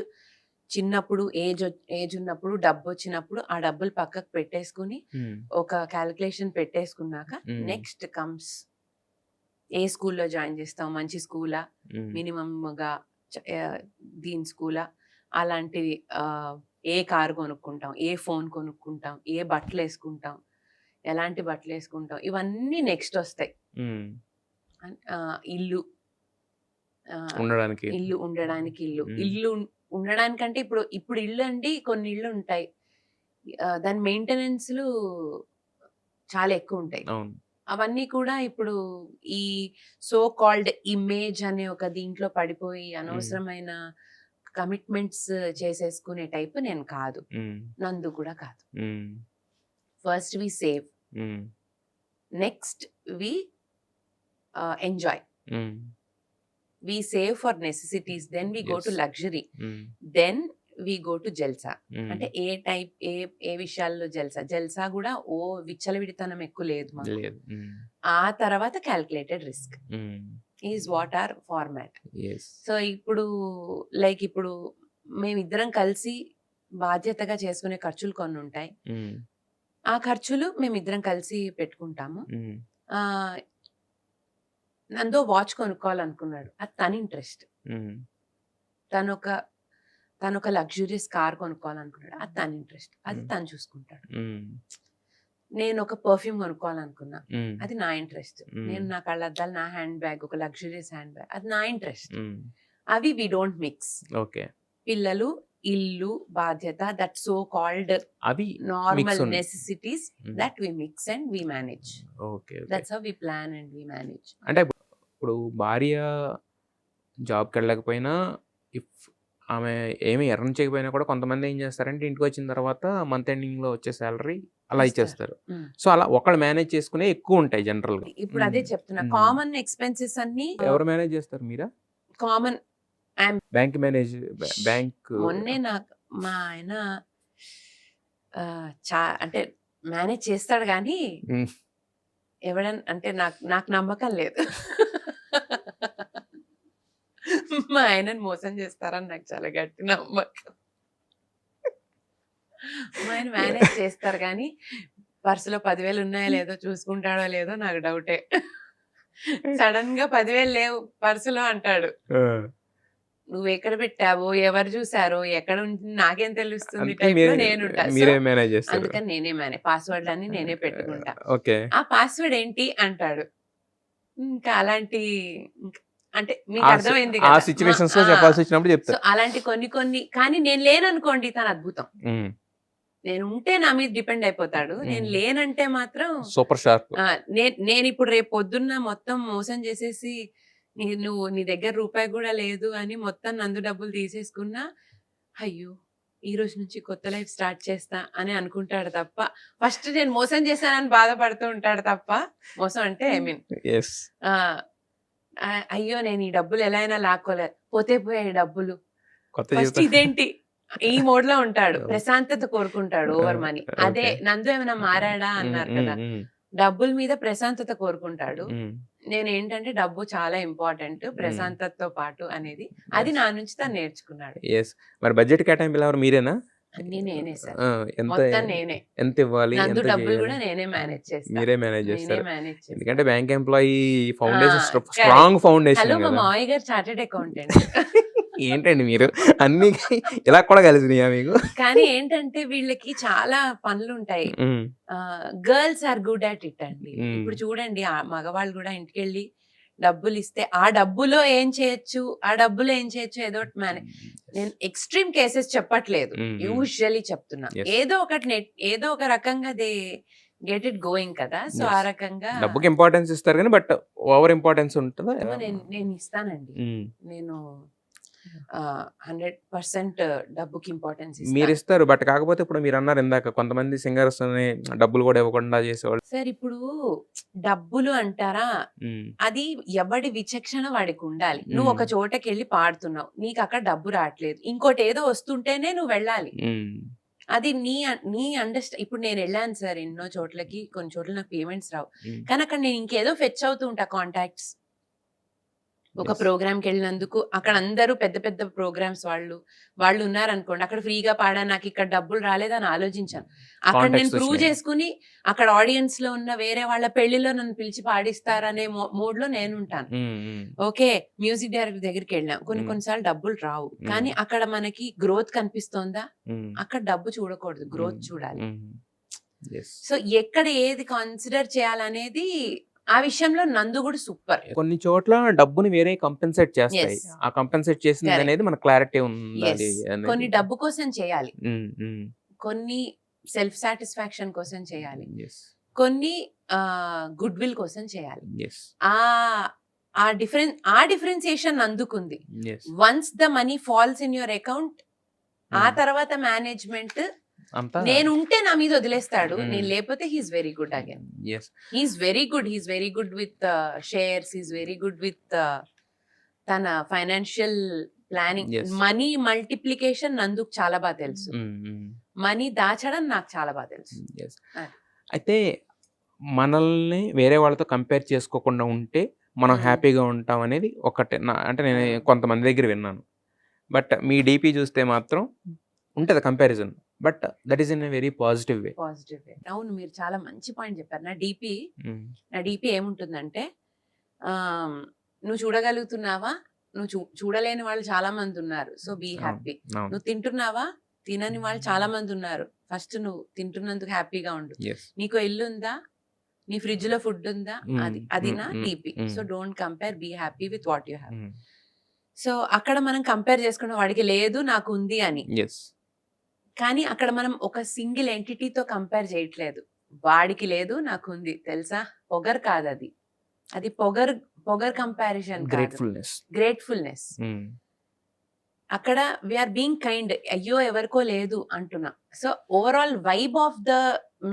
చిన్నప్పుడు ఏజ్ ఉన్నప్పుడు డబ్బు వచ్చినప్పుడు ఆ డబ్బులు పక్కకు పెట్టేసుకుని హ్మ్. ఒక క్యాలిక్యులేషన్ పెట్టేసుకున్నాక హ్మ్. నెక్స్ట్ కమ్స్ ఏ స్కూల్లో జాయిన్ చేస్తాం, మంచి స్కూలా, హ్మ్. మినిమంగా దీని స్కూలా, అలాంటివి, ఏ కారు కొనుక్కుంటాం, ఏ ఫోన్ కొనుక్కుంటాం, ఏ బట్టలు వేసుకుంటాం, ఎలాంటి బట్టలు వేసుకుంటాం, ఇవన్నీ నెక్స్ట్ వస్తాయి. హ్మ్. ఇల్లు, ఉండడానికి. ఉండడానికి ఇల్లు. హ్మ్. ఇల్లు ఉండడానికంటే ఇప్పుడు ఇల్లు అండి, కొన్ని ఇళ్ళు ఉంటాయి. దాని మెయింటెనెన్స్‌లు చాలా ఎక్కువుంటాయి. అవును. అవన్నీ కూడా ఇప్పుడు ఈ సో కాల్డ్ ఇమేజ్ అనే ఒక దీంట్లో పడిపోయి అనవసరమైన కమిట్మెంట్స్ చేసేసుకునే టైప్ నేను కాదు, నందు కూడా కాదు. First we save, next we enjoy. We save for necessities, then we go to luxury, then we go to జల్సా. అంటే ఏ టైప్ ఏ విషయాల్లో జల్సా కూడా ఓ విచ్చలవిడితనం ఎక్కువ లేదు మాకు. ఆ తర్వాత calculated risk is what are format. So ఇప్పుడు లైక్ ఇప్పుడు మేమిద్దరం కలిసి బాధ్యతగా చేసుకునే ఖర్చులు కొన్ని ఉంటాయి. ఆ ఖర్చులు మేమిద్దరం కలిసి పెట్టుకుంటాము. నందో వాచ్ కొనుక్కోవాలనుకున్నాడు, అది తన ఇంట్రెస్ట్. తనొక లగ్జూరియస్ కార్ కొనుక్కోవాలనుకున్నాడు, అది తన ఇంట్రెస్ట్, అది తను చూసుకుంటాడు. నేను ఒక పర్ఫ్యూమ్ కొనుక్కోవాలనుకున్నా, అది నా ఇంట్రెస్ట్. నేను నా కళ్ళద్దాలు, నా హ్యాండ్ బ్యాగ్, ఒక లగ్జూరియస్ హ్యాండ్ బ్యాగ్, అది నా ఇంట్రెస్ట్. అవి వి డోంట్ మిక్స్. పిల్లలు, ఇల్లు, బాధ్యత, దట్ సో కాల్డ్ అవి normal necessities, that we mix and we manage. That's how we plan and we manage. అంటే ఇప్పుడు భార్య జాబ్కి వెళ్ళకపోయినా, ఇఫ్ ఆమె ఏమి ఎర్న్ చేయకపోయినా కూడా కొంతమంది ఏం చేస్తారంటే ఇంటికి వచ్చిన తర్వాత మంత్ ఎండింగ్ లో వచ్చే శాలరీ అలా ఇచ్చేస్తారు. సో అలా ఒకళ్ళు మేనేజ్ చేసుకునే ఎక్కువ ఉంటాయి జనరల్ గా. ఇప్పుడు అదే చెప్తున్నా, కామన్ ఎక్స్పెన్సెస్ అన్ని ఎవరు మేనేజ్ చేస్తారు? మీరా? కామన్ బ్యాంక్ మేనేజ్, బ్యాంక్ మొన్నే నాకు మా ఆయన అంటే మేనేజ్ చేస్తాడు కానీ ఎవడన్నా అంటే నాకు నమ్మకం లేదు. మా ఆయనని మోసం చేస్తారని నాకు చాలా గట్టి నమ్మకం. మా ఆయన మేనేజ్ చేస్తారు కానీ పర్సులో 10,000 ఉన్నాయో లేదో చూసుకుంటాడో లేదో నాకు డౌటే. సడన్ గా 10,000 లేవు పర్సులో అంటాడు. నువ్వు ఎక్కడ పెట్టావో, ఎవరు చూసారో, ఎక్కడ ఉంటుంది నాకేం తెలుస్తుంది టైప్ లో నేను అందుకని నేనే పాస్వర్డ్ అన్ని నేనే పెట్టుకుంటా. ఆ పాస్వర్డ్ ఏంటి అంటాడు. ఇంకా అలాంటి అంటే మీకు అర్థమైంది కదా, సిచువేషన్స్ లో చెప్పాల్సి వచ్చినప్పుడు చెప్తాను. అలాంటి కొన్ని కానీ నేను లేననుకోండి తన అద్భుతం. నేను ఉంటే నా మీద డిపెండ్ అయిపోతాడు, నేను లేనంటే మాత్రం సూపర్ షార్ప్. నేను ఇప్పుడు రేపు పొద్దున్న మొత్తం మోసం చేసేసి నువ్వు నీ దగ్గర రూపాయి కూడా లేదు అని మొత్తం నందు డబ్బులు తీసేసుకున్నా, అయ్యో ఈ రోజు నుంచి కొత్త లైఫ్ స్టార్ట్ చేస్తా అని అనుకుంటాడు తప్ప, ఫస్ట్ నేను మోసం చేశానని బాధపడుతూ ఉంటాడు తప్ప, మోసం అంటే ఐ మీన్ అయ్యో నేను ఈ డబ్బులు ఎలా అయినా లాక్కోలేదు, పోయాయి డబ్బులు, ఫస్ట్ ఇదేంటి ఈ మోడ్ లో ఉంటాడు. ప్రశాంతత కోరుకుంటాడు ఓవర్ మనీ. అదే నందు ఏమైనా మారాడా అన్నారు కదా, డబ్బుల మీద ప్రశాంతత కోరుకుంటాడు. నేను ఏంటంటే డబ్బు చాలా ఇంపార్టెంట్ ప్రశాంతతతో పాటు అనేది, అది నా నుంచి తను నేర్చుకున్నాడు. మరి బడ్జెట్ కేటాయింపులు ఎవరు మీరేనా? అన్ని నేనే సార్, మొత్తం నేనే. ఎంత ఇవ్వాలి, నందు డబ్బులు కూడా నేనే మేనేజ్ చేస్తాను. మీరే మేనేజ్ చేస్తారు, ఎందుకంటే bank employee foundation strong foundation. Hello, మా మావయ్య గారు చార్టెడ్ అకౌంటెంట్. ఏంటండి మీరు అన్ని ఇలా కూడా కలిసినాయా మీకు? కానీ ఏంటంటే వీళ్ళకి చాలా పనులు ఉంటాయి. Girls are good at it అండి. ఇప్పుడు చూడండి, ఆ మగవాళ్ళు కూడా ఇంటికి వెళ్ళి డబ్బులు ఇస్తే ఆ డబ్బులో ఏం చేయొచ్చు ఏదో ఒకటి నేను ఎక్స్ట్రీమ్ కేసెస్ చెప్పట్లేదు, యూజువల్లీ చెప్తున్నా. ఏదో ఒక రకంగా దే గెట్ ఇట్ గోయింగ్ కదా. సో ఆ రకంగా డబ్బుకి ఇంపార్టెన్స్ ఇస్తారు కానీ బట్ ఓవర్ ఇంపార్టెన్స్ ఉంటుందా? నేను ఇస్తానండి. నేను 100% డబ్బుకి ఇంపార్టెన్స్ మీరు ఇస్తారు. బట్ కాకపోతే ఇప్పుడు మీరు అన్నారు ఇందాక కొంతమంది సింగర్స్ డబ్బులు కూడా ఇవ్వకుండా చేసేవాళ్ళు. సార్ ఇప్పుడు డబ్బులు అంటారా, అది ఎవడి విచక్షణ వాడికి ఉండాలి. నువ్వు ఒక చోటకి వెళ్ళి పాడుతున్నావు, నీకు అక్కడ డబ్బు రావట్లేదు, ఇంకోటి ఏదో వస్తుంటేనే నువ్వు వెళ్ళాలి. అది నీ అండర్స్టాండ్. ఇప్పుడు నేను వెళ్ళాను సార్ ఎన్నో చోట్లకి, కొన్ని చోట్ల నాకు పేమెంట్స్ రావు, కానీ అక్కడ నేను ఇంకేదో ఫెచ్ అవుతూ ఉంటా కాంటాక్ట్స్. ఒక ప్రోగ్రామ్కి వెళ్ళినందుకు అక్కడ అందరూ పెద్ద పెద్ద ప్రోగ్రామ్స్ వాళ్ళు ఉన్నారనుకోండి, అక్కడ ఫ్రీగా పాడా, నాకు ఇక్కడ డబ్బులు రాలేదని ఆలోచించాను. అక్కడ నేను ప్రూవ్ చేసుకుని అక్కడ ఆడియన్స్ లో ఉన్న వేరే వాళ్ళ పెళ్లిలో నన్ను పిలిచి పాడిస్తారనే మోడ్ లో నేను ఉంటాను. ఓకే, మ్యూజిక్ డైరెక్టర్ దగ్గరికి వెళ్ళాం, కొన్నిసార్లు డబ్బులు రావు, కానీ అక్కడ మనకి గ్రోత్ కనిపిస్తోందా, అక్కడ డబ్బు చూడకూడదు, గ్రోత్ చూడాలి. సో ఎక్కడ ఏది కన్సిడర్ చేయాలనేది, ఆ విషయంలో నందు కూడా సూపర్. కొన్ని చోట్ల డబ్బుని వేరే కంపెన్సేట్ చేస్తాయి, ఆ కంపెన్సేట్ చేసింది అనేది మన క్లారిటీ ఉంది. కొన్ని డబ్బు కోసం చేయాలి, కొన్ని సెల్ఫ్ సాటిస్ఫాక్షన్ కోసం చేయాలి, కొన్ని గుడ్ విల్ కోసం చేయాలి. ఎస్ ఆ డిఫరెన్సియేషన్ అందుకుంది. Yes once the money falls in your account, ఆ తర్వాత మేనేజ్మెంట్ అంతా నేను ఉంటే నా మీద వదిలేస్తాడు, Mm. నేను లేకపోతే he's very good again. Yes he's very good with shares, he's very good with తన financial planning. Yes. Money multiplication నందుకు చాలా బాగా తెలుసు, మనీ దాచడం నాకు చాలా బాగా తెలుసు. ఎస్ అది. అయితే మనల్ని వేరే వాళ్ళతో కంపేర్ చేసుకోకుండా ఉంటే మనం హ్యాపీగా ఉంటాం అనేది ఒకటే అంటే నేను కొంతమంది దగ్గర విన్నాను. బట్ మీ డీపీ చూస్తే మాత్రం ఉంటుంది comparison, but that is in a very positive way. Positive way. అవును, మీరు చాలా మంచి పాయింట్ చెప్పారు. నా డీపీ ఏముంటుందంటే, నువ్వు చూడగలుగుతున్నావా, నువ్వు చూడలేని వాళ్ళు చాలా మంది ఉన్నారు, సో బీ హ్యాపీ. నువ్వు తింటున్నావా, తినని వాళ్ళు చాలా మంది ఉన్నారు, ఫస్ట్ నువ్వు తింటున్నందుకు హ్యాపీగా ఉండు. నీకు ఇల్లు ఉందా, నీ ఫ్రిడ్జ్ లో ఫుడ్ ఉందా, అది నా DP. So don't compare, be happy with what you have. So అక్కడ మనం కంపేర్ చేసుకున్న వాడికి లేదు నాకు ఉంది అని, కానీ అక్కడ మనం ఒక సింగిల్ ఎంటిటీతో కంపేర్ చేయట్లేదు. వాడికి లేదు నాకు ఉంది తెలుసా, పొగర్ కాదు అది, అది పొగర్ కంపారిజన్, గ్రేట్ఫుల్నెస్. అక్కడ వీఆర్ బీయింగ్ కైండ్, అయ్యో ఎవరికో లేదు అంటున్నా. So overall vibe of the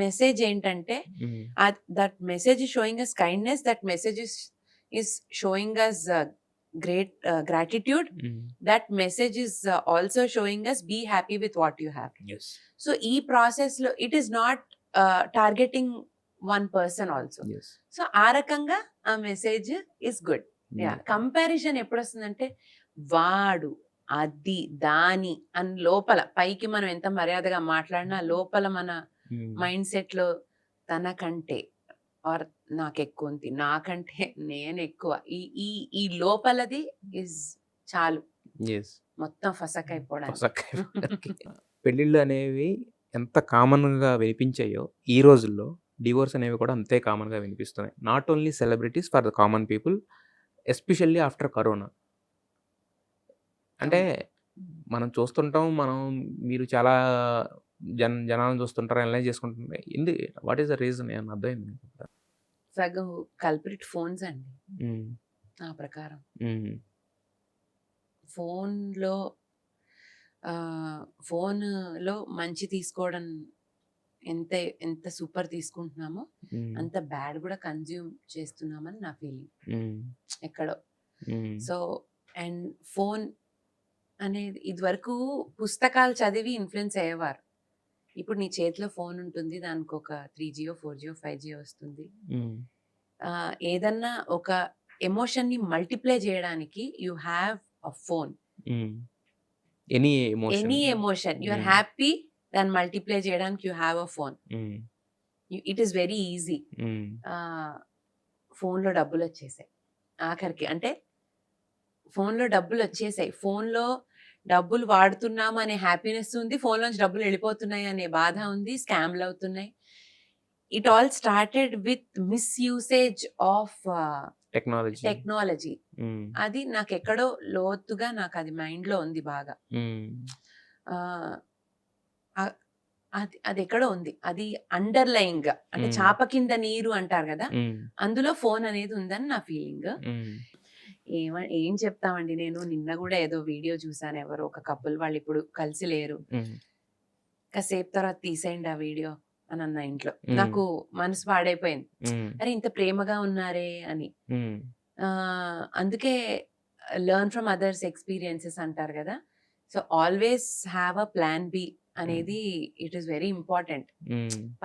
message ఏంటంటే, that message is showing us kindness, that message is showing us gratitude. That message is also showing us be happy with what you have. So ee process lo it is not targeting one person also. So aa rakanga a message is good. Comparison ఎప్పుడు వస్తుందంటే, వాడు అది దాని అని లోపల, పైకి మనం ఎంత మర్యాదగా మాట్లాడినా లోపల మన మైండ్ సెట్ లో తనకంటే ఆర్ నాకు ఎక్కువ ఉంది, నాకంటే నేను ఎక్కువ, ఈ లోపలది ఇస్ చాలు మొత్తం ఫసక్ అయిపోవడానికి. పెళ్ళిళ్ళు అనేవి ఎంత కామన్ గా వినిపించాయో ఈ రోజుల్లో డివోర్స్ అనేవి కూడా అంతే కామన్ గా వినిపిస్తున్నాయి. Not only celebrities, for the common people, especially after corona. అంటే మనం చూస్తుంటాం, మీరు చాలా జనాలను చూస్తుంటారు, అనలైజ్ చేసుకుంటుంటారు. వాట్ ఈస్ ద రీజన్ అని అర్థమైంది? సగం కల్ప్రిట్ ఫోన్స్ అండి నా ప్రకారం. ఫోన్లో మంచి తీసుకోవడం ఎంత సూపర్ తీసుకుంటున్నామో అంత బ్యాడ్ కూడా కన్జ్యూమ్ చేస్తున్నామని నా ఫీలింగ్ ఎక్కడో. సో అండ్ ఫోన్ అనేది ఇదివరకు పుస్తకాలు చదివి ఇన్ఫ్లుయెన్స్ అయ్యేవారు, ఇప్పుడు నీ చేతిలో ఫోన్ ఉంటుంది, దానికి ఒక 3G 4G 5G వస్తుంది. ఏదన్నా ఒక ఎమోషన్ ని మల్టిప్లై చేయడానికి you have a phone. Any emotion you are happy, దాన్ని మల్టిప్లై చేయడానికి you have a phone. It is very easy. ఫోన్లో డబ్బులు వచ్చేసాయి ఆఖరికి, అంటే ఫోన్లో డబ్బులు వచ్చేసాయి, ఫోన్లో డబ్బులు వాడుతున్నాము అనే హ్యాపీనెస్ ఉంది, ఫోన్లోంచి డబ్బులు వెళ్ళిపోతున్నాయి అనే బాధ ఉంది, స్కామ్లు అవుతున్నాయి. It all started with misusage of technology. అది నాకు ఎక్కడో లోతుగా నాకు అది మైండ్ లో ఉంది బాగా. అది ఎక్కడో ఉంది, అది అండర్లైన్ గా, అంటే చాప కింద నీరు అంటారు కదా, అందులో ఫోన్ అనేది ఉందని నా ఫీలింగ్. ఏం చెప్తామండి, నేను నిన్న కూడా ఏదో వీడియో చూసాను, ఎవరో ఒక కపుల్, వాళ్ళు ఇప్పుడు కలిసి లేరు, కాసేపు తర్వాత తీసేయండి ఆ వీడియో అని అన్న ఇంట్లో. నాకు మనసు పాడైపోయింది, అరే ఇంత ప్రేమగా ఉన్నారే అని. అందుకే లెర్న్ ఫ్రమ్ అదర్స్ ఎక్స్పీరియన్సెస్ అంటారు కదా. So always have a plan B అనేది ఇట్ ఈస్ వెరీ ఇంపార్టెంట్.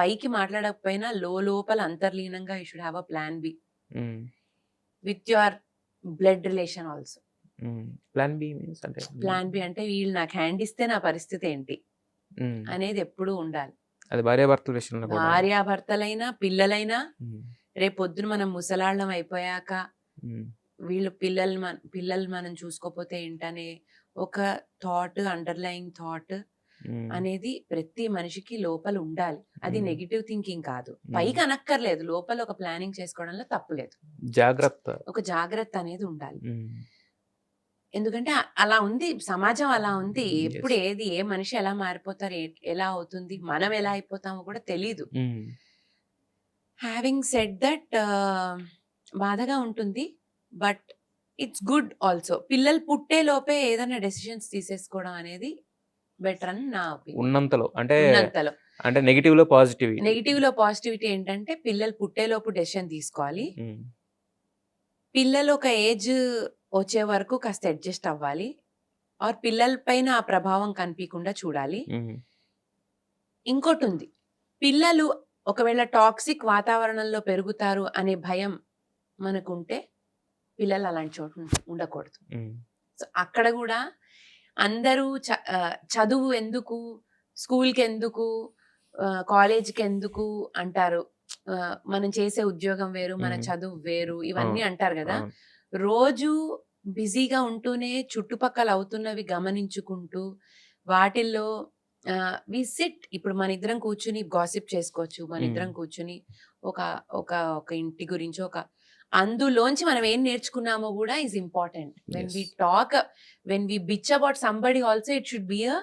పైకి మాట్లాడకపోయినా లోపల అంతర్లీనంగా you should have a plan B with your blood relation also. Plan B means అంటే, ప్లాన్ బి అంటే వీళ్ళు నాకు హ్యాండ్ ఇస్తే నా పరిస్థితి ఏంటి అనేది ఎప్పుడూ ఉండాలి. అది భార్యాభర్తల విషయంలో, భార్యాభర్తలైనా పిల్లలైనా, రేపు పొద్దున మనం ముసలాళ్ళం అయిపోయాక వీళ్ళు పిల్లలు మనం చూసుకోపోతే ఏంటనే ఒక థాట్, అండర్లైన్ థాట్ అనేది ప్రతి మనిషికి లోపల ఉండాలి. అది నెగిటివ్ థింకింగ్ కాదు, పైకి అనక్కర్లేదు, లోపల ఒక ప్లానింగ్ చేసుకోవడంలో తప్పులేదు, ఒక జాగ్రత్త అనేది ఉండాలి. ఎందుకంటే అలా ఉంది సమాజం, అలా ఉంది. ఎప్పుడు ఏది, ఏ మనిషి ఎలా మారిపోతారు, ఎలా అవుతుంది, మనం ఎలా అయిపోతామో కూడా తెలీదు. హ్యావింగ్ సెడ్ దట్ బాధగా ఉంటుంది. But it's good also. పిల్లలు పుట్టే లోపే ఏదైనా డెసిషన్స్ తీసేసుకోవడం అనేది బెటర్ అని నా ఒపీనియన్. ఉన్నంతలో ఉన్నంతలో. అంటే నెగెటివ్‌లో పాజిటివిటీ. నెగిటివ్‌లో పాజిటివిటీ ఏంటంటే పిల్లలు పుట్టేలోపు డెసిషన్ తీసుకోవాలి. పిల్లలు ఒక ఏజ్ వచ్చే వరకు కాస్త అడ్జస్ట్ అవ్వాలి. ఆర్ పిల్లల పైన ఆ ప్రభావం కనిపించకుండా చూడాలి. ఇంకోటి ఉంది, పిల్లలు ఒకవేళ టాక్సిక్ వాతావరణంలో పెరుగుతారు అనే భయం మనకుంటే పిల్లలు అలాంటి చోటు ఉండకూడదు. సో అక్కడ కూడా అందరూ చదువు ఎందుకు, స్కూల్కి ఎందుకు, కాలేజ్కి ఎందుకు అంటారు. మనం చేసే ఉద్యోగం వేరు, మన చదువు వేరు, ఇవన్నీ అంటారు కదా. రోజు బిజీగా ఉంటూనే చుట్టుపక్కల అవుతున్నవి గమనించుకుంటూ వాటిల్లో వి సిట్. ఇప్పుడు మన ఇద్దరం కూర్చుని గాసిప్ చేసుకోవచ్చు, మన ఇద్దరం కూర్చుని ఒక ఒక ఒక ఇంటి గురించి అందులోంచి మనం ఏం నేర్చుకున్నామో కూడా is important. When we talk, when we bitch about somebody also it should be a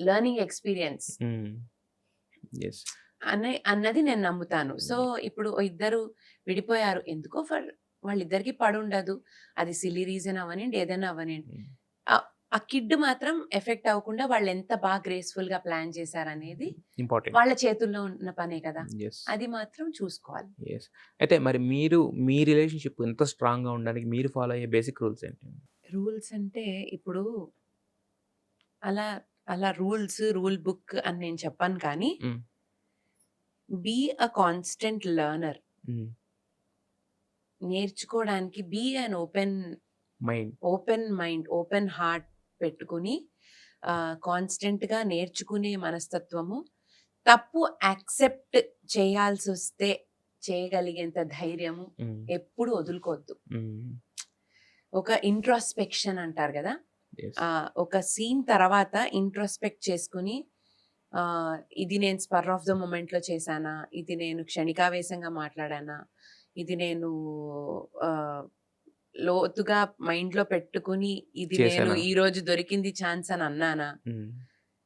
learning experience అన్నది నేను నమ్ముతాను. సో ఇప్పుడు ఇద్దరు విడిపోయారు, ఎందుకో వాళ్ళిద్దరికి పడుండదు, అది సిల్లీ రీజన్ అవనండి, ఏదైనా అవనండి. ఆ కిడ్ మాత్రం ఎఫెక్ట్ అవ్వకుండా వాళ్ళు ఎంత బాగా గ్రేస్ఫుల్ గా ప్లాన్ చేశారనేది వాళ్ళ చేతుల్లో ఉన్న పనే కదా, అది మాత్రం చూసుకోవాలి. అయితే మరి మీరు మీ రిలేషన్షిప్ ఎంత స్ట్రాంగ్ గా ఉండడానికి మీరు ఫాలో అయ్యే బేసిక్ రూల్స్ ఏంటి? రూల్స్ అంటే ఇప్పుడు అలా అలా రూల్ బుక్ అని నేను చెప్పాను, కానీ బీ అ కాన్స్టెంట్ లెర్నర్. నేర్చుకోవడానికి be an open mind, open heart పెట్టుకుని కాన్స్టెంట్ గా నేర్చుకునే మనస్తత్వము. తప్పు యాక్సెప్ట్ చేయాల్సి వస్తే చేయగలిగేంత ధైర్యము ఎప్పుడు వదులుకోవద్దు. ఒక ఇంట్రోస్పెక్షన్ అంటారు కదా, ఒక సీన్ తర్వాత ఇంట్రోస్పెక్ట్ చేసుకుని ఇది నేను స్పర్ ఆఫ్ ద మూమెంట్ లో చేశానా, ఇది నేను క్షణికావేశంగా మాట్లాడానా, ఇది నేను లోతుగా మైండ్ లో పెట్టుకుని ఇది నేను ఈ రోజు దొరికింది ఛాన్స్ అని అన్నానా,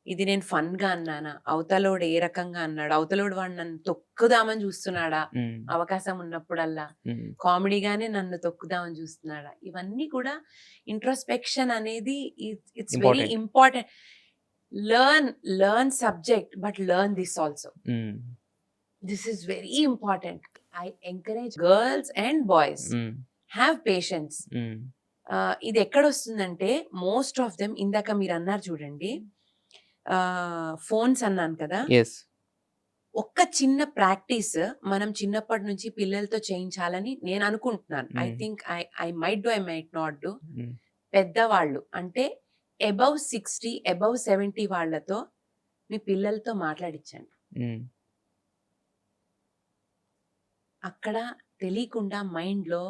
ఇది నేను ఫన్ గా అన్నానా, అవతలోడు ఏ రకంగా అన్నాడు, అవతలోడు వాడు నన్ను తొక్కుదామని చూస్తున్నాడా, అవకాశం ఉన్నప్పుడల్లా కామెడీగానే నన్ను తొక్కుదామని చూస్తున్నాడా, ఇవన్నీ కూడా ఇంట్రోస్పెక్షన్ అనేది it's very important. learn subject but learn this also. This is very important. I encourage girls and boys have patience. ఇది ఎక్కడ వస్తుందంటే మోస్ట్ ఆఫ్ దెమ్, ఇందాక మీరు అన్నారు చూడండి ఫోన్స్ అన్నాను కదా, ఒక్క చిన్న ప్రాక్టీస్ మనం చిన్నప్పటి నుంచి పిల్లలతో చేయించాలని నేను అనుకుంటున్నాను. I think I might do, I might not do. పెద్దవాళ్ళు అంటే అబౌవ్ 60, అబౌవ్ 70 వాళ్ళతో మీ పిల్లలతో మాట్లాడించండి. అక్కడ తెలియకుండా మైండ్ లో,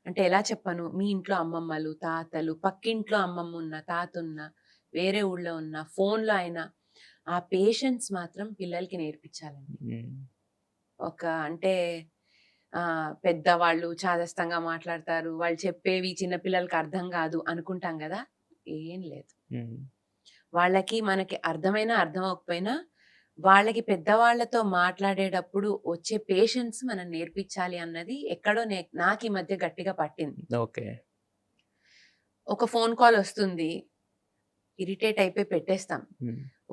అంటే ఎలా చెప్పను, మీ ఇంట్లో అమ్మమ్మలు, తాతలు, పక్కింట్లో అమ్మమ్మ ఉన్న, తాత ఉన్న, వేరే ఊళ్ళో ఉన్న, ఫోన్లో అయినా ఆ పేషెన్స్ మాత్రం పిల్లలకి నేర్పించాలండి. అంటే పెద్దవాళ్ళు చాదస్తంగా మాట్లాడతారు, వాళ్ళు చెప్పేవి చిన్నపిల్లలకి అర్థం కాదు అనుకుంటాం కదా, ఏం లేదు. వాళ్ళకి మనకి అర్థమైనా అర్థం అవ్వకపోయినా వాళ్ళకి పెద్దవాళ్లతో మాట్లాడేటప్పుడు వచ్చే పేషెన్స్ మనం నేర్పించాలి అన్నది ఎక్కడో నాకు ఈ మధ్య గట్టిగా పట్టింది. ఒక ఫోన్ కాల్ వస్తుంది, ఇరిటేట్ అయిపోయి పెట్టేస్తాం.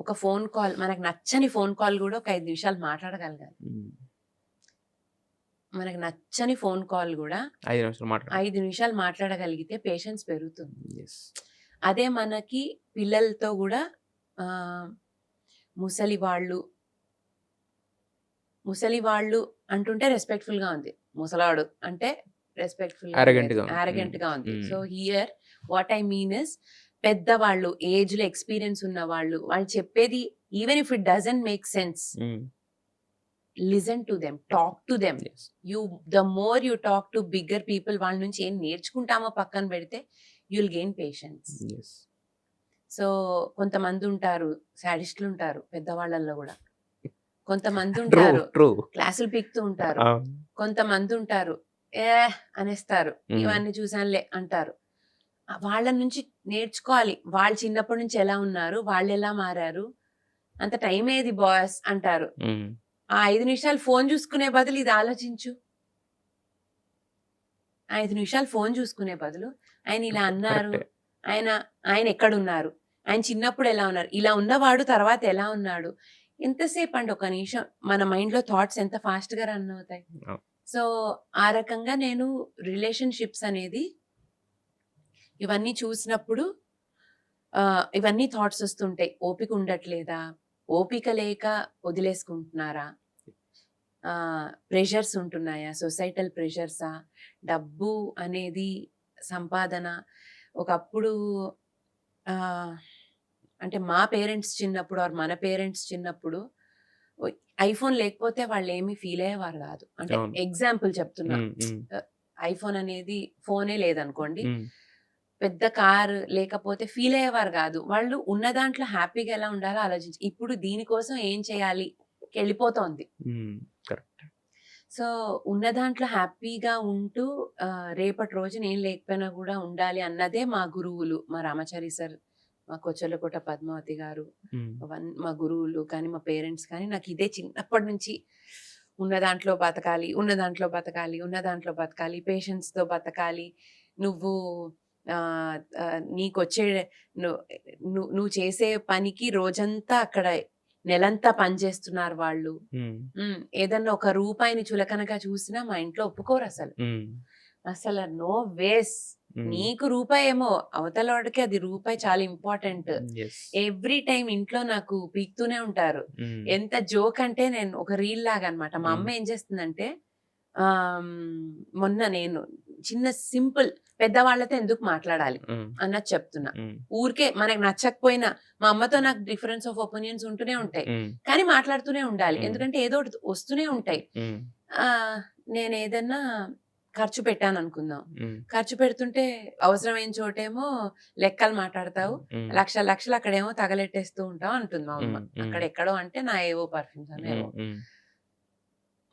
ఒక ఫోన్ కాల్, మనకు నచ్చని ఫోన్ కాల్ కూడా ఒక 5 నిమిషాలు మాట్లాడగలగాలి. మనకు నచ్చని ఫోన్ కాల్ కూడా 5 నిమిషాలు మాట్లాడగలిగితే పేషెన్స్ పెరుగుతుంది. అదే మనకి పిల్లలతో కూడా ముసలి వాళ్ళు అంటుంటే రెస్పెక్ట్ఫుల్ గా ఉంది, ముసలాడు అంటే రెస్పెక్ట్ఫుల్ arrogant గా ఉంది. So here what I mean is, పెద్దవాళ్ళు, ఏజ్ లో ఎక్స్పీరియన్స్ ఉన్న వాళ్ళు చెప్పేది even if it doesn't make sense, listen to them, talk to them. The more you talk to bigger people, వాళ్ళ నుంచి ఏం నేర్చుకుంటామో పక్కన పెడితే you'll gain patience. సో కొంతమంది ఉంటారు, సాడిస్టులు ఉంటారు పెద్దవాళ్ళల్లో కూడా, కొంతమంది ఉంటారు క్లాసులు పీక్తూ ఉంటారు, కొంతమంది ఉంటారు అనేస్తారు, ఇవన్నీ చూసానులే అంటారు. వాళ్ళ నుంచి నేర్చుకోవాలి, వాళ్ళు చిన్నప్పటి నుంచి ఎలా ఉన్నారు, వాళ్ళు ఎలా మారారు, అంత టైం ఏది బాస్ అంటారు. ఆ 5 నిమిషాలు ఫోన్ చూసుకునే బదులు ఇది ఆలోచించు. 5 నిమిషాలు ఫోన్ చూసుకునే బదులు ఆయన ఇలా అన్నారు. కరెక్టే. ఆయన ఎక్కడున్నారు? ఆయన చిన్నప్పుడు ఎలా ఉన్నారు? ఇలా ఉన్నవాడు తర్వాత ఎలా ఉన్నాడు? ఎంతసేపు అండి ఒక నిమిషం మన మైండ్‌లో థాట్స్ ఎంత ఫాస్ట్‌గా రన్ అవుతాయి. అవును. సో, ఆ రకంగా నేను రిలేషన్‌షిప్స్ అనేది ఇవన్నీ చూసినప్పుడు ఇవన్నీ థాట్స్ వస్తుంటాయి. ఓపిక ఉండట్లేదా? ఓపిక లేక వదిలేసుకుంటున్నారా? ప్రెషర్స్ ఉంటున్నాయా? సొసైటల్ ప్రెషర్సా? డబ్బు అనేది సంపాదన ఒకప్పుడు ఆహ్, అంటే మా పేరెంట్స్ చిన్నప్పుడు ఆర్ మన పేరెంట్స్ చిన్నప్పుడు ఐఫోన్ లేకపోతే వాళ్ళేమి ఫీల్ అయ్యేవారు కాదు. అంటే అవును. ఎగ్జాంపుల్ చెప్తున్నా. హ్మ్. హ్మ్. ఐఫోన్ అనేది ఫోనే లేదనుకోండి. హ్మ్. పెద్ద కార్ లేకపోతే ఫీల్ అయ్యేవారు కాదు. వాళ్ళు ఉన్న దాంట్లో హ్యాపీగా ఎలా ఉండాలో ఇప్పుడు దీనికోసం ఏం చేయాలి? వెళ్ళిపోతోంది. హ్మ్. కరెక్ట్. సో, ఉన్న దాంట్లో హ్యాపీగా ఉంటూ రేపటి రోజున ఏం లేకపోయినా గూడా ఉండాలి అన్నదే మా గురువులు. మా రామాచారి సార్, మా కొచర్లకోట పద్మావతి గారు, హ్మ్. మా గురువులు కానీ, మా పేరెంట్స్ కానీ నాకిదే చిన్నప్పటి నుంచి ఉన్న దాంట్లో బతకాలి, ఉన్న దాంట్లో బతకాలి, ఉన్న దాంట్లో బతకాలి, పేషెన్స్‌తో బతకాలి. నువ్వు ఆహ్, ఆహ్, నీకొచ్చే ను నువ్వు చేసే పనికి రోజంతా అక్కడ నెలంతా పని చేస్తున్నారు వాళ్ళు. హ్మ్. ఏదన్నా ఒక రూపాయిని చులకనగా చూసినా మా ఇంట్లో ఒప్పుకోరసలు. హ్మ్. అసల నో వేస్. హ్మ్. నీకు రూపాయేమో, అవతలోడికి అది రూపాయి చాలా ఇంపార్టెంట్. యెస్. ఎవ్రీ టైమ్ ఇంట్లో నాకు పీకుతూనే ఉంటారు. హ్మ్. ఎంత జోక్ అంటే నేను ఒక రీల్ లాగా అన్నమాట. మా అమ్మ హ్మ్. ఏం చేస్తుందంటే మొన్న నేను చిన్న సింపుల్ పెద్దవాళ్ళతో ఎందుకు మాట్లాడాలి హ్మ్. అన్నది చెప్తున్నా. హ్మ్. ఊరికే మనకు నచ్చకపోయినా మా అమ్మతో నాకు డిఫరెన్స్ ఆఫ్ ఒపీనియన్స్ ఉంటూనే ఉంటాయి. హ్మ్. కానీ మాట్లాడుతూనే ఉండాలి. హ్మ్. ఎందుకంటే ఏదో ఒకటి వస్తూనే ఉంటాయి. హ్మ్. నేనేదన్నా ఖర్చు పెట్టాననుకుందాం. హ్మ్. ఖర్చు పెడుతుంటే అవసరమైన చోటేమో లెక్కలు మాట్లాడతావు. హ్మ్. లక్షలు లక్షలు అక్కడేమో తగలెట్టేస్తూ ఉంటావు అంటుంది మా అమ్మ. హ్మ్. హ్మ్. అక్కడెక్కడో అంటే నా ఏవో పర్ఫ్యూమ్స్ అనో హ్మ్. ఏవో. హ్మ్.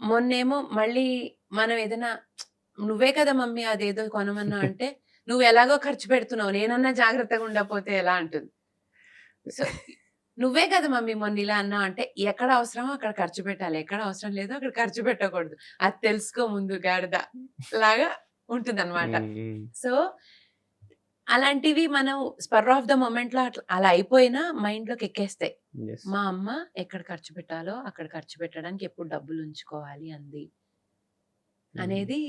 మొన్నేమో మళ్ళీ మనం ఏదైనా "నువ్వే కదా మమ్మీ అదేదో కొనమన్నావు" అంటే, "నువ్వెలాగో ఖర్చు పెడుతున్నావు. నేనన్నా జాగ్రత్తగా ఉండకపోతే ఎలా" అంటుంది. సో, "నువ్వే కదా మమ్మీ మొన్న ఇలా అన్నావు" అంటే, ఎక్కడ అవసరమో అక్కడ ఖర్చు పెట్టాలి. ఎక్కడ అవసరం లేదో అక్కడ ఖర్చు పెట్టకూడదు. అది తెలుసుకో ముందు గాడిద లాగా ఉంటుందన్నమాట. హ్మ్. హ్మ్. సో, అలాంటివి మనం స్పర్ ఆఫ్ ద మొమెంట్‌లో అలా అయిపోయినా మైండ్‌లోకి ఎక్కేస్తాయి. యెస్. మా అమ్మ ఎక్కడ ఖర్చు పెట్టాలో అక్కడ ఖర్చు పెట్టడానికి ఎప్పుడు డబ్బులు ఉంచుకోవాలి అంది. హ్మ్. అనేది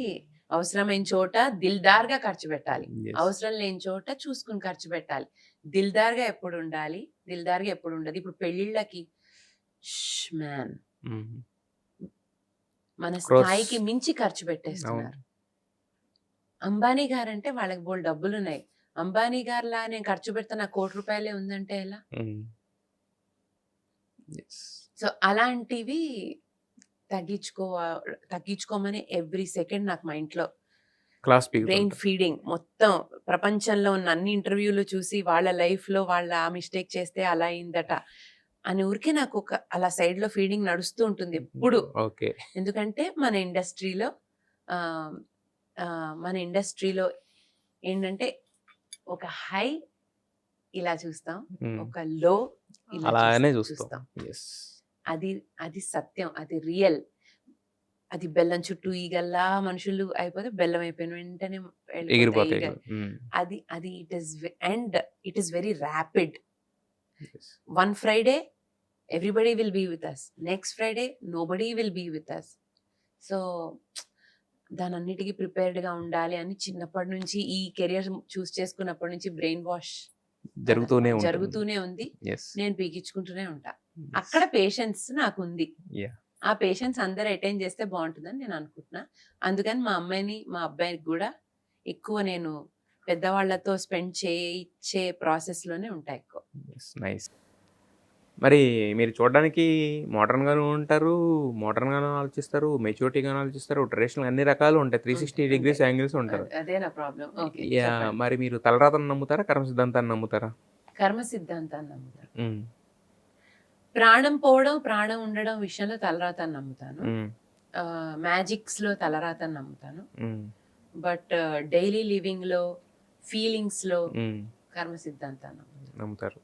అవసరమైన చోట దిల్‌దార్‌గా ఖర్చు పెట్టాలి. యెస్. అవసరం లేని చోట చూసుకొని ఖర్చు పెట్టాలి. దిల్‌దార్‌గా ఎప్పుడుండాలి? దిల్‌దార్‌గా ఎప్పుడుండదు. ఇప్పుడు పెళ్ళిళ్ళకి మ్యాన్ హ్మ్. మన క్రోర్స్. స్థాయికి మించి ఖర్చు అవును. పెట్టేస్తున్నారు. అంబానీ గారంటే వాళ్ళకి బోలెడు డబ్బులున్నాయి. అంబానీ గారిలా నేను ఖర్చు పెడితే నాకు ₹1,00,00,000 ఉందంటే ఎలా? హ్మ్. యెస్. సో, అలాంటివి తగ్గించుకోమని ఎవ్రీ సెకండ్ నాకు మా ఇంట్లో క్లాస్ బ్రెయిన్ పీకుతుంటారు. ఫీడింగ్ మొత్తం ప్రపంచంలో ఉన్న అన్ని ఇంటర్వ్యూలు చూసి వాళ్ళ లైఫ్‌లో వాళ్ళు ఆ మిస్టేక్ చేస్తే అలా అయిందట. అని ఊరికే నాకు అలా సైడ్‌లో ఫీడింగ్ నడుస్తూ ఉంటుంది ఎప్పుడు. ఓకే. ఎందుకంటే ఆహ్, మన ఇండస్ట్రీలో ఏంటంటే ఒక హై ఇలా చూస్తాం. హ్మ్. ఒక లో ఇలా అలానే చూస్తాం. చూస్తాం. యెస్. అది అది సత్యం. అది రియల్. అది బెల్లం చుట్టూ ఈగల్లా మనుషులు అయిపోతే బెల్లం అయిపోయిన వెంటనే వెళ్ళిపోతాయి ఎగిరిపోతాయి. ఈగలు. హ్మ్. అది it is very rapid. Yes. One Friday everybody will be with us. Next Friday nobody will be with us. So, దానన్నిటికి ప్రిపేర్డ్‌గా ఉండాలి అని చిన్నప్పటి నుంచి ఈ కెరియర్ చూస్ చేసుకున్నప్పటి నుంచి బ్రెయిన్ వాష్ జరుగుతూనే ఉంటుంది. జరుగుతూనే ఉంది. యెస్. నేను పీకించుకుంటూనే ఉంటా. యెస్. అక్కడ పేషెన్స్ నాకుంది. యాహ్! ఆ పేషెన్స్ అందరూ అటైన్ చేస్తే బావుంటుందని నేను అనుకుంటున్నా. అందుకని మా అమ్మాయిని, మా అబ్బాయికి గూడా ఎక్కువ నేను పెద్దవాళ్ళతో స్పెండ్ చేయిచ్చే ప్రాసెస్‌లోనే ఉంటా ఎక్కువ. యెస్. నైస్. మరి మీరు చూడడానికి మోడర్న్‌గాను ఉంటారు. మోడర్న్‌గాను ఆలోచిస్తారు. మెచ్యూరిటీగాను ఆలోచిస్తారు. ట్రెడిషనల్ అన్ని రకాలు ఉంటాయి. 360 ఉంటాయి. డిగ్రీస్ యాంగిల్స్ ఉంటారు. అదే నా ప్రాబ్లమ్. ఓకే. యాహ్! చెప్పండి. మరి మీరు తలరాతను నమ్ముతారా? కర్మ సిద్ధాంతాన్ని నమ్ముతారా? కర్మ సిద్ధాంతాన్ని నమ్ముతాను. హ్మ్. ప్రాణం పోవడం, ప్రాణం ఉండడం విషయంలో తలరాతని నమ్ముతాను. హ్మ్. మ్యాజిక్స్‌లో తలరాతని నమ్ముతాను. హ్మ్. బట్ డైలీ లివింగ్‌లో, ఫీలింగ్స్‌లో హ్మ్. కర్మ సిద్ధాంతాన్ని నమ్ముతాను. నమ్ముతారు.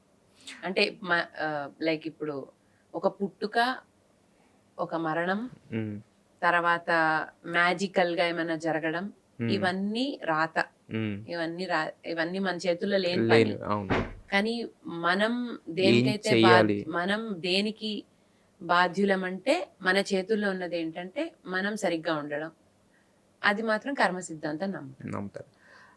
అంటే లైక్ ఇప్పుడు ఒక పుట్టుక, ఒక మరణం, ఉమ్, తర్వాత మ్యాజికల్ గా ఏమైనా జరగడం, ఉమ్, ఇవన్నీ రాత, ఉమ్. ఇవన్నీ మన చేతుల్లో లేని పని. లేని అవును. కానీ మనం ఏం దేనికైతే చెయ్యాలి? మనం దేనికి బాధ్యులమంటే మన చేతుల్లో ఉన్నది ఏంటంటే మనం సరిగ్గా ఉండడం. అది మాత్రం కర్మ సిద్ధాంతం నమ్ముతారు.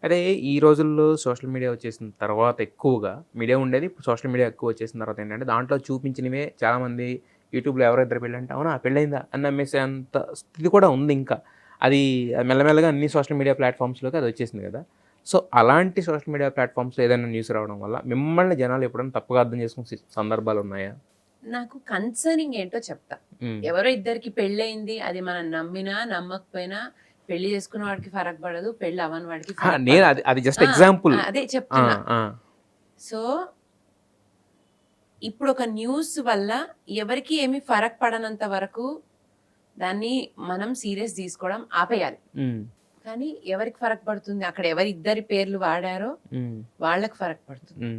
అదే ఈ రోజుల్లో సోషల్ మీడియా వచ్చేసిన తర్వాత ఎక్కువగా మీడియా ఉండేది, ఇప్పుడు సోషల్ మీడియా ఎక్కువ వచ్చేసిన తర్వాత ఏంటంటే దాంట్లో చూపించినవే చాలామంది యూట్యూబ్లో ఎవరిద్దరు పెళ్ళి అంటే అవునా పెళ్ళయిందా అని నమ్మేసే అంత స్థితి కూడా ఉంది. ఇంకా అది మెల్లమెల్లగా అన్ని సోషల్ మీడియా ప్లాట్ఫామ్స్లోకి అది వచ్చేసింది కదా. సో అలాంటి సోషల్ మీడియా ప్లాట్ఫామ్స్లో ఏదైనా న్యూస్ రావడం వల్ల మిమ్మల్ని జనాలు ఎప్పుడైనా తప్పుగా అర్థం చేసుకునే సందర్భాలు ఉన్నాయా? నాకు కన్సర్నింగ్ ఏంటో చెప్తా. ఎవరో ఇద్దరికి పెళ్ళయింది, అది మనం నమ్మినా నమ్మకపోయినా పెళ్లి చేసుకున్న వాడికి ఫరక్ పడదు, పెళ్లి అవ్వని వాడికి ఫరక్ నేను పడదు. అది జస్ట్ ఎగ్జాంపుల్. అదే చెప్తున్నా. సో ఇప్పుడు ఒక న్యూస్ వల్ల ఎవరికి ఏమి ఫరక్ పడనంత వరకు దాన్ని మనం సీరియస్ తీసుకోవడం ఆపేయాలి. కానీ ఎవరికి ఫరక్ పడుతుంది, అక్కడ ఎవరి ఇద్దరి పేర్లు వాడారో వాళ్ళకి ఫరక్ పడుతుంది,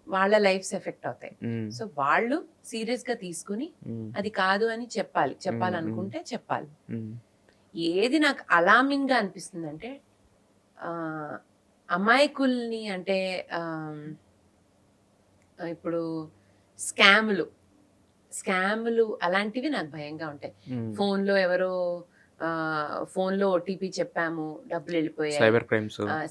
వాళ్ళ లైఫ్స్ ఎఫెక్ట్ అవుతాయి. సో వాళ్ళు సీరియస్ గా తీసుకుని అది కాదు అని చెప్పాలనుకుంటే చెప్పాలి. ఏది నాకు అలామింగ్ గా అనిపిస్తుంది అంటే అమాయకుల్ని, అంటే ఇప్పుడు స్కాములు అలాంటివి నాకు భయంగా ఉంటాయి. ఫోన్లో ఓటీపీ చెప్పాము, డబ్బులు వెళ్ళిపోయాయి.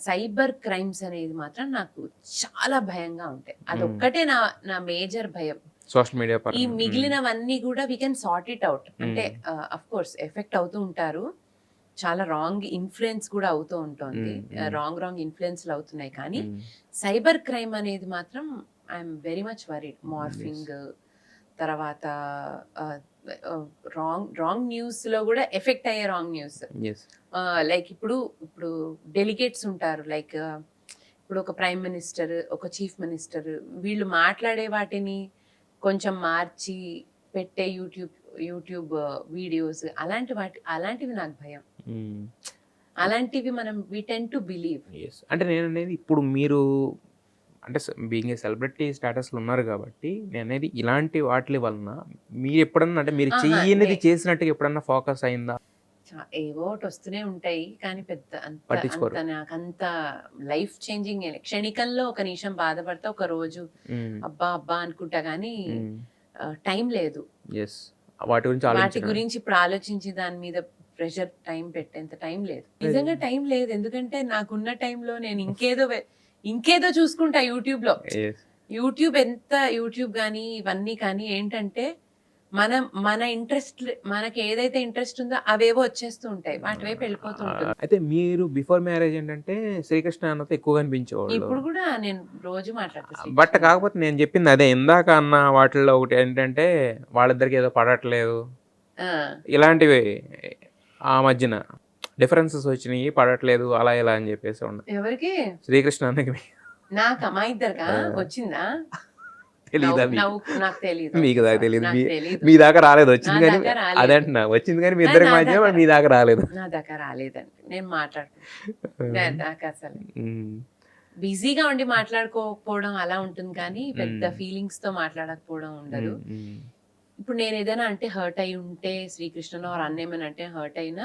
సైబర్ క్రైమ్స్ అనేది మాత్రం నాకు చాలా భయంగా ఉంటాయి. అదొక్కటే నా మేజర్ భయం. సోషల్ మీడియా ఈ మిగిలినవన్నీ కూడా we can sort it out. అంటే అఫ్ కోర్స్ ఎఫెక్ట్ అవుతూ ఉంటారు, చాలా రాంగ్ ఇన్ఫ్లుయెన్స్ కూడా అవుతూ ఉంటుంది, రాంగ్ ఇన్ఫ్లుయెన్స్లు అవుతున్నాయి. కానీ సైబర్ క్రైమ్ అనేది మాత్రం I'm very much worried. Morphing, తర్వాత రాంగ్ న్యూస్ లో కూడా ఎఫెక్ట్ అయ్యే రాంగ్ న్యూస్. లైక్ ఇప్పుడు డెలిగేట్స్ ఉంటారు, లైక్ ఇప్పుడు ఒక ప్రైమ్ మినిస్టర్, ఒక చీఫ్ మినిస్టర్, వీళ్ళు మాట్లాడే వాటిని కొంచెం మార్చి పెట్టే యూట్యూబ్ వీడియోస్, అలాంటివి నాకు భయం. అలాంటివి మనం వి టెండ్ టు బిలీవ్. అంటే నేను అనేది ఇప్పుడు మీరు అంటే బీయింగ్ ఏ సెలబ్రిటీ స్టేటస్లో ఉన్నారు కాబట్టి నేను అనేది ఇలాంటి వాటి వలన మీరు ఎప్పుడన్నా అంటే మీరు చెయ్యనిది చేసినట్టుగా ఎప్పుడన్నా ఫోకస్ అయిందా? ఏవో ఒకటి వస్తూనే ఉంటాయి, కానీ పట్టించుకోరు. నాకంత లైఫ్ చేంజింగ్ క్షణికంలో ఒక నిమిషం బాధపడతా, ఒక రోజు అబ్బా అనుకుంటా, కానీ టైం లేదు వాటి గురించి ఇప్పుడు ఆలోచించి దాని మీద ప్రెషర్ టైం పెట్టేంత టైం లేదు. నిజంగా టైం లేదు, ఎందుకంటే నాకున్న టైంలో నేను ఇంకేదో చూసుకుంటా. యూట్యూబ్ కానీ ఇవన్నీ కానీ ఏంటంటే మన ఇంట్రెస్ట్, మనకి ఏదైతే ఇంట్రెస్ట్ ఉందో అవేవో వచ్చేస్తూ ఉంటాయి, వాటి వైపు వెళ్ళిపోతూ ఉంటుంది. అయితే మీరు బిఫోర్ మ్యారేజ్ ఏంటంటే శ్రీకృష్ణ అన్నతో ఎక్కువగా అనిపించేవాళ్ళు. ఇప్పుడు కూడా నేను రోజు మాట్లాడతాను. బట్ కాకపోతే నేను చెప్పింది అదే ఇందాక అన్న వాటిల్లో ఒకటి ఏంటంటే వాళ్ళిద్దరికి ఏదో పడట్లేదు, ఇలాంటివి ఆ మధ్యన డిఫరెన్సెస్ వచ్చినాయి, పడట్లేదు అలా ఇలా అని చెప్పేసి ఉన్నాయి. ఎవరికి? శ్రీకృష్ణ అన్నకి. నాకు మా ఇద్దరుగా వచ్చిందా? నాకు తెలియదు. మీకు దాకా తెలియదు, మీ దాకా రాలేదు. వచ్చింది కానీ అదే అంటున్నా, వచ్చింది కానీ మీ ఇద్దరికి మధ్య మీ దాకా రాలేదు. నా దాకా రాలేదండి, నేను మాట్లాడుతున్నా అసలు బిజీగా ఉండి మాట్లాడుకోకపోవడం అలా ఉంటుంది, కానీ పెద్ద ఫీలింగ్స్ తో మాట్లాడకపోవడం ఉండదు. ఇప్పుడు నేను ఏదైనా అంటే హర్ట్ అయి ఉంటే, శ్రీకృష్ణలో అన్నేమని అంటే హర్ట్ అయినా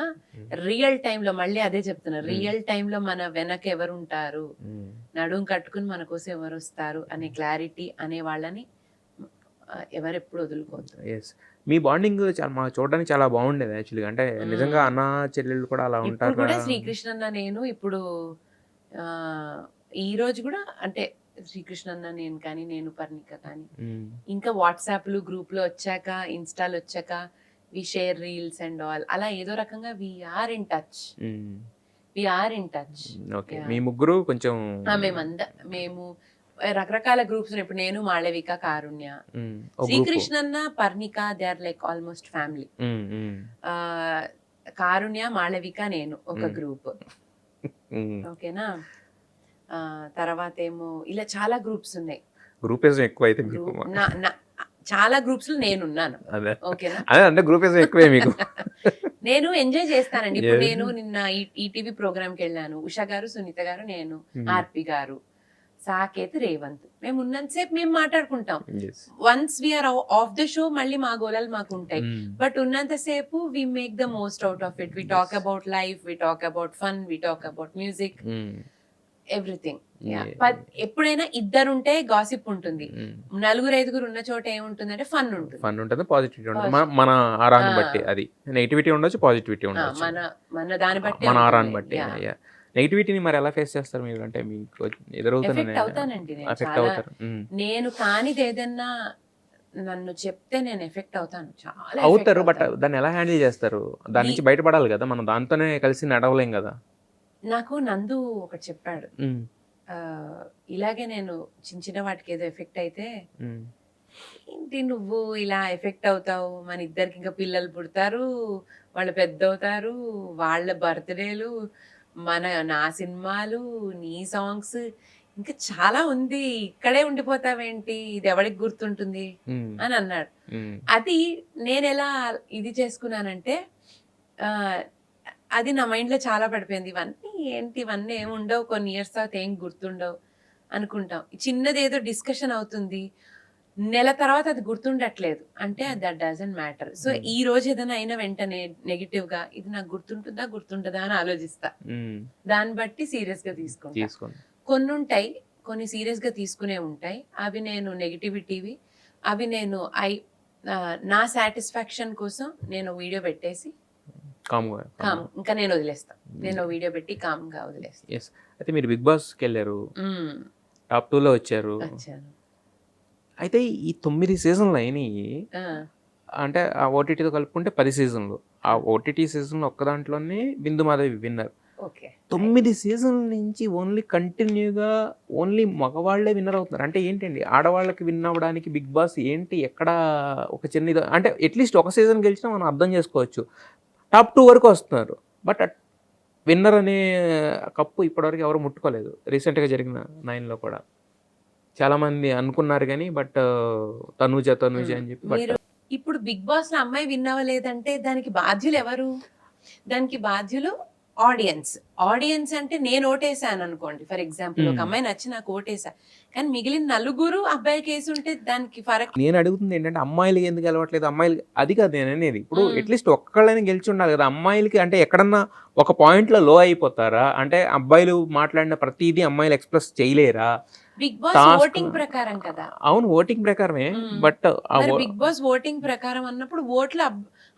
రియల్ టైంలో, మళ్ళీ అదే చెప్తున్నా, రియల్ టైంలో మన వెనక ఎవరు ఉంటారు, నడుం కట్టుకుని మన కోసం ఎవరు వస్తారు అనే క్లారిటీ అనే వాళ్ళని ఎవరెప్పుడు వదులుకోవద్దు. మీ బాండింగ్ చూడడానికి చాలా బాగుండేది యాక్చువల్గా. అంటే నిజంగా అన్న చెల్లెళ్ళు కూడా అలా ఉంటారు కూడా. శ్రీకృష్ణ నేను ఇప్పుడు ఈ రోజు కూడా అంటే శ్రీకృష్ణ నేను కానీ, నేను పర్ణిక కానీ, ఇంకా వాట్సాప్లు గ్రూప్లో వచ్చాక, ఇన్స్టాలు వచ్చాక we share reels and all, అలా ఏదో రకంగా వీఆర్ ఇన్ టచ్. మీ ముగ్గురు కొంచెం మేము రకరకాల గ్రూప్స్. ఇప్పుడు నేను, Malavika, Karunya, Srikrishna, Parnika, they are like almost family. Karunya, Malavika, నేను ఒక గ్రూప్, ఓకేనా. తర్వాత ఏమో ఇలా చాలా గ్రూప్స్ ఉన్నాయి. గ్రూపిజం ఎక్కువ అయితే చాలా గ్రూప్స్ లో నేనున్నాను, ఓకేనా. అంటే గ్రూపిజం ఎక్కువే మీకు. నేను ఎంజాయ్ చేస్తానండి. ఇప్పుడు నేను నిన్న ఈటీవీ ప్రోగ్రామ్ కి వెళ్ళాను, ఉషా గారు, సునీత గారు, నేను, ఆర్పి గారు, సాకేత్, రేవంత్. మేము ఉన్నంతసేపు మేము మాట్లాడుకుంటాం. Yes. Once we are off the show మళ్ళీ మా గోళాలు మాకు ఉంటాయి. బట్ ఉన్నంతసేపు we make the most out of it. We talk about life, we talk about fun, we talk about music, everything. ఎప్పుడైనా ఇద్దరుంటే గాసిప్ ఉంటుంది, నలుగురు ఐదుగురు ఉన్న చోట ఏముంటుందంటే ఫన్ ఉంటుంది. ఫన్ ఉంటుంది, పాజిటివిటీ ఉంటుంది. మన ఆరాన్ని బట్టి అది నెగిటివిటీ ఉండొచ్చు, పాజిటివిటీ ఉండొచ్చు. మన దాన్ని బట్టి మన ఆరాన్ని బట్టి. నెగిటివిటీని మరి ఎలా ఫేస్ చేస్తారు మీరు? అంటే మీకు ఎఫెక్ట్ అవుతానండి నేను చాలా. నేను కానిది ఏదన్నా నన్ను చెప్తే నేను ఎఫెక్ట్ అవుతాను, చాలా అవుతారు. బట్ దాన్ని ఎలా హ్యాండిల్ చేస్తారు? దాని నుంచి బయటపడాలి కదా, మనం దాంతోనే కలిసి నడవలేం కదా. నాకు నందు ఒకటి చెప్పాడు, ఇలాగే నేను చిన్న చిన్న వాటికి ఏదో ఎఫెక్ట్ అయితే ఏంటి నువ్వు ఇలా ఎఫెక్ట్ అవుతావు, మన ఇద్దరికి ఇంకా పిల్లలు పుడతారు, వాళ్ళు పెద్ద అవుతారు, వాళ్ళ బర్త్డేలు, నా సినిమాలు, నీ సాంగ్స్, ఇంకా చాలా ఉంది, ఇక్కడే ఉండిపోతావేంటి, ఇది ఎవరికి గుర్తుంటుంది అని అన్నాడు. అది నేను ఎలా ఇది చేసుకున్నానంటే అది నా మైండ్ లో చాలా పడిపోయింది. ఇవన్నీ ఏమి ఉండవు, కొన్ని ఇయర్స్ తర్వాత ఏం గుర్తుండవు అనుకుంటాం. చిన్నది ఏదో డిస్కషన్ అవుతుంది, నెల తర్వాత అది గుర్తుండట్లేదు అంటే దట్ డజంట్ మ్యాటర్. సో ఈ రోజు ఏదైనా అయినా వెంటనే నెగిటివ్ గా ఇది నాకు గుర్తుంటుందా అని ఆలోచిస్తా. దాన్ని బట్టి సీరియస్ గా తీసుకుంటా. కొన్ని ఉంటాయి, కొన్ని సీరియస్ గా తీసుకునే ఉంటాయి, అవి నేను నెగిటివిటీవి, అవి నేను నా సాటిస్ఫాక్షన్ కోసం నేను వీడియో పెట్టేసి ఇంకా నేను వదిలేస్తా. నేను వీడియో పెట్టి కామ్ గా వదిలేస్తా. అయితే మీరు బిగ్ బాస్ కి వెళ్ళారు, టాప్ 2 లో వచ్చారు. అయితే ఈ 9 సీజన్లు అయినాయి అంటే ఆ ఓటీటీతో కలుపుకుంటే 10 సీజన్లు. ఆ ఓటీటీ సీజన్ ఒక్క దాంట్లోనే బిందు మాధవి విన్నర్. 9 సీజన్ల నుంచి ఓన్లీ కంటిన్యూగా ఓన్లీ మగవాళ్లే విన్నర్ అవుతున్నారు. అంటే ఏంటండి, ఆడవాళ్ళకి విన్ అవ్వడానికి బిగ్ బాస్ ఏంటి, ఎక్కడ ఒక చిన్న ఇది అంటే అట్లీస్ట్ ఒక సీజన్ గెలిచినా మనం అర్థం చేసుకోవచ్చు. టాప్ 2 వరకు వస్తున్నారు, బట్ విన్నర్ అనే కప్పు ఇప్పటివరకు ఎవరు ముట్టుకోలేదు. రీసెంట్గా జరిగిన 9లో కూడా చాలామంది అనుకున్నారు కానీ బట్ తనూజ అని చెప్పి. ఇప్పుడు బిగ్ బాస్ లో అమ్మాయి విన్ అవ్వలేదంటే దానికి బాధ్యులు ఎవరు? దానికి బాధ్యులు ఆడియన్స్ అంటే నేను ఓటేసాను అనుకోండి, ఫర్ ఎగ్జాంపుల్ ఒక అమ్మాయి నచ్చి నాకు ఓటేసా, కానీ మిగిలిన నలుగురు అబ్బాయి కేసు ఉంటే దానికి ఫరక్. నేను అడుగుతుంది ఏంటంటే అమ్మాయిలు ఎందుకు గెలవట్లేదు, అమ్మాయిలు అది కాదు నేను అనేది. ఇప్పుడు అట్లీస్ట్ ఒక్కళ్ళని గెలిచి ఉండాలి కదా. అమ్మాయిలకి అంటే ఎక్కడన్నా ఒక పాయింట్ లో లో అయిపోతారా? అంటే అబ్బాయిలు మాట్లాడిన ప్రతిదీ అమ్మాయిలు ఎక్స్ప్రెస్ చేయలేరా? బిగ్ బాస్ ఓటింగ్ ప్రకారం కదా. అవును, ఓటింగ్ ప్రకారమే. బట్ బిగ్ బాస్ ఓటింగ్ ప్రకారం అన్నప్పుడు ఓట్లు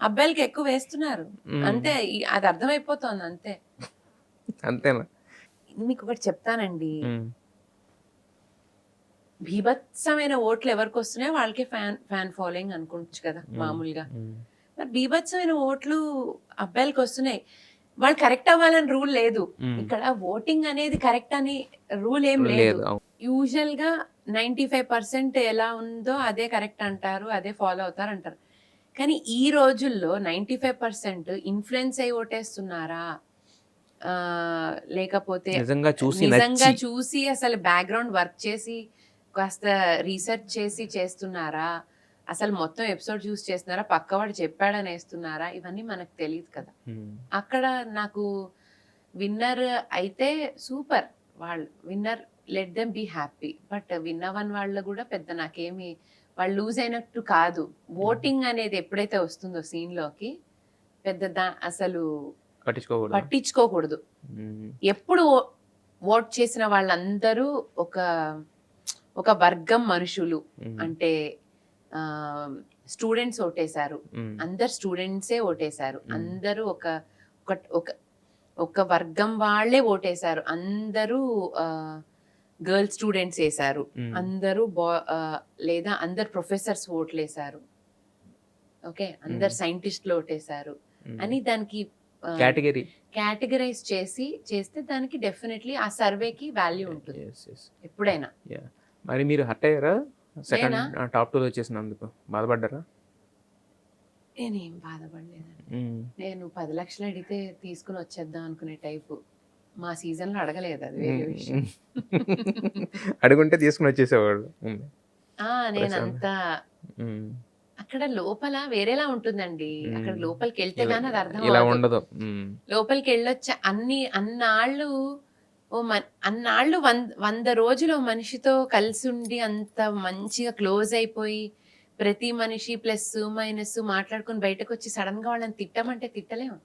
అబ్బాయిలకి ఎక్కువ వేస్తున్నారు అంతే, అది అర్థమైపోతుంది అంతే. అంతేనా? మీకు ఒకటి చెప్తానండి, బీభత్సమైన ఓట్లు ఎవరికి వస్తున్నాయో వాళ్ళకే ఫ్యాన్ ఫాలోయింగ్ అనుకోవచ్చు కదా మామూలుగా. మరి బీభత్సమైన ఓట్లు అబ్బాయిలకి వస్తున్నాయి, వాళ్ళు కరెక్ట్ అవ్వాలని రూల్ లేదు ఇక్కడ. ఓటింగ్ అనేది కరెక్ట్ అని రూల్ ఏం లేదు. యూజువల్ గా 95% ఎలా ఉందో అదే కరెక్ట్ అంటారు, అదే ఫాలో అవుతారు అంటారు. కానీ ఈ రోజుల్లో 95% ఇన్ఫ్లుయెన్స్ అయి ఓటేస్తున్నారా, లేకపోతే నిజంగా చూసి అసలు బ్యాక్గ్రౌండ్ వర్క్ చేసి కాస్త రీసెర్చ్ చేసి చేస్తున్నారా, అసలు మొత్తం ఎపిసోడ్ చూసి చేస్తున్నారా, పక్కవాడు చెప్పాడని వేస్తున్నారా, ఇవన్నీ మనకు తెలియదు కదా. అక్కడ నాకు విన్నర్ అయితే సూపర్, వాళ్ళు winner, let them be happy. But win అవ్వని వాళ్ళు కూడా పెద్ద నాకేమి, వాళ్ళు లూజ్ అయినట్టు కాదు. ఓటింగ్ అనేది ఎప్పుడైతే వస్తుందో సీన్ లోకి పెద్ద అసలు పట్టించుకోకూడదు. ఎప్పుడు ఓట్ చేసిన వాళ్ళందరూ ఒక వర్గం మనుషులు, అంటే స్టూడెంట్స్ ఓటేశారు, అందరు స్టూడెంట్సే ఓటేశారు, అందరూ ఒక వర్గం వాళ్ళే ఓటేశారు, అందరూ గర్ల్స్ స్టూడెంట్స్ వేశారు, అందరూ లేదా అందరు ప్రొఫెసర్స్ ఓట్లేశారు, ఓకే, అందరు సైంటిస్టులు ఓటేశారు అని దానికి కేటగరైజ్ చేస్తే దానికి డెఫినెట్లీ ఆ సర్వేకి వాల్యూ ఉంటుంది ఎప్పుడైనా. మరి మీరు హర్ట్ అయ్యారా సెకండ్ టాప్ 2 వచ్చేసినందుకు? బాధపడ్డారా? నేనేం బాధపడలేదండి. నేను 10 లక్షలు అడిగితే తీసుకుని వచ్చేద్దాం అనుకునే టైపు. మా సీజన్ లో అడగలేదు, అది వేరే విషయం. అడుగుంటే తీసుకుని వచ్చేసేవాడు. నేనంతా అక్కడ లోపల వేరేలా ఉంటుందండి. అక్కడ లోపలికి వెళ్తే గానీ అది అర్థం ఇలా ఉండదు. లోపలికి వెళ్ళొచ్చా అన్నాళ్ళు అన్నాళ్ళు 100 రోజులు ఓ మనిషితో కలిసి ఉండి అంత మంచిగా క్లోజ్ అయిపోయి ప్రతి మనిషి ప్లస్ మైనస్ మాట్లాడుకొని బయటకు వచ్చి సడన్ గా వాళ్ళని తిట్టమంటే తిట్టలేము.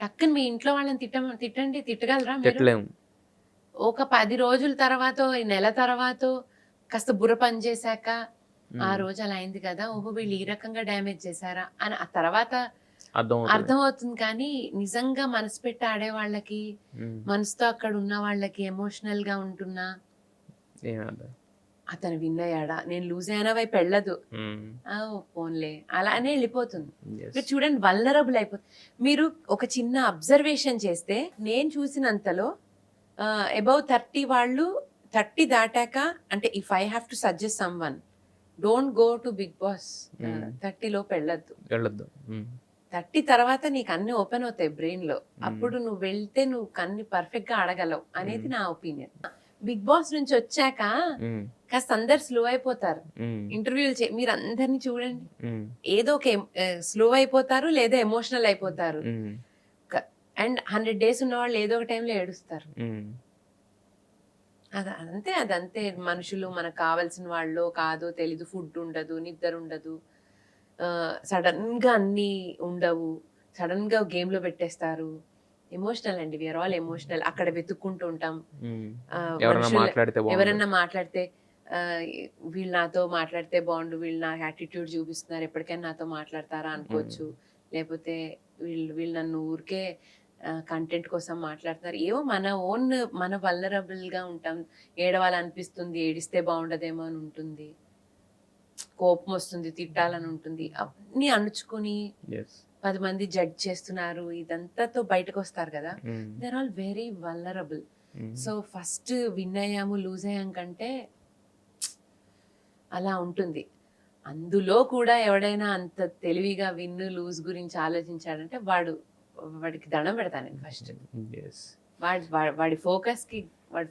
టక్కుని మీ ఇంట్లో వాళ్ళని తిట్టండి, తిట్టగలరా మీరు? తిట్టలేము. ఒక 10 రోజుల తర్వాత, నెల తర్వాత కాస్త బుర్ర పని చేశాక ఆ రోజు అలా అయింది కదా, ఓహో వీళ్ళు ఈ రకంగా డ్యామేజ్ చేశారా అని ఆ తర్వాత అర్థమవుతుంది. కానీ నిజంగా మనసు పెట్టి ఆడే వాళ్ళకి, మనసుతో అక్కడ ఉన్న వాళ్ళకి, ఎమోషనల్ గా ఉంటున్నా అతను విన్ అయ్యాడా, నేను లూజ్ అయినా వైపు వెళ్ళదు, ఫోన్లే అలానే వెళ్ళిపోతుంది. మీరు చూడండి వల్నరబుల్ అయిపోతుంది. మీరు ఒక చిన్న అబ్జర్వేషన్ చేస్తే నేను చూసినంతలో అబౌవ్ 30 వాళ్ళు 30 దాటాక, అంటే if I have to suggest someone, don't go to Big Boss. 30 లోపు వెళ్ళొద్దు. 30 తర్వాత నీకు అన్ని ఓపెన్ అవుతాయి బ్రెయిన్ లో, అప్పుడు నువ్వు వెళ్తే నువ్వు అన్ని పర్ఫెక్ట్ గా అడగలవు అనేది నా ఒపీనియన్. బిగ్ బాస్ నుంచి వచ్చాక కాస్త అందరు స్లో అయిపోతారు. ఇంటర్వ్యూలు మీరు అందరినీ చూడండి, ఏదో ఒక స్లో అయిపోతారు లేదా ఎమోషనల్ అయిపోతారు. అండ్ 100 days ఉన్న వాళ్ళు ఏదో ఒక టైంలో ఏడుస్తారు. అదంతే మనుషులు. మనకు కావాల్సిన వాళ్ళు కాదో తెలీదు, ఫుడ్ ఉండదు, నిద్ర ఉండదు, సడన్ గా అన్ని ఉండవు, సడన్ గా గేమ్ లో పెట్టేస్తారు. ఎమోషనల్ అండి, వీఆర్ ఆల్ ఎమోషనల్. అక్కడ వెతుక్కుంటూ ఉంటాం. ఎవరన్నా మాట్లాడితే వీళ్ళు నాతో మాట్లాడితే బాగుండు, వీళ్ళు నా యాటిట్యూడ్ చూపిస్తున్నారు, ఎప్పటికైనా నాతో మాట్లాడతారా అనుకోవచ్చు. లేకపోతే వీళ్ళు నన్ను ఊరికే కంటెంట్ కోసం మాట్లాడుతున్నారు. ఏవో మన వల్నరబుల్ గా ఉంటాం. ఏడవాలనిపిస్తుంది, ఏడిస్తే బాగుండదేమో అని ఉంటుంది, కోపం వస్తుంది, తిట్టాలని ఉంటుంది. అన్ని అణుచుకుని 10 మంది జడ్జ్ చేస్తున్నారు, ఇదంతాతో బయటకు వస్తారు కదా. They are all very vulnerable. So first win అయ్యాము లూజ్ అయ్యాం కంటే అలా ఉంటుంది. అందులో కూడా ఎవడైనా అంత తెలివిగా విన్ లూజ్ గురించి ఆలోచించాడంటే వాడికి దండం పెడతాను నేను ఫస్ట్. వాడి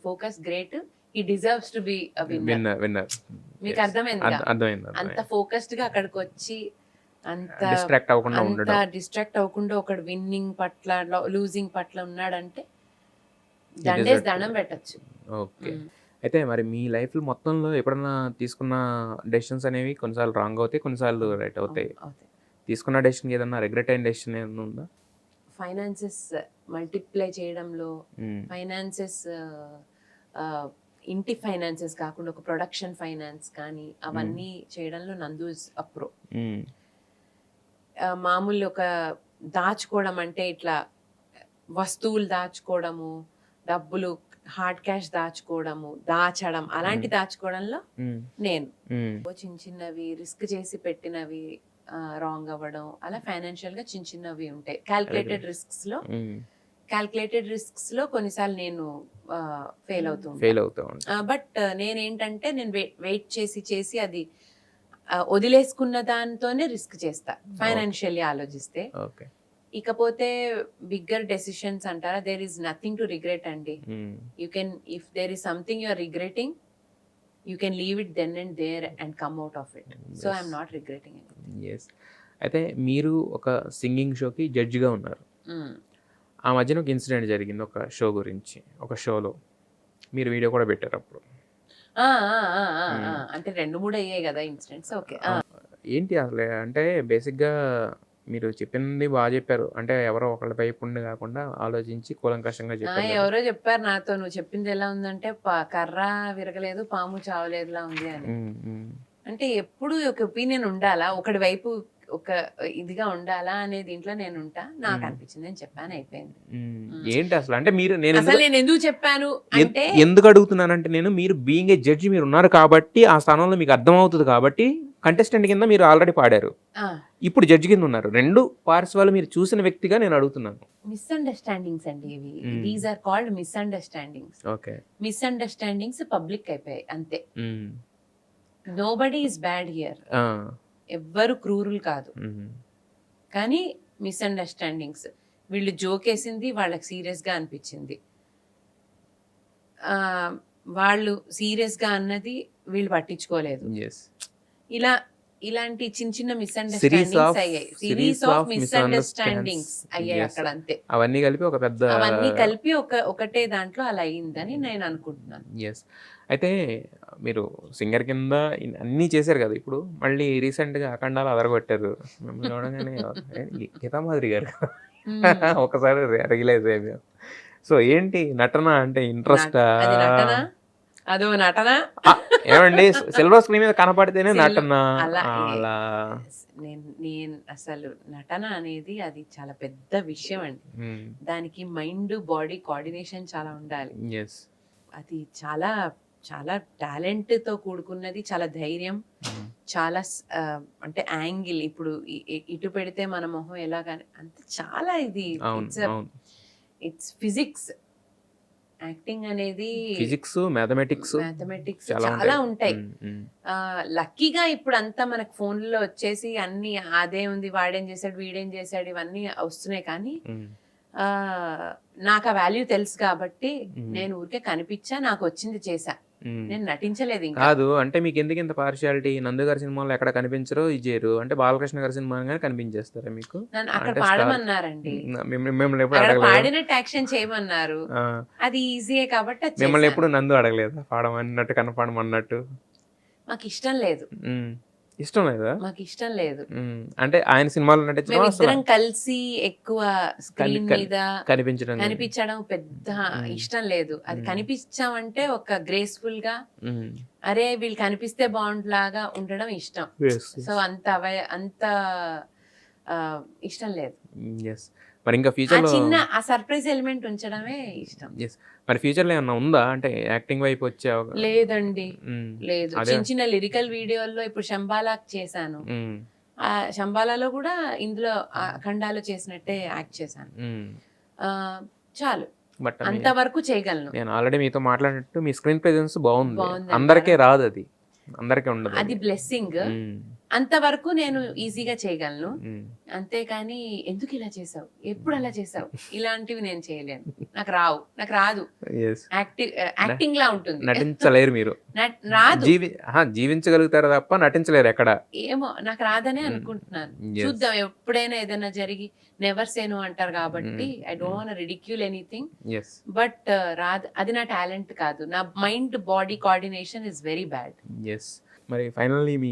focus great. He deserves to be a winner. మీకు అర్థమైంది? అంత ఫోకస్డ్ గా అక్కడికి వచ్చి అంత డిస్ట్రాక్ట్ అవ్వకుండా ఒకడు విన్నింగ్ పట్ల లూజింగ్ పట్ల ఉన్నాడంటే దండం పెట్టచ్చు. ఓకే. అయితే మరి మీ లైఫ్ మొత్తంలో ఎప్పుడన్నా తీసుకున్న డెసిషన్స్ అనేవి కొన్నిసార్లు రాంగ్ అవుతాయి, కొన్నిసార్లు రైట్ అవుతాయి. తీసుకున్న డెసిషన్ ఏదన్నా రిగ్రెట్ అయిన డెసిషన్ ఏదన్నా ఉందా? ఫైనాన్సెస్ మల్టిప్లై చేయడంలో, ఫైనాన్సెస్ ఇంటి ఫైనాన్సెస్ కాకుండా ఒక ప్రొడక్షన్ ఫైనాన్స్ కానీ అవన్నీ చేయడంలో నందు ఇస్ అప్రో. మామూలు ఒక దాచుకోవడం అంటే ఇట్లా వస్తువులు దాచుకోవడము, డబ్బులు హార్డ్ క్యాష్ దాచడం అలాంటి దాచుకోవడంలో నేను చిన్నవి రిస్క్ చేసి పెట్టినవి రాంగ్ అవ్వడం, అలా ఫైనాన్షియల్ గా చిన్నవి ఉంటాయి. క్యాల్కులేటెడ్ రిస్క్స్ లో కొన్నిసార్లు నేను ఫెయిల్ అవుతాను. బట్ నేనేంటంటే నేను వెయిట్ చేసి అది వదిలేసుకున్న దాంతోనే రిస్క్ చేస్తా ఫైనాన్షియల్లీ ఆలోచిస్తే. ఇకపోతే బిగ్గర్ డెసిషన్స్ అంటారా, there is nothing to regret అండి. You can, if there is something you are regretting, you can leave it then and there and come out of it. So I'm not regretting anything. అయితే మీరు ఒక singing షోకి జడ్జిగా ఉన్నారు. ఆ మధ్యన ఒక ఇన్సిడెంట్ జరిగింది ఒక షో గురించి. ఒక షోలో మీరు వీడియో కూడా పెట్టారు అప్పుడు. అంటే 2-3 అయ్యాయి కదా ఇన్సిడెంట్స్. ఓకే. ఏంటి అసలు అంటే బేసిక్గా మీరు చెప్పింది బాగా చెప్పారు. అంటే ఎవరో ఒకళ్ళ వైపు ఉండి కాకుండా ఆలోచించి కూలంకషంగా చెప్పారు. ఎవరో చెప్పారు నాతో, నువ్వు చెప్పింది ఎలా ఉందంటే కర్ర విరగలేదు పాము చావలేదులా ఉంది అని. అంటే ఎప్పుడు ఒక ఒపీనియన్ ఉండాలా, ఒకటి వైపు ఒక ఇదిగా ఉండాలా అనే దీంట్లో నేను ఉంటా. నాకు అనిపించింది, నేను చెప్పాను, అయిపోయింది. ఏంటి అసలు అంటే నేను ఎందుకు చెప్పాను అంటే, ఎందుకు అడుగుతున్నానంటే నేను మీరు బీయింగ్ ఏ జడ్జి మీరు ఉన్నారు కాబట్టి ఆ స్థానంలో మీకు అర్థం అవుతుంది కాబట్టి కంటెస్టెంట్ కింద మీరు ఆల్రెడీ పాడారు, ఇప్పుడు జడ్జి కింద ఉన్నారు. 2 పార్ట్స్ వాళ్ళు మీరు చూసిన వ్యక్తిగా నేను అడుగుతున్నాను. మిస్అండర్స్టాండింగ్స్ అండి ఇవి. These are called misunderstandings. Okay. Misunderstandings public అయిపోయాయి అంతే. Nobody is bad here. ఎవ్వరు క్రూరులు కాదు, కానీ మిస్అండర్స్టాండింగ్స్. వీళ్ళు జోకేసింది వాళ్ళకి సీరియస్ గా అనిపించింది, వాళ్ళు సీరియస్ గా అన్నది వీళ్ళు పట్టించుకోలేదు. ఇలా ఇలాంటి చిన్న చిన్న Series మిస్అండర్స్టాండింగ్స్ of- అయ్యాయి. series series of of misunderstandings అయ్యాయి Yes. అక్కడ అంతే. అవన్నీ కలిపి ఒక పెద్ద అవన్నీ కలిపి ఒకటే దాంట్లో అలా అయిందని నేను అనుకుంటున్నాను. ఎస్. అయితే మీరు సింగర్ కింద అన్నీ చేశారు కదా, ఇప్పుడు మళ్ళీ రీసెంట్గా అఖండాలు అదరగొట్టారు. మిమ్మల్ని చూడగానే గీతా మాదిరి గారు ఒకసారి రియలైజ్ అయ్యాం. సో ఏంటి నటన అంటే ఇంట్రెస్ట్ అది నటన, అదో నటన. ఏమండి సిల్వర్ స్క్రీన్ మీద కనపడితేనే నటన అలా అలా నేను అసలు నటన అనేది అది చాలా పెద్ద విషయం అండి. మ్మ్. దానికి మైండ్ బాడీ కోఆర్డినేషన్ చాలా ఉండాలి. ఎస్. అది చాలా చాలా టాలెంట్ తో కూడుకున్నది, చాలా ధైర్యం, చాలా అంటే యాంగిల్ ఇప్పుడు ఇటు పెడితే మన మొహం ఎలాగానే అంత చాలా ఇది అవును అవును. It's physics. యాక్టింగ్ అనేది ఫిజిక్స్, మ్యాథమెటిక్స్ మ్యాథమెటిక్స్ చాలా చాలా ఉంటాయి. ఉంటాయి. లక్కీగా ఇప్పుడు అంతా మనకు ఫోన్లో వచ్చేసి అన్ని అదే ఉంది, వాడేం చేశాడు వీడేం చేశాడు ఇవన్నీ వస్తున్నాయి. కానీ ఆ, నాకు ఆ వాల్యూ తెలుసు కాబట్టి నేను ఊరికే కనిపించా, నాకు వచ్చింది చేశా, నేను నటించలేదు ఇంకా. కాదు అంటే మీకు ఎందుకు ఇంత పార్షియాలిటీ? నందు గారి సినిమాలో ఎక్కడ కనిపించరు, ఇచ్చారు అంటే బాలకృష్ణ గారి సినిమా కానీ కనిపించేస్తారా మీకు? నన్ను అక్కడ అంటే పాడమన్నారండి, మిమ్మల్ని ఎప్పుడు అక్కడ అడగలేదు? పాడినట్టు యాక్షన్ చేయమన్నారు. అది ఈజీయే కాబట్టి అది మిమ్మల్ని చేశాను. ఎప్పుడు నందు అడగలేదా పాడమన్నట్టు కనపడమన్నట్టు? మాకు ఇష్టం లేదు, ఇష్టం లేదా? మాకు ఇష్టం లేదు. అంటే ఆయన సినిమాలో నటించడం అసలు మేమిద్దరం కలిసి ఎక్కువ స్క్రీన్ కని- మీద కనిపించడం కానీ. కనిపించడం పెద్ద ఇష్టం లేదు. అది కనిపించామంటే ఒక గ్రేస్ఫుల్ గా మ్మ్. అరే వీళ్ళు కనిపిస్తే బాగుంట్లాగా ఉండడం ఇష్టం. Yes, yes. సో అంత ఇష్టం లేదు. Yes. మరి ఇంకా ఆ ఫ్యూచర్ లో చిన్న ఆ సర్ప్రైజ్ ఎలిమెంట్ ఉంచడమే ఇష్టం. Yes. మరి ఫ్యూచర్ లో ఏమన్నా ఉందా అంటే యాక్టింగ్ వైపు వచ్చే లేదండి, లేదు. అదే. చిన్న చిన్న లిరికల్ వీడియోల్లో ఇప్పుడు శంబాలా చేశాను. ఆ శంబాలాలో కూడా ఇందులో అఖండాలో చేసినట్టే యాక్ట్ చేశాను. ఆ, చాలు, బట్ అంతవరకు చేయగలను. నేను ఆల్రెడీ మీతో మాట్లాడినట్టు మీ స్క్రీన్ ప్రెజెన్స్ బాగుంది. బాగుంది అందరికీ రాదు, అది అందరికీ ఉండదు. అది బ్లెస్సింగ్. మ్మ్. అంతవరకు నేను ఈజీగా చేయగలను. మ్మ్. అంతేకాని ఎందుకు ఇలా చేసావు, ఎప్పుడు అలా చేసావు, ఇలాంటివి నేను చేయలేను. నాకు రాదు. Yes. యాక్టింగ్ లా ఉంటుంది, నటించలేరు మీరు. రాదు. జీవించగలుగుతారు తప్ప నటించలేరు ఎక్కడ. ఏమో నాకు రాదనే అనుకుంటున్నాను. Yes. చూద్దాం, ఎప్పుడైనా ఏదైనా జరిగి నెవర్ సేను అంటారు కాబట్టి I don't want ridicule anything. Yes. But రాదు, అది నా టాలెంట్ కాదు. నా mind body coordination is very bad. Yes. మరి ఫైనల్లీ మీ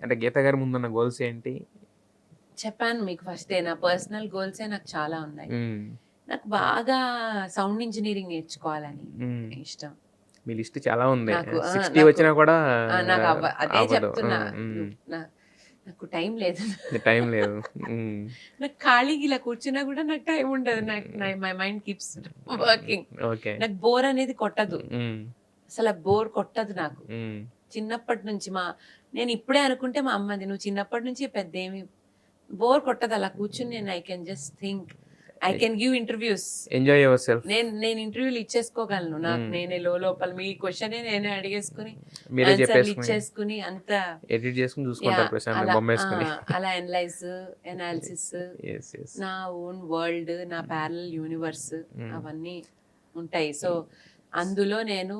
అంటే గీత గారి ముందున్న గోల్స్ ఏంటి? చెప్పాను మీకు ఫస్ట్, నా పర్సనల్ గోల్సే నాకు చాలా ఉన్నాయి. మ్మ్. నాకు బాగా సౌండ్ ఇంజనీరింగ్ నేర్చుకోవాలని మ్మ్. ఇష్టం. మీ లిస్ట్ చాలా ఉంది. నాకు- 60 వచ్చినా కూడా నాకు అదే అవ్వదు. చెప్తున్నా. నాకు టైం లేదు. టైం లేదు. మ్మ్. నాకు ఖాళీగా ఇలా కూర్చున్నా కూడా నాకు టైం ఉండదు. My mind keeps working. Okay. నాకు బోర్ అనేది కొట్టదు, మ్మ్. అసలు బోర్ కొట్టదు నాకు. మ్మ్. చిన్నప్పటి నుంచి నేను ఇప్పుడే అనుకుంటే మా అమ్మది, నువ్వు చిన్నప్పటి నుంచి పెద్ద ఏమి బోర్ కొట్టదు. అలా కూర్చుని నేను I can just think, I can give interviews. Enjoy your self. నేను ఇంటర్వ్యూలు ఇచ్చేసుకోగలను. నాకు నేనే లోపల మీ క్వశ్చన్ నేనే అడిగేసుకుని మీరే ఆన్సర్లు చెప్పేసుకుని ఇచ్చేసుకుని అంత ఎడిట్ చేసుకుని చూసుకుంటారు ప్రశాంత్ బొమ్మ వేసుకుని. అలా ఎనాలిసిస్, ఎస్ ఎస్. నా ఓన్ వరల్డ్, నా ప్యారలల్ యూనివర్స్ అవన్నీ ఉంటాయి. సో అందులో నేను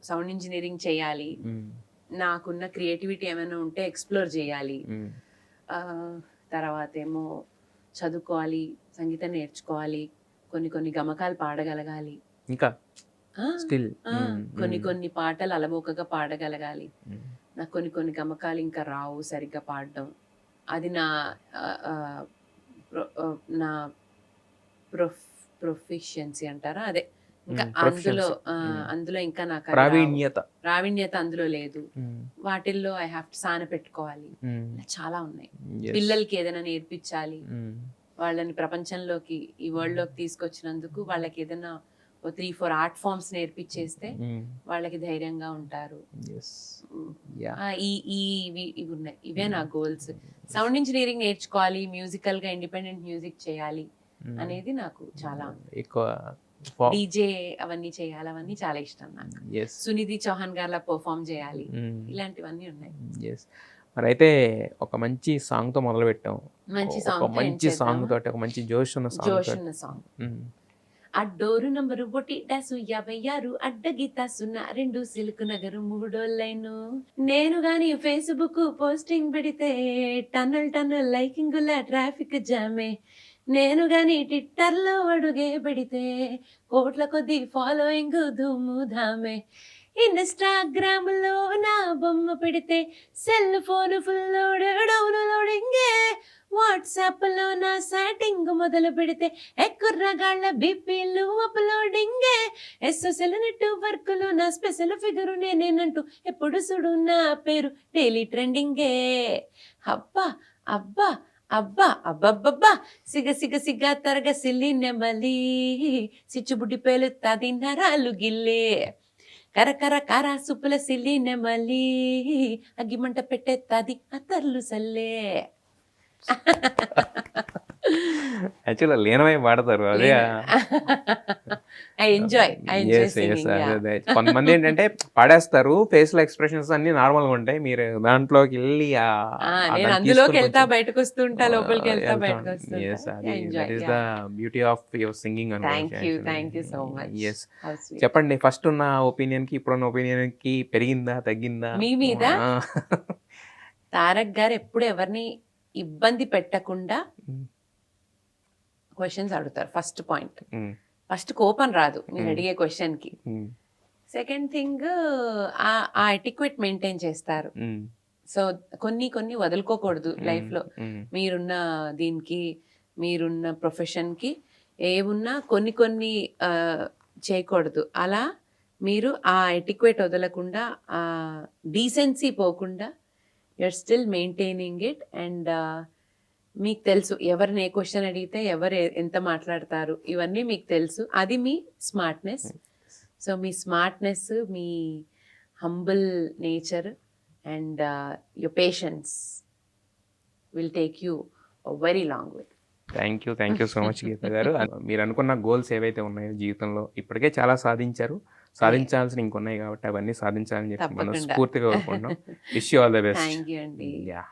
సౌండ్ ఇంజనీరింగ్ చేయాలి. నాకున్న క్రియేటివిటీ ఏమైనా ఉంటే ఎక్స్ప్లోర్ చేయాలి. తర్వాత ఏమో చదువుకోవాలి, సంగీతం నేర్చుకోవాలి, కొన్ని గమకాలు పాడగలగాలి. ఇంకా స్టిల్ కొన్ని పాటలు అలవోకగా పాడగలగాలి. నాకు కొన్ని గమకాలు ఇంకా రావు సరిగ్గా పాడడం. అది నా ప్రొఫిషియన్సీ అంటారా, అదే ఇంకా అందులో ఇంకా నాకు ప్రావీణ్యత అందులో లేదు. వాటిల్లో ఐ హావ్ టు సాన పెట్టుకోవాలి. చాలా ఉన్నాయి. పిల్లలకి ఏదైనా నేర్పించాలి, వాళ్ళని ప్రపంచంలోకి ఈ వరల్డ్ లోకి తీసుకొచ్చినందుకు వాళ్ళకి ఏదైనా 3-4 ఆర్ట్ ఫామ్స్ నేర్పించేస్తే వాళ్ళకి ధైర్యంగా ఉంటారు. ఇవి ఉన్నాయి, ఇవే నా గోల్స్. సౌండ్ ఇంజనీరింగ్ నేర్చుకోవాలి, మ్యూజికల్ గా ఇండిపెండెంట్ మ్యూజిక్ చేయాలి అనేది నాకు చాలా ఎక్కువ. డీజే అవన్నీ చేయాలి, అవన్నీ చాలా ఇష్టం నాకు. సునిధి చౌహాన్ గారిలా పర్ఫామ్ చేయాలి, ఇలాంటివన్నీ ఉన్నాయి. మరి అయితే ఒక మంచి సాంగ్ తో మొదలు పెట్టాం. మంచి మంచి సాంగ్ తోటి, ఒక మంచి జోష్ ఉన్న సాంగ్. అడ్డోరు నంబరు 1-56 అడ్డగీత 02 సిల్క్ నగరు 3 లైను. నేను గాని ఫేస్బుక్ పోస్టింగ్ పెడితే టన్నల్ లైకింగుల ట్రాఫిక్ జామే. నేను గాని ట్విట్టర్లో అడుగే పెడితే కోట్ల కొద్ది ఫాలోయింగ్ ధూముధామే. ఇన్స్టాగ్రామ్ లో నా బొమ్మ పెడితే సెల్ ఫోన్ ఫుల్ డౌన్లోడింగే. వాట్సాప్ లో నా సాటింగ్ మొదలు పెడితే ఎక్కుర్రగాళ్ళ బీపీలు అప్లోడింగే. ఎస్ఎస్ఎల్ నెట్వర్క్ లో నా స్పెషల్ ఫిగరు నేనేనంటూ ఎప్పుడు సుడు నా పేరు డైలీ ట్రెండింగే. అబ్బా అబ్బా అబ్బా అబ్బబ్బబ్బా సిగ తరగ సిల్లి నెమలి సిచ్చుబుడ్డి పేలుతాది నరాలు గిల్లే. కరకర కార సుప్పుల సిల్లి నెమలి అగ్గిమంట పెట్టేస్తాది అతర్లు సల్లే. యాక్చువల్గా లీనమై పాడతారు అదే. ఐ ఎంజాయ్ Yes, yes, అదే. కొంతమంది ఏంటంటే పాడేస్తారు, ఫేషియల్ ఎక్స్ప్రెషన్స్ అన్ని నార్మల్ గా ఉంటాయి, మీరు దాంట్లోకి వెళ్ళి నేను అందులోకి వెళ్తా బయటకు వస్తుంటా, లోపలికి వెళ్తా బయటకు వస్తుంటా. Beauty of your singing. Thank you so much. Yes, చెప్పండి, ఫస్ట్ ఉన్న ఒపీనియన్ కి ఇప్పుడున్న ఒపీనియన్ కి పెరిగిందా తగ్గిందా మీ మీద? తారక్ గారు ఎప్పుడు ఎవరిని ఇబ్బంది పెట్టకుండా క్వశ్చన్స్ అడుగుతారు. First point. ఫస్ట్ కోపం రాదు మీరు అడిగే క్వశ్చన్ కి. సెకండ్ థింగ్, ఆ ఎటిక్వేట్ మెయింటైన్ చేస్తారు. సో కొన్ని వదులుకోకూడదు లైఫ్ లో. మీరున్న దీనికి, మీరున్న ప్రొఫెషన్ కి ఏమున్నా కొన్ని చేయకూడదు. అలా మీరు ఆ ఎటిక్వేట్ వదలకుండా, ఆ డీసెన్సీ పోకుండా you're still maintaining it. And మీకు తెలుసు ఎవరిని ఏ క్వశ్చన్ అడిగితే ఎవరు ఎంత మాట్లాడతారు, ఇవన్నీ మీకు తెలుసు. అది మీ స్మార్ట్నెస్. సో మీ స్మార్ట్నెస్, మీ humble nature and your patience will take you very long way. Thank you so much Geetha గారు. మీరు అనుకున్న గోల్స్ ఏవైతే ఉన్నాయో జీవితంలో ఇప్పటికే చాలా సాధించారు, సాధించాల్సిన ఇంకొన్నాయి కాబట్టి అవన్నీ సాధించాలని చెప్పి మనం స్ఫూర్తిగా కోరుకుంటున్నాం. Wish you all the best. Thank you అండి. యా.